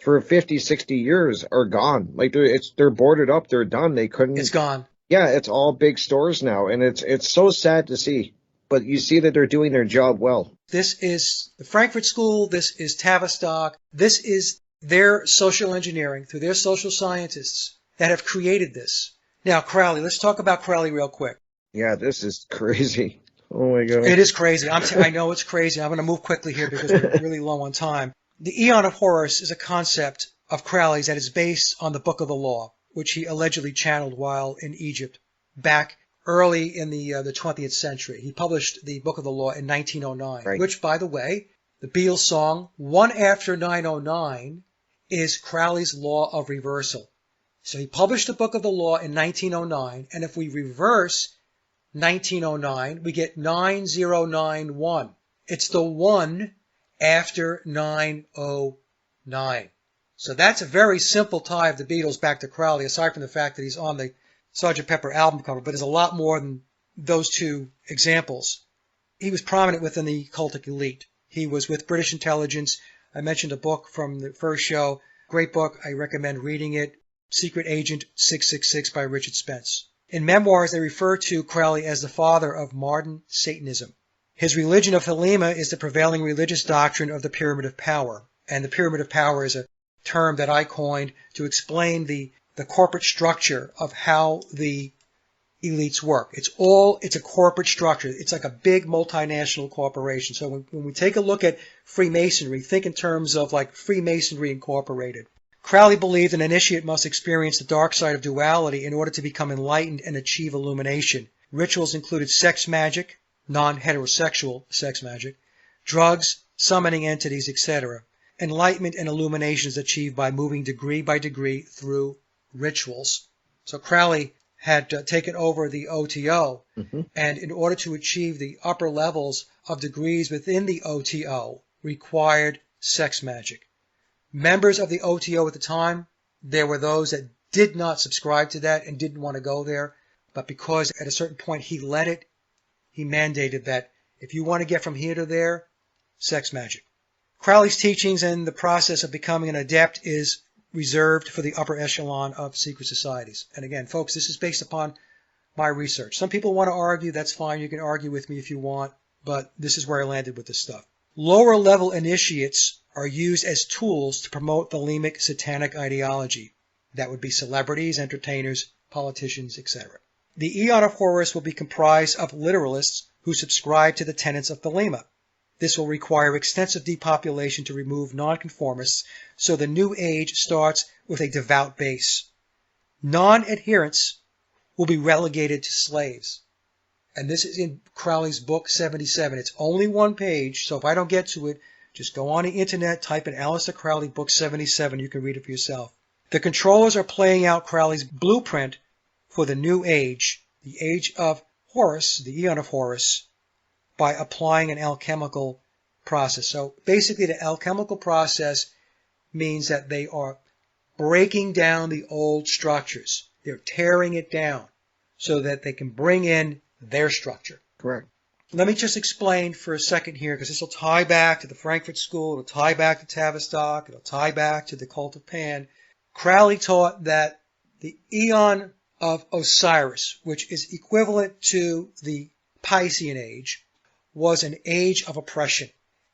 for 50, 60 years are gone. Like they're boarded up, they're done. They couldn't. It's gone. Yeah, it's all big stores now, and it's so sad to see. But you see that they're doing their job well. This is the Frankfurt School. This is Tavistock. This is their social engineering through their social scientists that have created this. Now, Crowley, let's talk about Crowley real quick. Yeah, this is crazy. Oh, my God. It is crazy. I know it's crazy. I'm going to move quickly here because we're really low on time. The Eon of Horus is a concept of Crowley's that is based on the Book of the Law, which he allegedly channeled while in Egypt back early in the 20th century. He published the Book of the Law in 1909, right. Which, by the way, the Beatles song, One After 909, is Crowley's Law of Reversal. So he published the Book of the Law in 1909, and if we reverse 1909, we get 9091. It's the one after 909. So that's a very simple tie of the Beatles back to Crowley, aside from the fact that he's on the Sgt. Pepper album cover, but there's a lot more than those two examples. He was prominent within the cultic elite. He was with British intelligence. I mentioned a book from the first show. Great book. I recommend reading it. Secret Agent 666 by Richard Spence. In memoirs, they refer to Crowley as the father of modern Satanism. His religion of Thelema is the prevailing religious doctrine of the Pyramid of Power. And the Pyramid of Power is a term that I coined to explain the corporate structure of how the elites work. It's a corporate structure. It's like a big multinational corporation. So when we take a look at Freemasonry, think in terms of like Freemasonry Incorporated. Crowley believed an initiate must experience the dark side of duality in order to become enlightened and achieve illumination. Rituals included sex magic, non-heterosexual sex magic, drugs, summoning entities, etc. Enlightenment and illumination is achieved by moving degree by degree through rituals. So Crowley had taken over the OTO, and in order to achieve the upper levels of degrees within the OTO, required sex magic. Members of the OTO at the time, there were those that did not subscribe to that and didn't want to go there, but because at a certain point he led it, he mandated that if you want to get from here to there, sex magic. Crowley's teachings and the process of becoming an adept is reserved for the upper echelon of secret societies. And again, folks, this is based upon my research. Some people want to argue. That's fine. You can argue with me if you want, but this is where I landed with this stuff. Lower level initiates are used as tools to promote the Thelemic satanic ideology. That would be celebrities, entertainers, politicians, etc. The Eon of Horus will be comprised of literalists who subscribe to the tenets of Thelema. This will require extensive depopulation to remove nonconformists, so the new age starts with a devout base. Non-adherents will be relegated to slaves. And this is in Crowley's book 77. It's only one page, so if I don't get to it, just go on the internet, type in Alister Crowley book 77. You can read it for yourself. The controllers are playing out Crowley's blueprint for the new age, the age of Horus, the Eon of Horus, by applying an alchemical process. So basically the alchemical process means that they are breaking down the old structures. They're tearing it down so that they can bring in their structure. Correct. Let me just explain for a second here, because this will tie back to the Frankfurt School, it'll tie back to Tavistock, it'll tie back to the cult of Pan. Crowley taught that the eon of Osiris, which is equivalent to the Piscean age, was an age of oppression.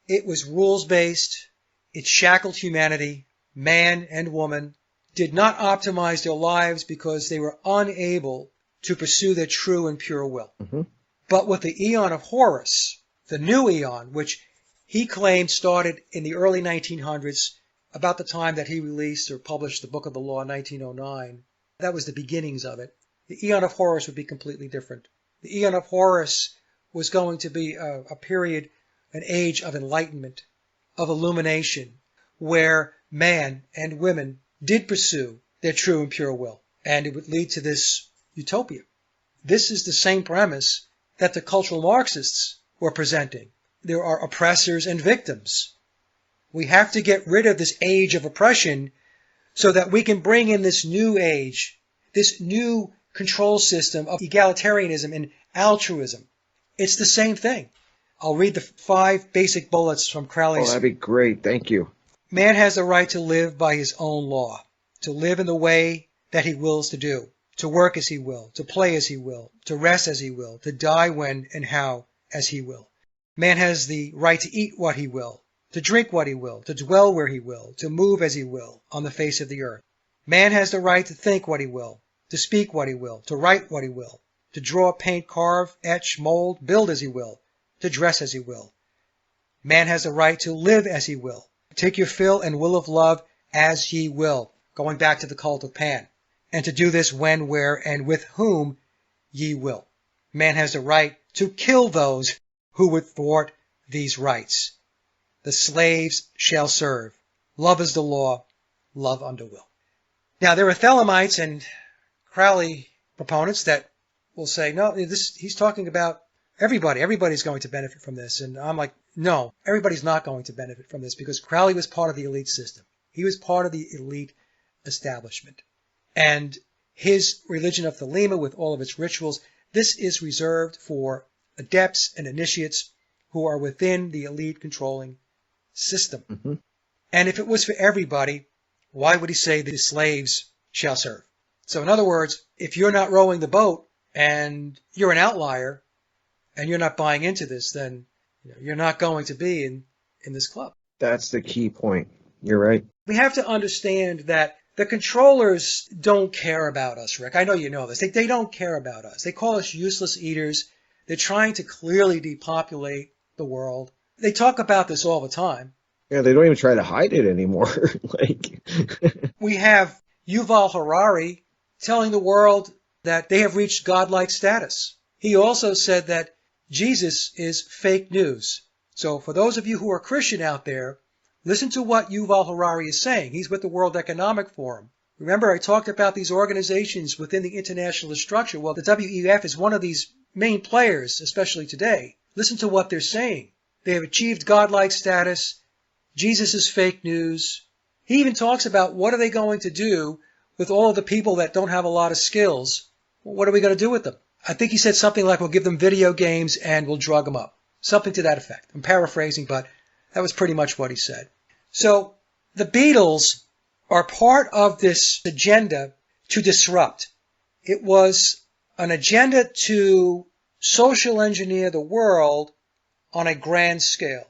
It was rules-based, it shackled humanity, man and woman, did not optimize their lives because they were unable to pursue their true and pure will. Mm-hmm. But with the eon of Horus, the new eon, which he claimed started in the early 1900s, about the time that he released or published the Book of the Law in 1909, that was the beginnings of it. The eon of Horus would be completely different. The eon of Horus was going to be a period, an age of enlightenment, of illumination, where man and women did pursue their true and pure will, and it would lead to this utopia. This is the same premise that the cultural Marxists were presenting. There are oppressors and victims. We have to get rid of this age of oppression so that we can bring in this new age, this new control system of egalitarianism and altruism. It's the same thing. I'll read the 5 basic bullets from Crowley's. Oh, that'd be great. Thank you. Man has the right to live by his own law, to live in the way that he wills to do, to work as he will, to play as he will, to rest as he will, to die when and how as he will. Man has the right to eat what he will, to drink what he will, to dwell where he will, to move as he will on the face of the earth. Man has the right to think what he will, to speak what he will, to write what he will, to draw, paint, carve, etch, mold, build as he will, to dress as he will. Man has the right to live as he will, take your fill and will of love as ye will, going back to the cult of Pan, and to do this when, where, and with whom ye will. Man has the right to kill those who would thwart these rights. The slaves shall serve. Love is the law, love under will. Now, there are Thelemites and Crowley proponents that will say, no, he's talking about everybody. Everybody's going to benefit from this. And I'm like, no, everybody's not going to benefit from this because Crowley was part of the elite system. He was part of the elite establishment. And his religion of Thelema, with all of its rituals, this is reserved for adepts and initiates who are within the elite controlling system. Mm-hmm. And if it was for everybody, why would he say the slaves shall serve? So in other words, if you're not rowing the boat and you're an outlier and you're not buying into this, then you're not going to be in this club. That's the key point. You're right. We have to understand that the controllers don't care about us, Rick. I know you know this. They don't care about us. They call us useless eaters. They're trying to clearly depopulate the world. They talk about this all the time. Yeah, they don't even try to hide it anymore. We have Yuval Harari telling the world that they have reached godlike status. He also said that Jesus is fake news. So for those of you who are Christian out there, listen to what Yuval Harari is saying. He's with the World Economic Forum. Remember, I talked about these organizations within the internationalist structure. Well, the WEF is one of these main players, especially today. Listen to what they're saying. They have achieved godlike status. Jesus is fake news. He even talks about what are they going to do with all of the people that don't have a lot of skills. Well, what are we going to do with them? I think he said something like we'll give them video games and we'll drug them up. Something to that effect. I'm paraphrasing, but that was pretty much what he said. So the Beatles are part of this agenda to disrupt. It was an agenda to social engineer the world on a grand scale.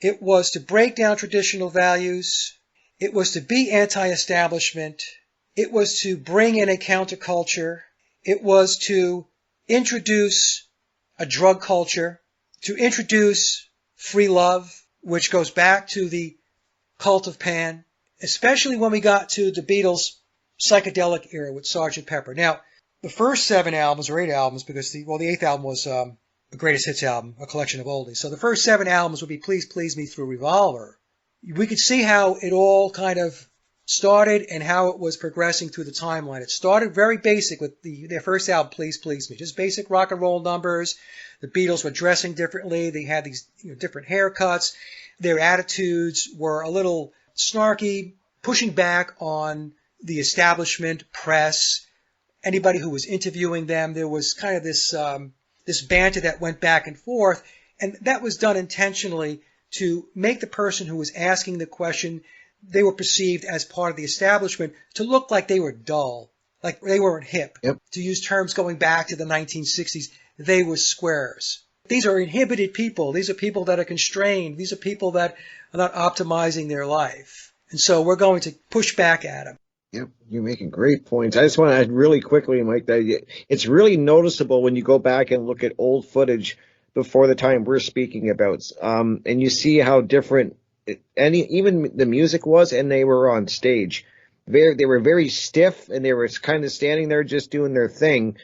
It was to break down traditional values. It was to be anti-establishment. It was to bring in a counterculture. It was to introduce a drug culture, to introduce free love, which goes back to the cult of Pan, especially when we got to the Beatles' psychedelic era with Sgt. Pepper. Now, the first 7 albums, or 8 albums, because the 8th album was the Greatest Hits album, a collection of oldies. So the first 7 albums would be Please Please Me through Revolver. We could see how it all kind of started and how it was progressing through the timeline. It started very basic with their first album, Please Please Me, just basic rock and roll numbers. The Beatles were dressing differently. They had these different haircuts. Their attitudes were a little snarky, pushing back on the establishment, press, anybody who was interviewing them. There was kind of this this banter that went back and forth, and that was done intentionally to make the person who was asking the question, they were perceived as part of the establishment, to look like they were dull, like they weren't hip. Yep. To use terms going back to the 1960s, they were squares. These are inhibited people. These are people that are constrained. These are people that are not optimizing their life. And so we're going to push back at them. Yep, you're making great points. I just want to add really quickly, Mike, that it's really noticeable when you go back and look at old footage before the time we're speaking about, and you see how different even the music was, and they were on stage. They were very stiff, and they were kind of standing there just doing their thing,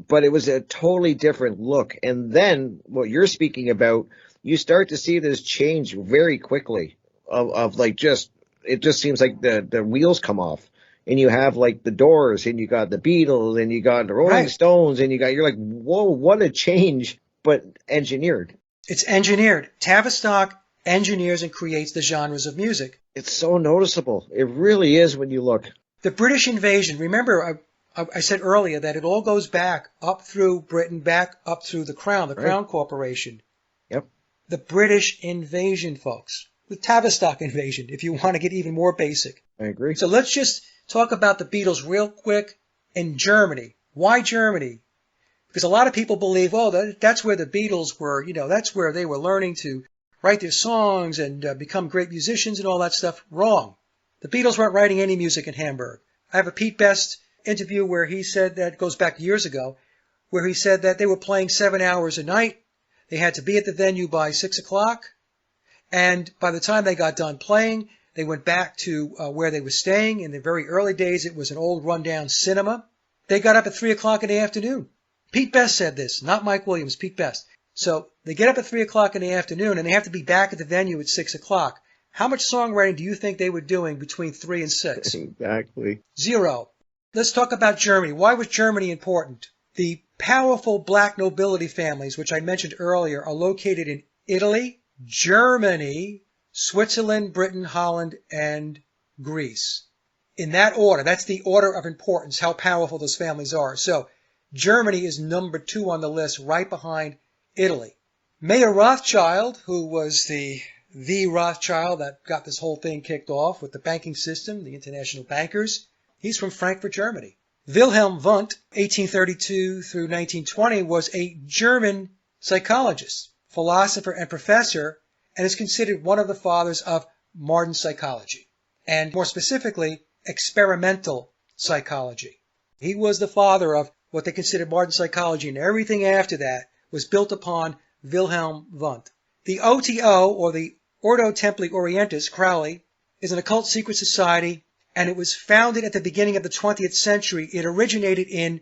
but it was a totally different look. And then what you're speaking about, you start to see this change very quickly of like it just seems like the wheels come off, and you have like the Doors, and you got the Beatles, and you got the Rolling Stones, and you're like, whoa, what a change, but engineered. It's engineered. Tavistock engineers and creates the genres of music. It's so noticeable. It really is when you look. The British invasion, remember I said earlier that it all goes back up through Britain, back up through the Crown, Crown Corporation. Yep. The British invasion, folks. The Tavistock invasion, if you want to get even more basic. I agree. So let's just talk about the Beatles real quick in Germany. Why Germany? Because a lot of people believe, that's where the Beatles were, that's where they were learning to write their songs and become great musicians and all that stuff. Wrong. The Beatles weren't writing any music in Hamburg. I have a Pete Best interview where he said that, goes back years ago, where he said that they were playing 7 hours a night. They had to be at the venue by 6 o'clock. And by the time they got done playing, they went back to where they were staying. In the very early days, it was an old rundown cinema. They got up at 3 o'clock in the afternoon. Pete Best said this, not Mike Williams, Pete Best. So they get up at 3 o'clock in the afternoon, and they have to be back at the venue at 6 o'clock. How much songwriting do you think they were doing between 3 and 6? Exactly. 0. Let's talk about Germany. Why was Germany important? The powerful black nobility families, which I mentioned earlier, are located in Italy, Germany, Switzerland, Britain, Holland, and Greece. In that order. That's the order of importance, how powerful those families are. So Germany is number 2 on the list, right behind Italy. Mayer Rothschild, who was the Rothschild that got this whole thing kicked off with the banking system, the international bankers, he's from Frankfurt, Germany. Wilhelm Wundt, 1832 through 1920, was a German psychologist, philosopher, and professor, and is considered one of the fathers of modern psychology, and more specifically, experimental psychology. He was the father of what they considered modern psychology, and everything after that was built upon Wilhelm Wundt. The OTO, or the Ordo Templi Orientis, Crowley, is an occult secret society, and it was founded at the beginning of the 20th century. It originated in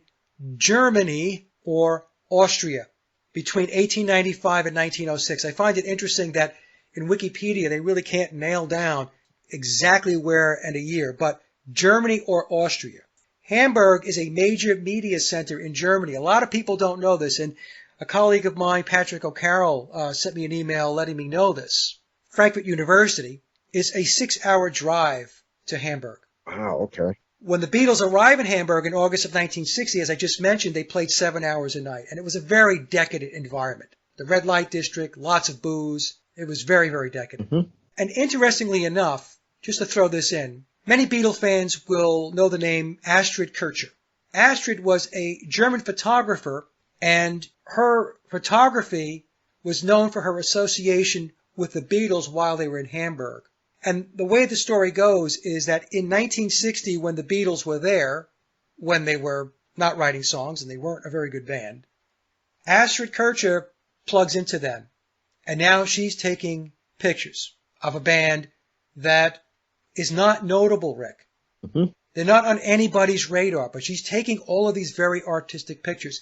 Germany or Austria between 1895 and 1906. I find it interesting that in Wikipedia they really can't nail down exactly where and a year, but Germany or Austria. Hamburg is a major media center in Germany. A lot of people don't know this, and a colleague of mine, Patrick O'Carroll, sent me an email letting me know this. Frankfurt University is a 6-hour drive to Hamburg. Wow, okay. When the Beatles arrived in Hamburg in August of 1960, as I just mentioned, they played 7 hours a night, and it was a very decadent environment. The red light district, lots of booze. It was very, very decadent. Mm-hmm. And interestingly enough, just to throw this in, many Beatle fans will know the name Astrid Kircher. Astrid was a German photographer, and her photography was known for her association with the Beatles while they were in Hamburg. And the way the story goes is that in 1960, when the Beatles were there, when they were not writing songs and they weren't a very good band, Astrid Kircher plugs into them. And now she's taking pictures of a band that is not notable, Rick. Mm-hmm. They're not on anybody's radar, but she's taking all of these very artistic pictures.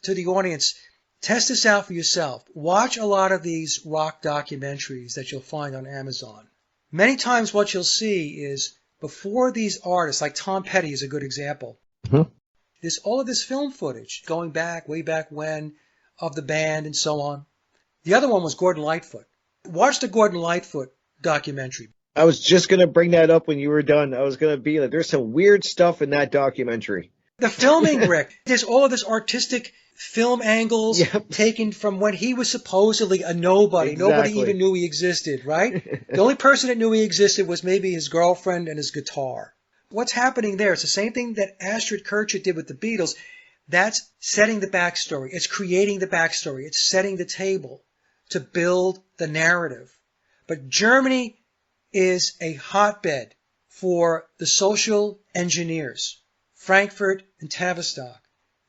To the audience, test this out for yourself. Watch a lot of these rock documentaries that you'll find on Amazon. Many times what you'll see is before these artists, like Tom Petty is a good example, mm-hmm. There's all of this film footage going back, way back when, of the band and so on. The other one was Gordon Lightfoot. Watch the Gordon Lightfoot documentary. I was just going to bring that up when you were done. I was going to be like, there's some weird stuff in that documentary. The filming, Rick. There's all of this artistic film angles Yep. taken from when he was supposedly a nobody. Nobody Exactly. even knew he existed, right? The only person that knew he existed was maybe his girlfriend and his guitar. What's happening there? It's the same thing that Astrid Kirchherr did with the Beatles. That's setting the backstory. It's creating the backstory. It's setting the table to build the narrative. But Germany is a hotbed for the social engineers, Frankfurt and Tavistock.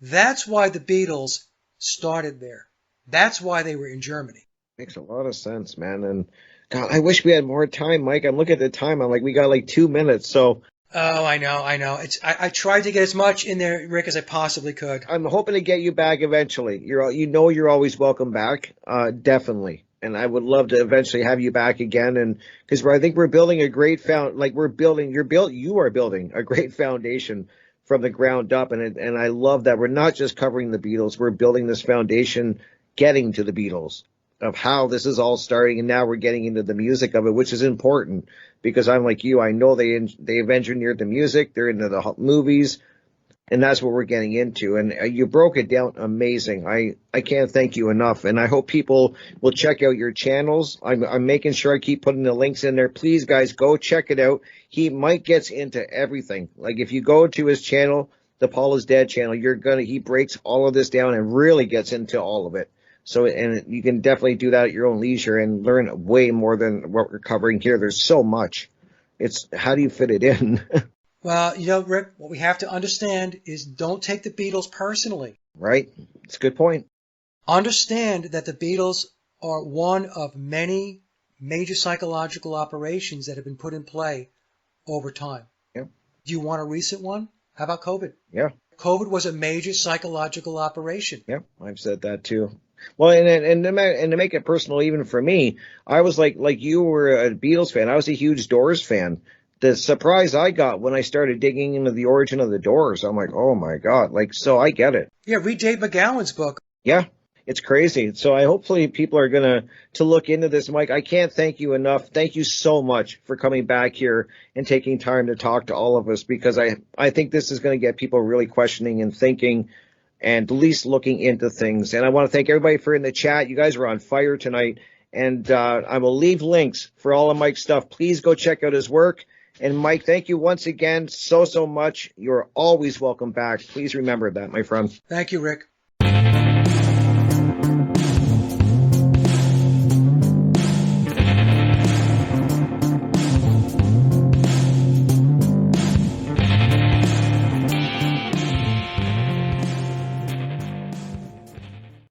That's why the Beatles started there. That's why they were in Germany. Makes a lot of sense, man. And God, I wish we had more time, Mike. I'm looking at the time. I'm like, we got like 2 minutes. So Oh, I know. I tried to get as much in there, Rick, as I possibly could. I'm hoping to get you back eventually. You're always welcome back. Definitely. And I would love to eventually have you back again. And because I think we're building a great you are building a great foundation from the ground up. And I love that we're not just covering the Beatles. We're building this foundation, getting to the Beatles, of how this is all starting. And now we're getting into the music of it, which is important because I'm like you. I know they've engineered the music. They're into the movies. And that's what we're getting into. And you broke it down amazing. I can't thank you enough. And I hope people will check out your channels. I'm making sure I keep putting the links in there. Please, guys, go check it out. Mike gets into everything. Like if you go to his channel, the Paul is Dead channel, he breaks all of this down and really gets into all of it. So, and you can definitely do that at your own leisure and learn way more than what we're covering here. There's so much. It's how do you fit it in? Well, Rick, what we have to understand is don't take the Beatles personally. Right? It's a good point. Understand that the Beatles are one of many major psychological operations that have been put in play over time. Yeah. Do you want a recent one? How about COVID? Yeah. COVID was a major psychological operation. Yeah, I've said that too. Well, and to make it personal, even for me, I was like you were a Beatles fan. I was a huge Doors fan. The surprise I got when I started digging into the origin of the Doors, I'm like, oh my God, so I get it. Yeah, read Dave McGowan's book. Yeah, it's crazy. So hopefully people are gonna look into this, Mike. I can't thank you enough. Thank you so much for coming back here and taking time to talk to all of us, because I think this is going to get people really questioning and thinking and at least looking into things. And I want to thank everybody for in the chat. You guys were on fire tonight. And I will leave links for all of Mike's stuff. Please go check out his work. And Mike, thank you once again so much. You're always welcome back. Please remember that, my friend. Thank you, Rick.